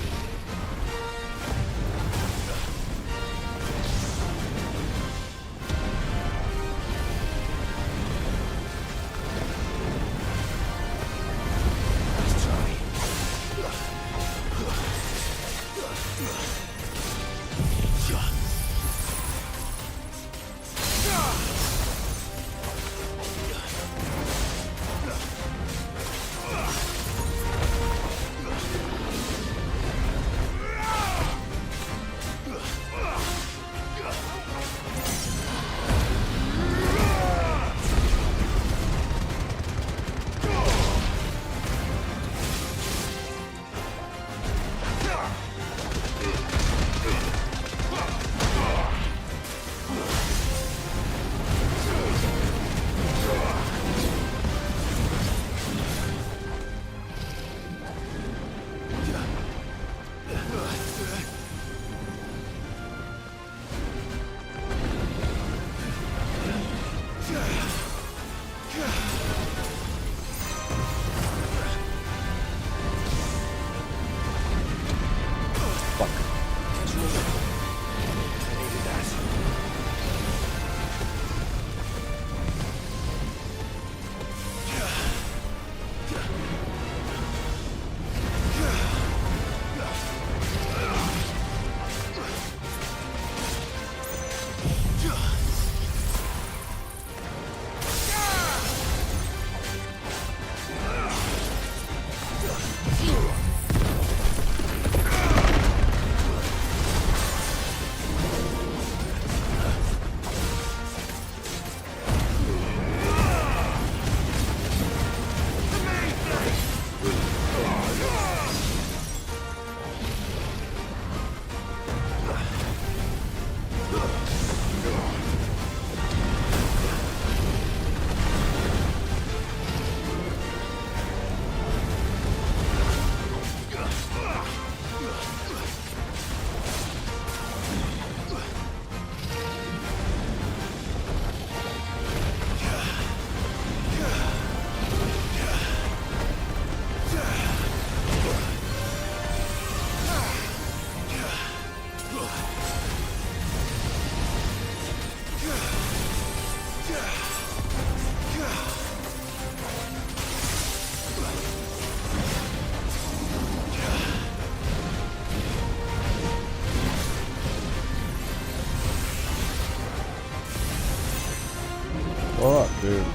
Fuck, dude.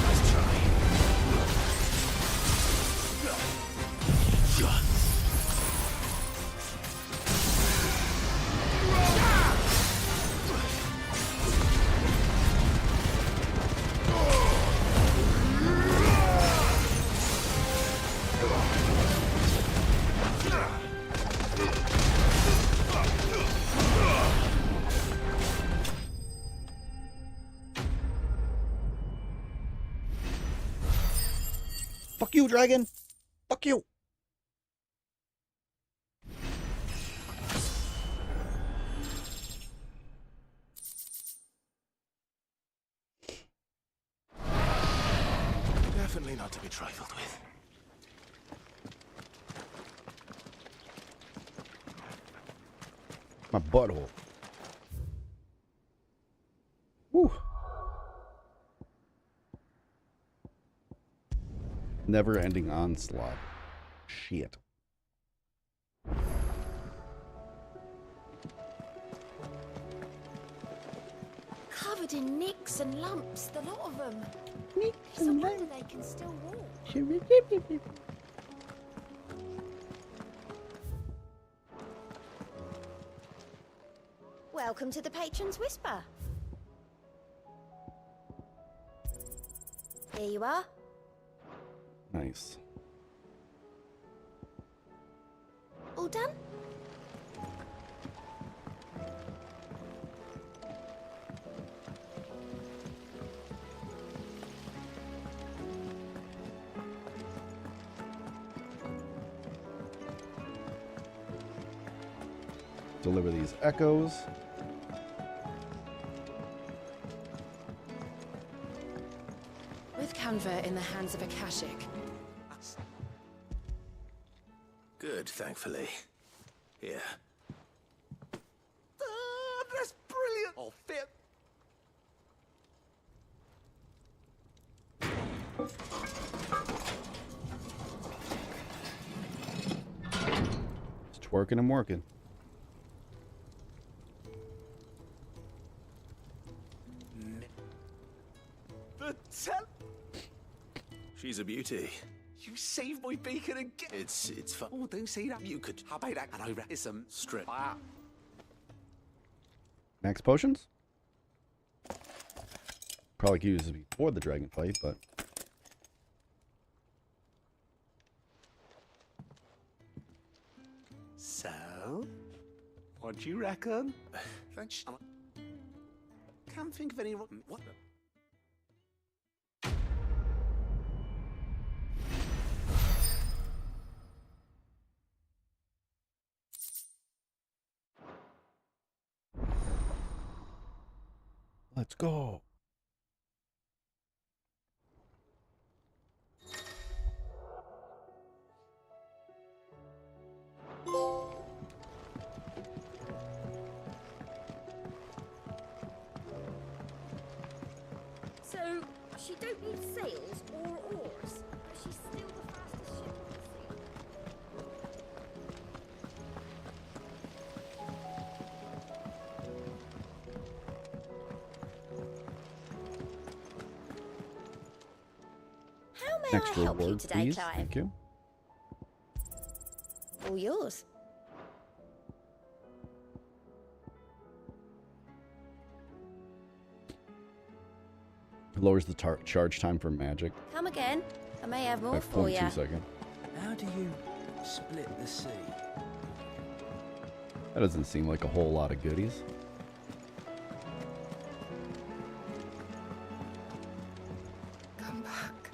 Let's try. Fuck you, dragon! Fuck you! Definitely not to be trifled with. My butthole. Whew. Never-ending onslaught. Shit. Covered in nicks and lumps, the lot of them. It's a wonder they can still walk. Welcome to the Patron's Whisper. Here you are. Nice. All done? Deliver these echoes. With Canva in the hands of Akashic. Good, thankfully. Here. That's brilliant! Oh, fit. It's twerking and working. She's a beauty. You saved my beacon again. It's fun. Oh, don't say that. You could. How about that? And I reckon some strip. Max potions? Probably could use this before the dragon fight, but... So, what do you reckon? Can't think of any. What? Let's go. So, she don't need sails or oars, but she's still the fastest ship on the sea. How may Extra I help you reward, today, please. Clive? Thank you. All yours. Lowers the charge time for magic Come again. I may have more by for 0.2 you. seconds. How do you split the sea? That doesn't seem like a whole lot of goodies. Come back.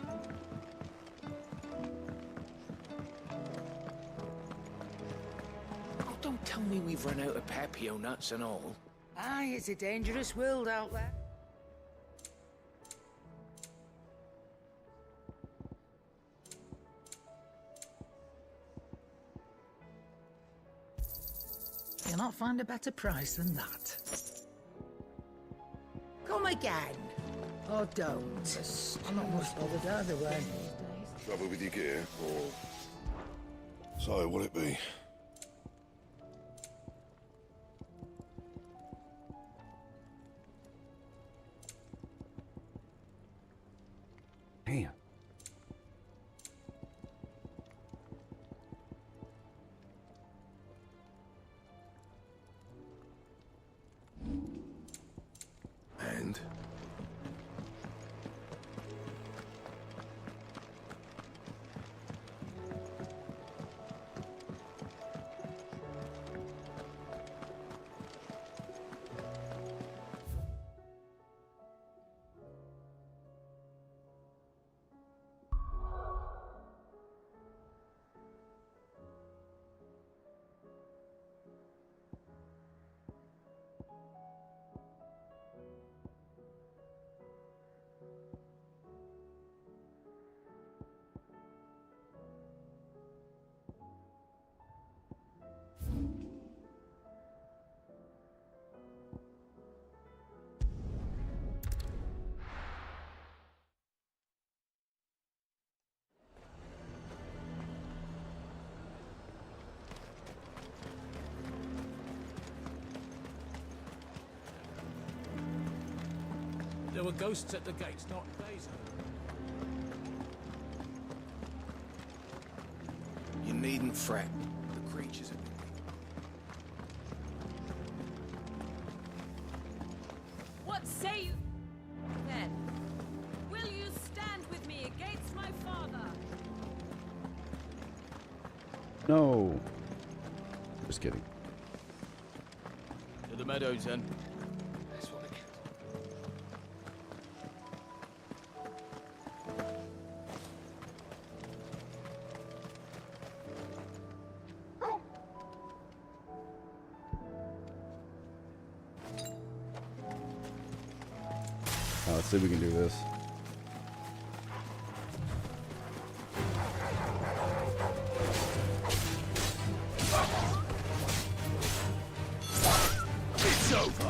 Oh, don't tell me we've run out of Papio nuts and all. Aye, it's a dangerous world out there. You'll not find a better price than that. Come again. Or don't. I'm not much bothered either way. Trouble with your gear, or... So, what'll it be? Man. And? There were ghosts at the gates, not days. You needn't fret. The creatures are... What say you, then? Will you stand with me against my father? No. Just kidding. To the meadows, then. Let's see if we can do this.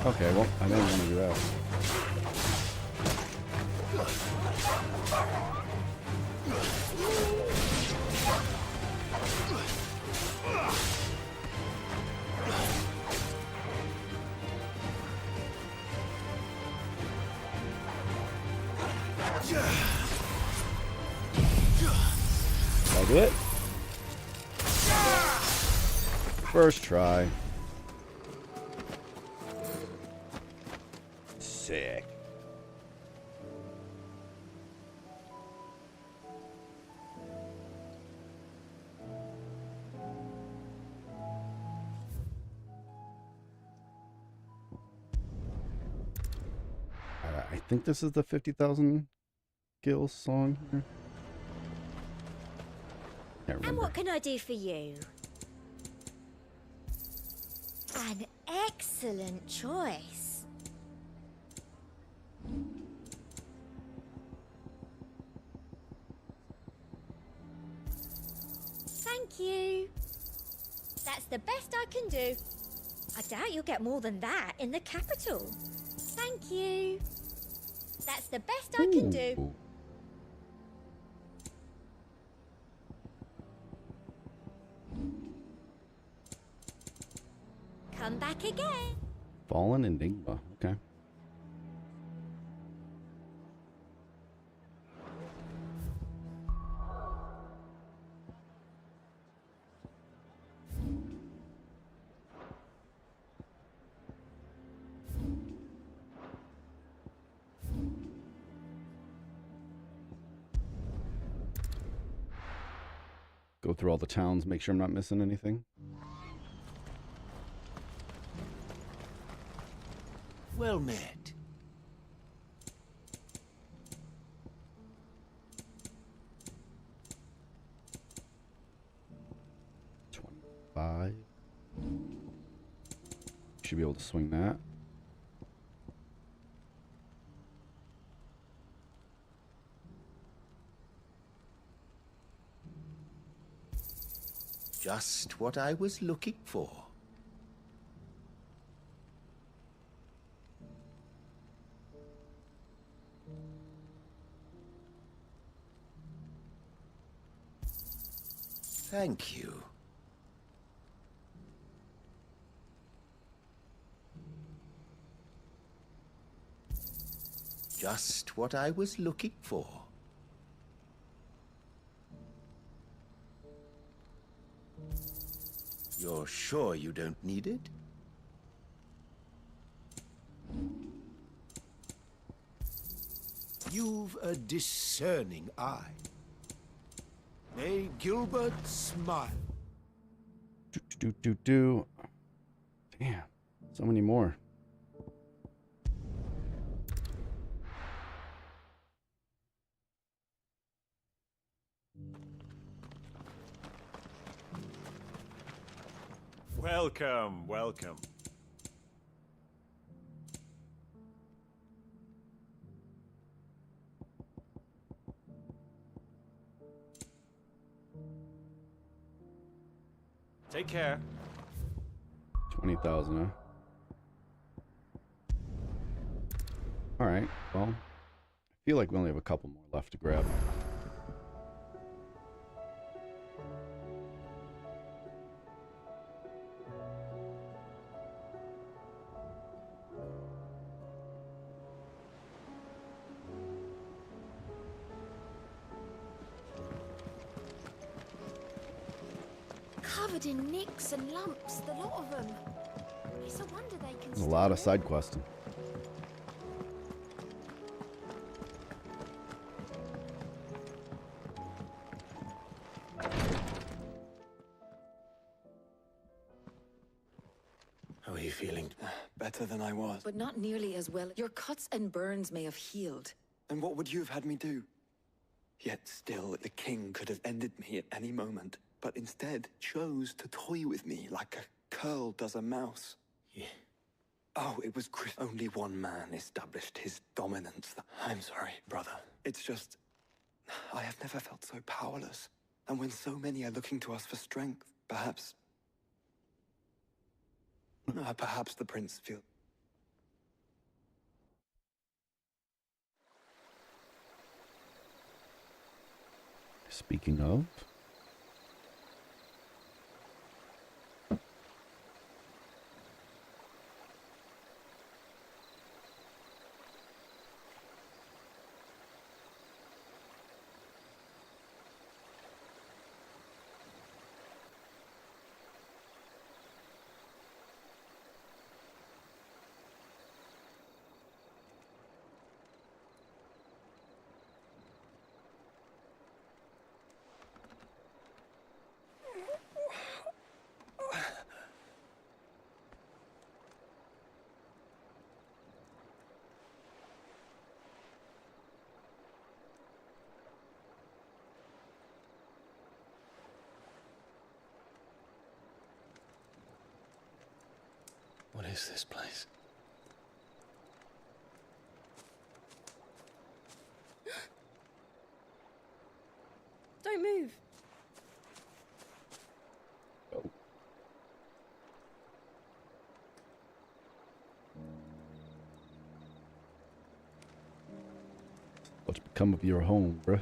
Okay, well, I didn't want to do that. I'll do it. First try. Sick. I think this is the 50,000 Gills song here. And what can I do for you? An excellent choice. Thank you. That's the best I can do. I doubt you'll get more than that in the capital. Thank you. That's the best I can do. Come back again. Fallen Enigma. Okay. Go through all the towns, make sure I'm not missing anything. Well met. $25. Should be able to swing that. Just what I was looking for. Thank you. Just what I was looking for. You're sure you don't need it? You've a discerning eye. May Gilbert smile. Do. Damn, so many more. Welcome, welcome. Take care. 20,000, huh? All right. Well, I feel like we only have a couple more left to grab. covered in nicks and lumps, the lot of them. It's a wonder they can. There's a lot of side questing. How are you feeling? Better than I was. But not nearly as well. Your cuts and burns may have healed. And what would you have had me do? Yet still, the king could have ended me at any moment, but instead chose to toy with me like a curl does a mouse. Yeah. Oh, it was only one man established his dominance. I'm sorry, brother. It's just, I have never felt so powerless. And when so many are looking to us for strength, perhaps the prince feels. Speaking of, What is this place? Don't move. what's become of your home, bruh?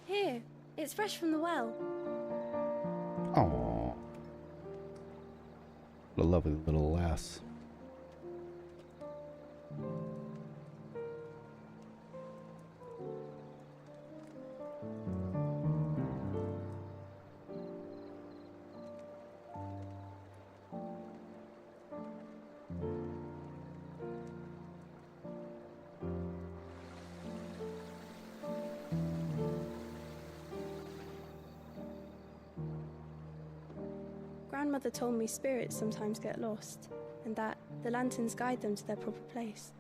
Here, it's fresh from the well. Aww. What a lovely little lass. Grandmother told me spirits sometimes get lost, and that the lanterns guide them to their proper place.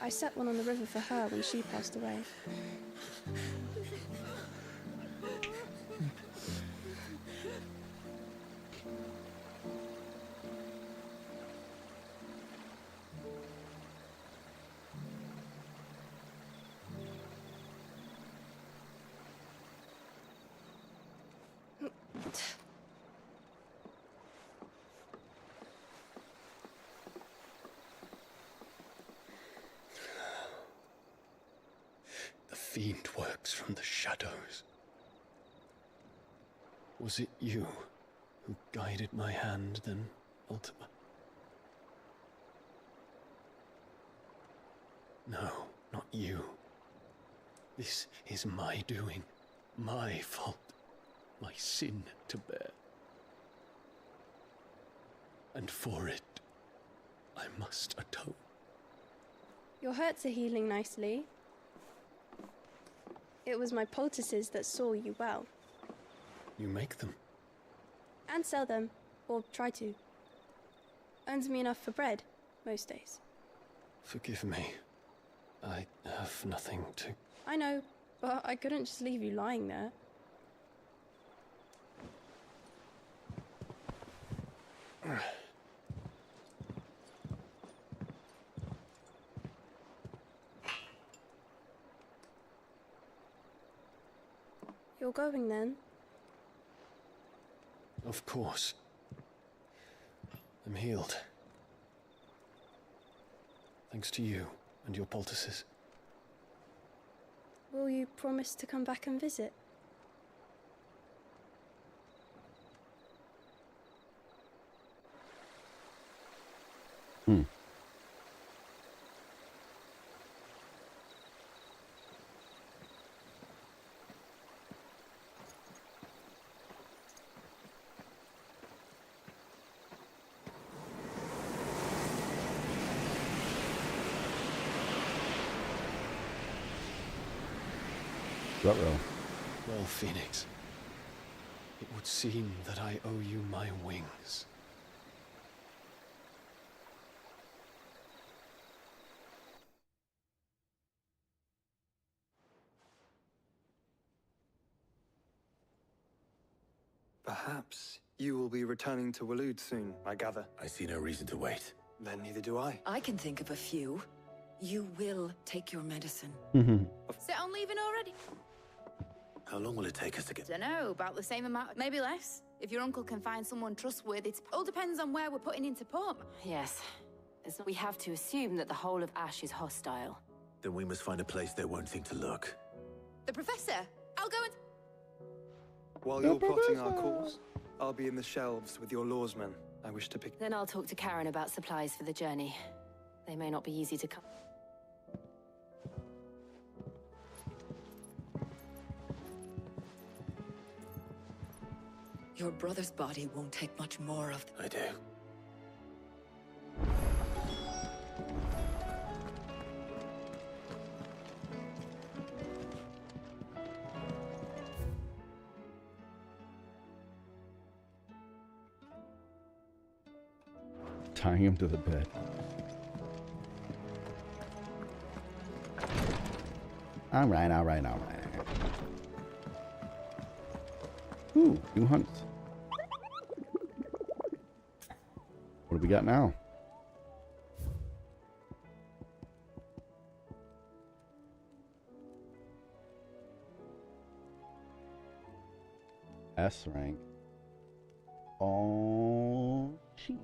I set one on the river for her when she passed away. The fiend works from the shadows. Was it you who guided my hand then, Ultima? No, not you. This is my doing, my fault, my sin to bear. And for it, I must atone. Your hurts are healing nicely. It was my poultices that saw you well. You make them? And sell them, or try to. Earns me enough for bread, most days. Forgive me. I have nothing to... I know, but I couldn't just leave you lying there. You're going then? Of course. I'm healed. Thanks to you and your poultices. Will you promise to come back and visit? Hmm. Ruh-roh. Well, Phoenix, it would seem that I owe you my wings. Perhaps you will be returning to Waloed soon, I gather. I see no reason to wait. Then neither do I. I can think of a few. You will take your medicine. Set on leaving already? How long will it take us to get... Dunno, about the same amount, maybe less. If your uncle can find someone trustworthy, it all depends on where we're putting into port. Yes. We have to assume that the whole of Ash is hostile. Then we must find a place they won't think to look. The professor! I'll go and... While you're plotting our course, I'll be in the shelves with your lawsmen. I wish to pick... Then I'll talk to Karen about supplies for the journey. They may not be easy to come. Your brother's body won't take much more of... I do. Tying him to the bed. All right. Ooh, new hunts. What do we got now? S rank. Oh, gee.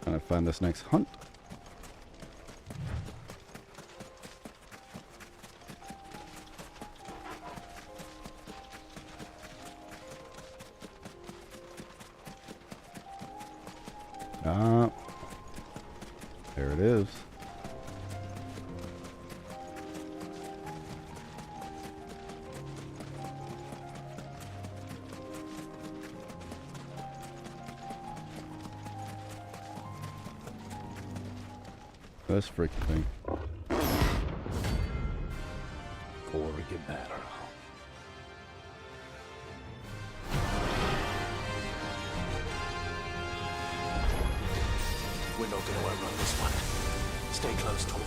Trying to find this next hunt. Ah, there it is. This freaking thing. Gorgon matter. We're not going to outrun this one. Stay close, Tor.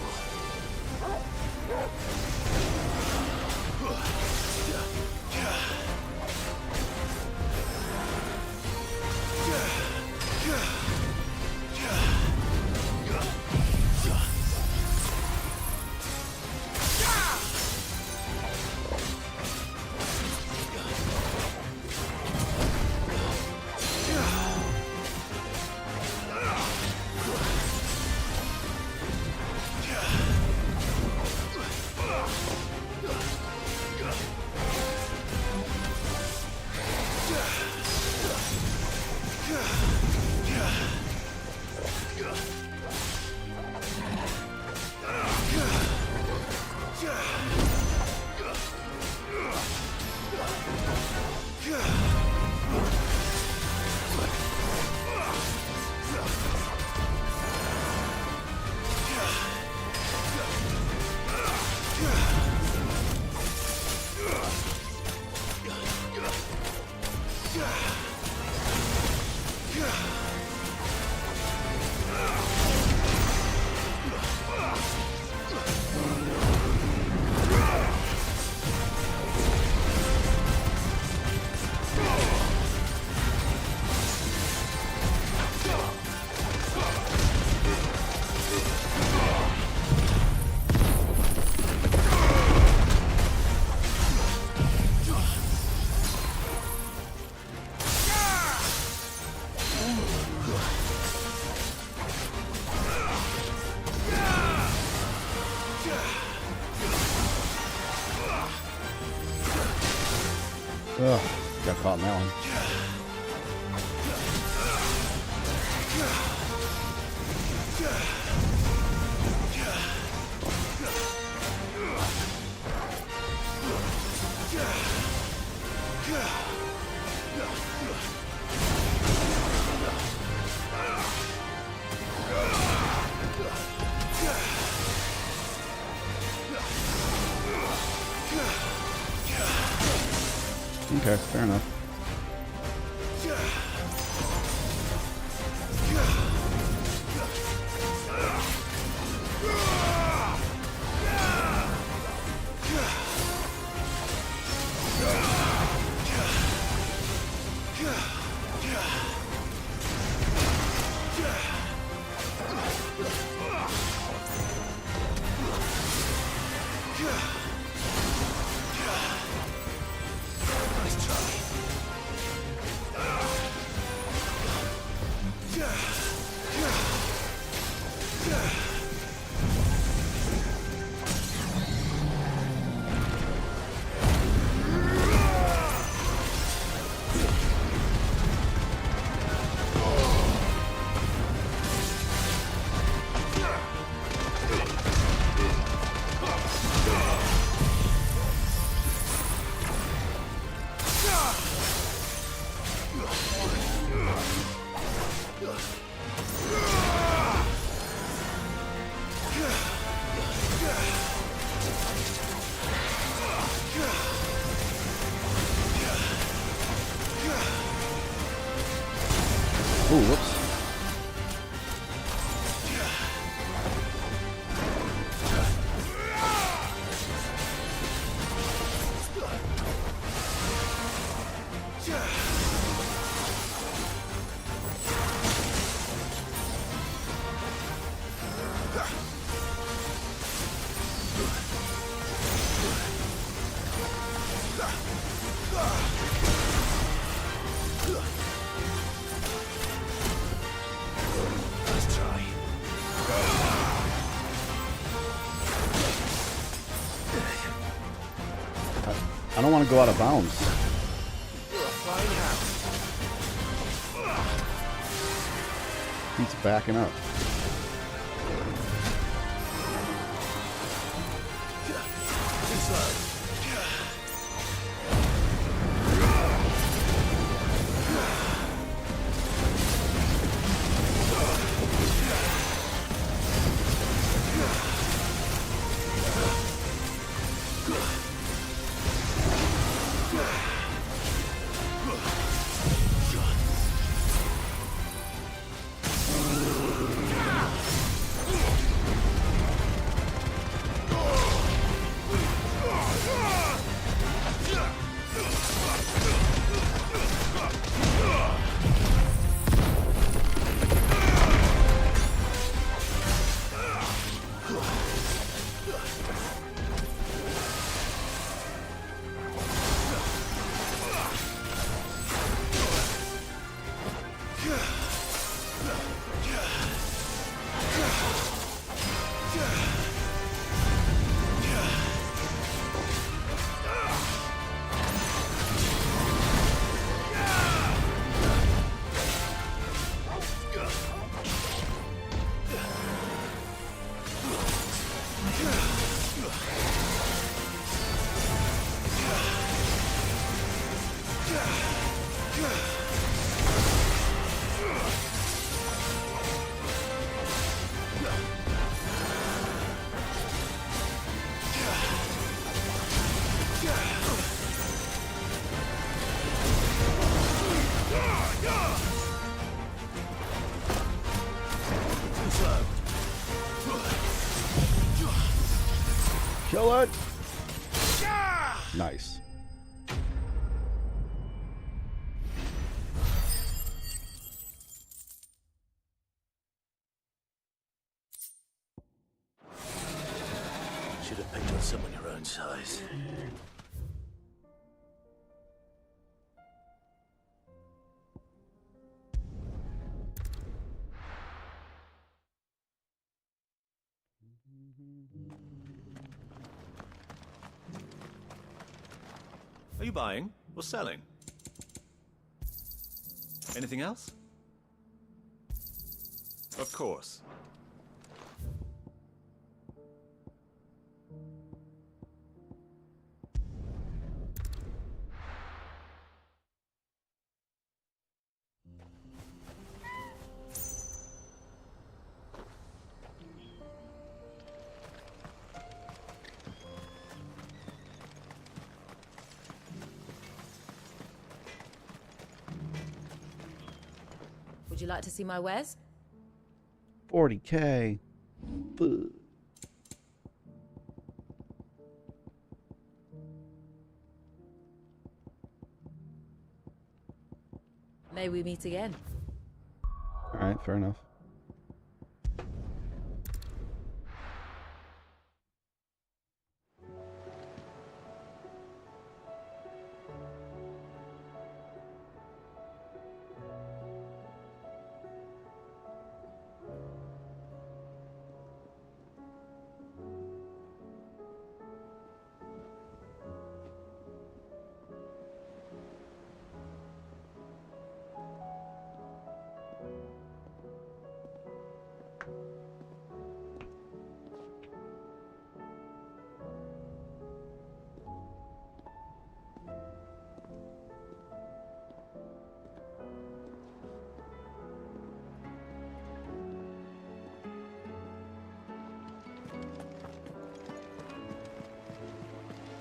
Ugh, got caught in that one. Okay, fair enough. Ooh, whoops. I don't want to go out of bounds. He's backing up. Kill it! Nice. Should have picked on someone your own size. Are you buying or selling? Anything else? Of course. Would you like to see my wares? 40K. Fuck. May we meet again? Alright, fair enough.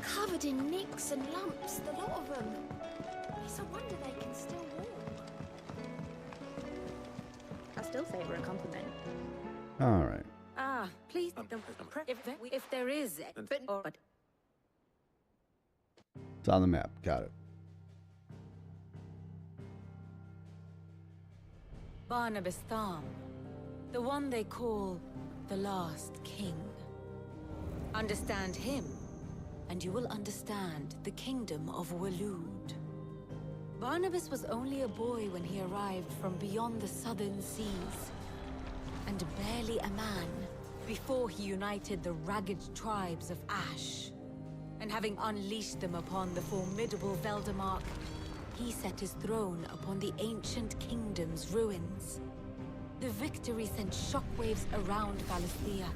Covered in nicks and lumps, the lot of them. It's a wonder they can still walk. I still favour a compliment. Alright. Ah, please. If there is, but It's on the map. Got it. Barnabas Tharm, the one they call the Last King. Understand him, and you will understand the kingdom of Waloed. Barnabas was only a boy when he arrived from beyond the southern seas, and barely a man before he united the ragged tribes of Ash. And having unleashed them upon the formidable Veldamark, he set his throne upon the ancient kingdom's ruins. The victory sent shockwaves around Valisthea,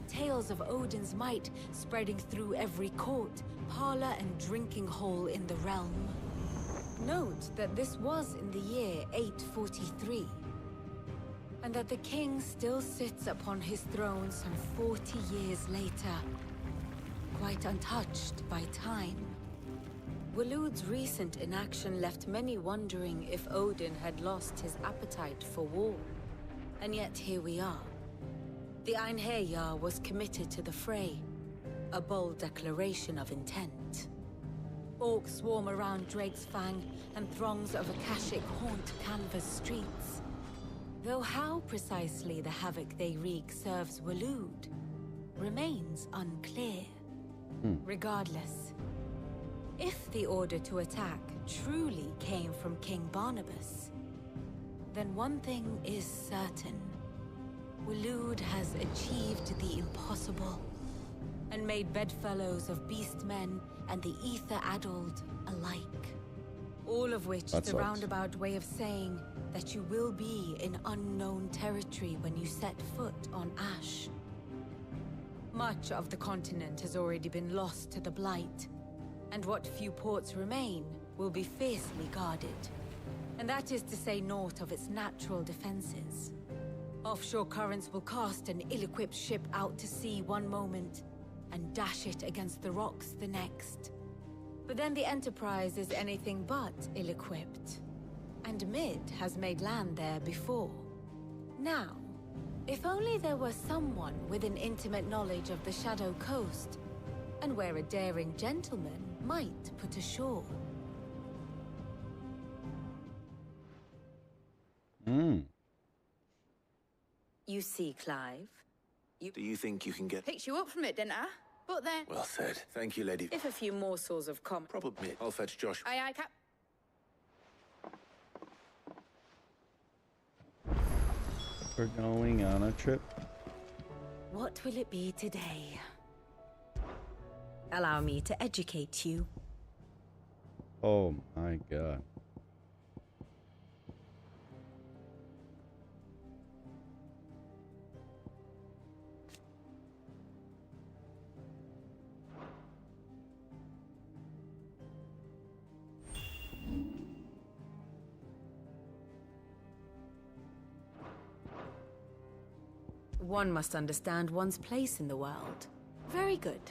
tales of Odin's might spreading through every court, parlor, and drinking hole in the realm. Note that this was in the year 843, and that the king still sits upon his throne some 40 years later, quite untouched by time. Waloed's recent inaction left many wondering if Odin had lost his appetite for war. And yet here we are. The Einherjar was committed to the fray, a bold declaration of intent. Orcs swarm around Drake's Fang, and throngs of Akashic haunt Canva's streets. Though how precisely the havoc they wreak serves Waloed remains unclear. Regardless, if the order to attack truly came from King Barnabas, then one thing is certain. Waloed has achieved the impossible, and made bedfellows of beastmen and the ether-addled alike. All of which is a roundabout way of saying that you will be in unknown territory when you set foot on Ash. Much of the continent has already been lost to the Blight, and what few ports remain will be fiercely guarded. And that is to say naught of its natural defenses. Offshore currents will cast an ill-equipped ship out to sea one moment, and dash it against the rocks the next. But then the Enterprise is anything but ill-equipped. And Mid has made land there before. Now, if only there were someone with an intimate knowledge of the Shadow Coast, and where a daring gentleman might put ashore. You see, Clive. Do you think you can get... Picked you up from it, didn't I? But then... Well said. Thank you, lady. If a few morsels of Probably. I'll fetch Josh. Aye, aye, Cap. We're going on a trip. What will it be today? Allow me to educate you. Oh my god. One must understand one's place in the world. Very good.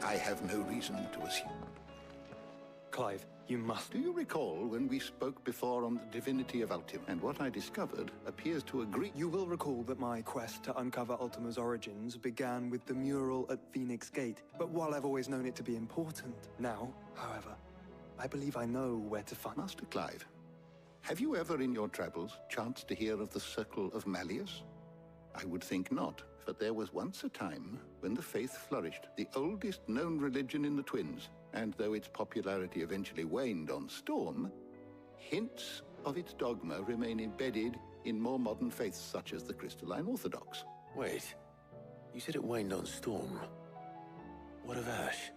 I have no reason to assume. Clive, you must. Do you recall when we spoke before on the divinity of Ultima? And what I discovered appears to agree. You will recall that my quest to uncover Ultima's origins began with the mural at Phoenix Gate. But while I've always known it to be important, now, however, I believe I know where to find... Master Clive, have you ever in your travels chanced to hear of the Circle of Malleus? I would think not, but there was once a time when the faith flourished, the oldest known religion in the Twins, and though its popularity eventually waned on Storm, hints of its dogma remain embedded in more modern faiths such as the Crystalline Orthodox. Wait, you said it waned on Storm. What of Ash?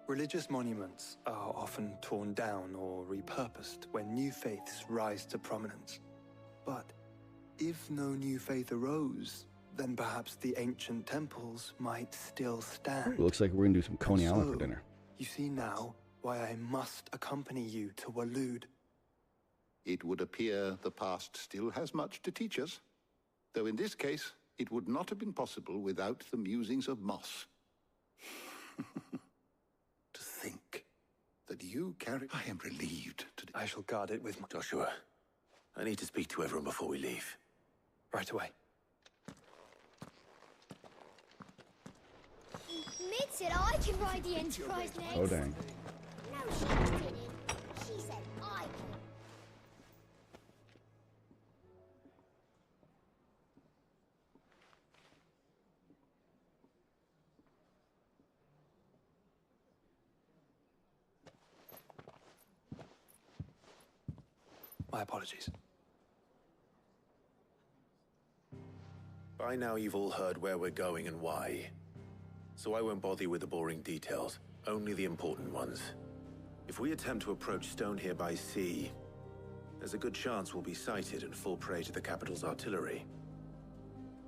Religious monuments are often torn down or repurposed when new faiths rise to prominence. But if no new faith arose, then perhaps the ancient temples might still stand. Ooh, looks like we're gonna do some Coney Island for dinner. You see now why I must accompany you to Waloed. It would appear the past still has much to teach us, though in this case, it would not have been possible without the musings of Moss. To think that you carry... I am relieved to... I shall guard it with my... Joshua, I need to speak to everyone before we leave. Right away. Mid said I can ride the Enterprise next. Oh, dang. No, she didn't. She said I can. My apologies. By now you've all heard where we're going and why. So I won't bother you with the boring details, only the important ones. If we attempt to approach Stonehere by sea, there's a good chance we'll be sighted and fall prey to the capital's artillery.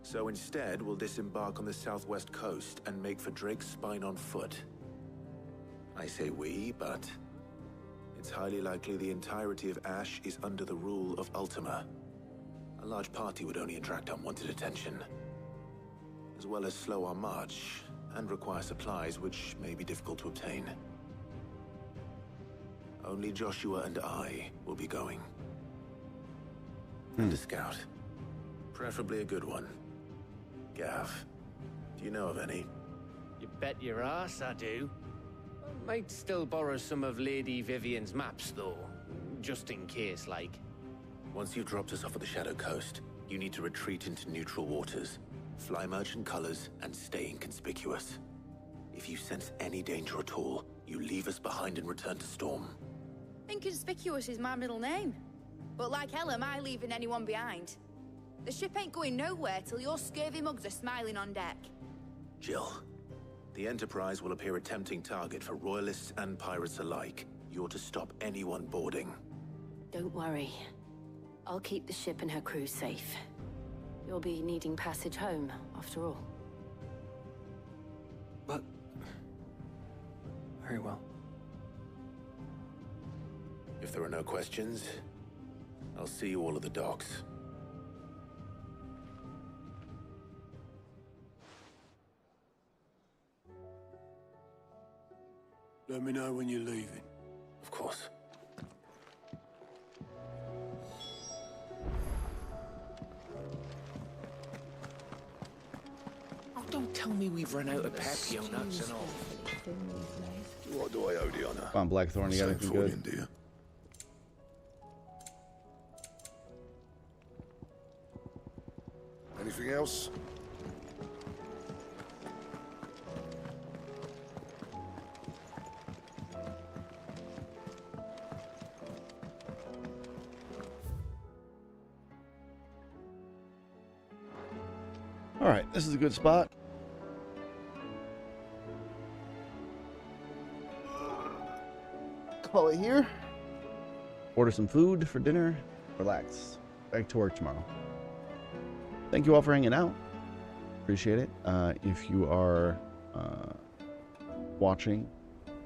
So instead, we'll disembark on the southwest coast and make for Drake's Spine on foot. I say we, but it's highly likely the entirety of Ash is under the rule of Ultima. A large party would only attract unwanted attention, as well as slow our march and require supplies which may be difficult to obtain. Only Joshua and I will be going. And a scout. Preferably a good one. Gav, do you know of any? You bet your ass I do. Might still borrow some of Lady Vivian's maps, though. Just in case, like. Once you've dropped us off at the Shadow Coast, you need to retreat into neutral waters. Fly merchant colors and stay inconspicuous. If you sense any danger at all, you leave us behind and return to Storm. Inconspicuous is my middle name. But like hell am I leaving anyone behind. The ship ain't going nowhere till your scurvy mugs are smiling on deck. Jill, the Enterprise will appear a tempting target for royalists and pirates alike. You're to stop anyone boarding. Don't worry. I'll keep the ship and her crew safe. You'll be needing passage home, after all. But... very well. If there are no questions, I'll see you all at the docks. Let me know when you're leaving. Of course. Oh, don't tell me we've run out of Papio nuts and all. What do I owe the honor? Come on, Blackthorn, you got anything good? India. Anything else? All right, this is a good spot. Call it here. Order some food for dinner. Relax. Back to work tomorrow. Thank you all for hanging out. Appreciate it. If you are watching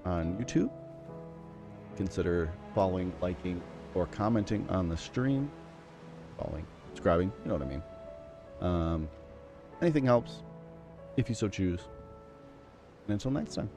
on YouTube, consider following, liking, or commenting on the stream. Following, subscribing, you know what I mean. Anything helps, if you so choose. And until next time.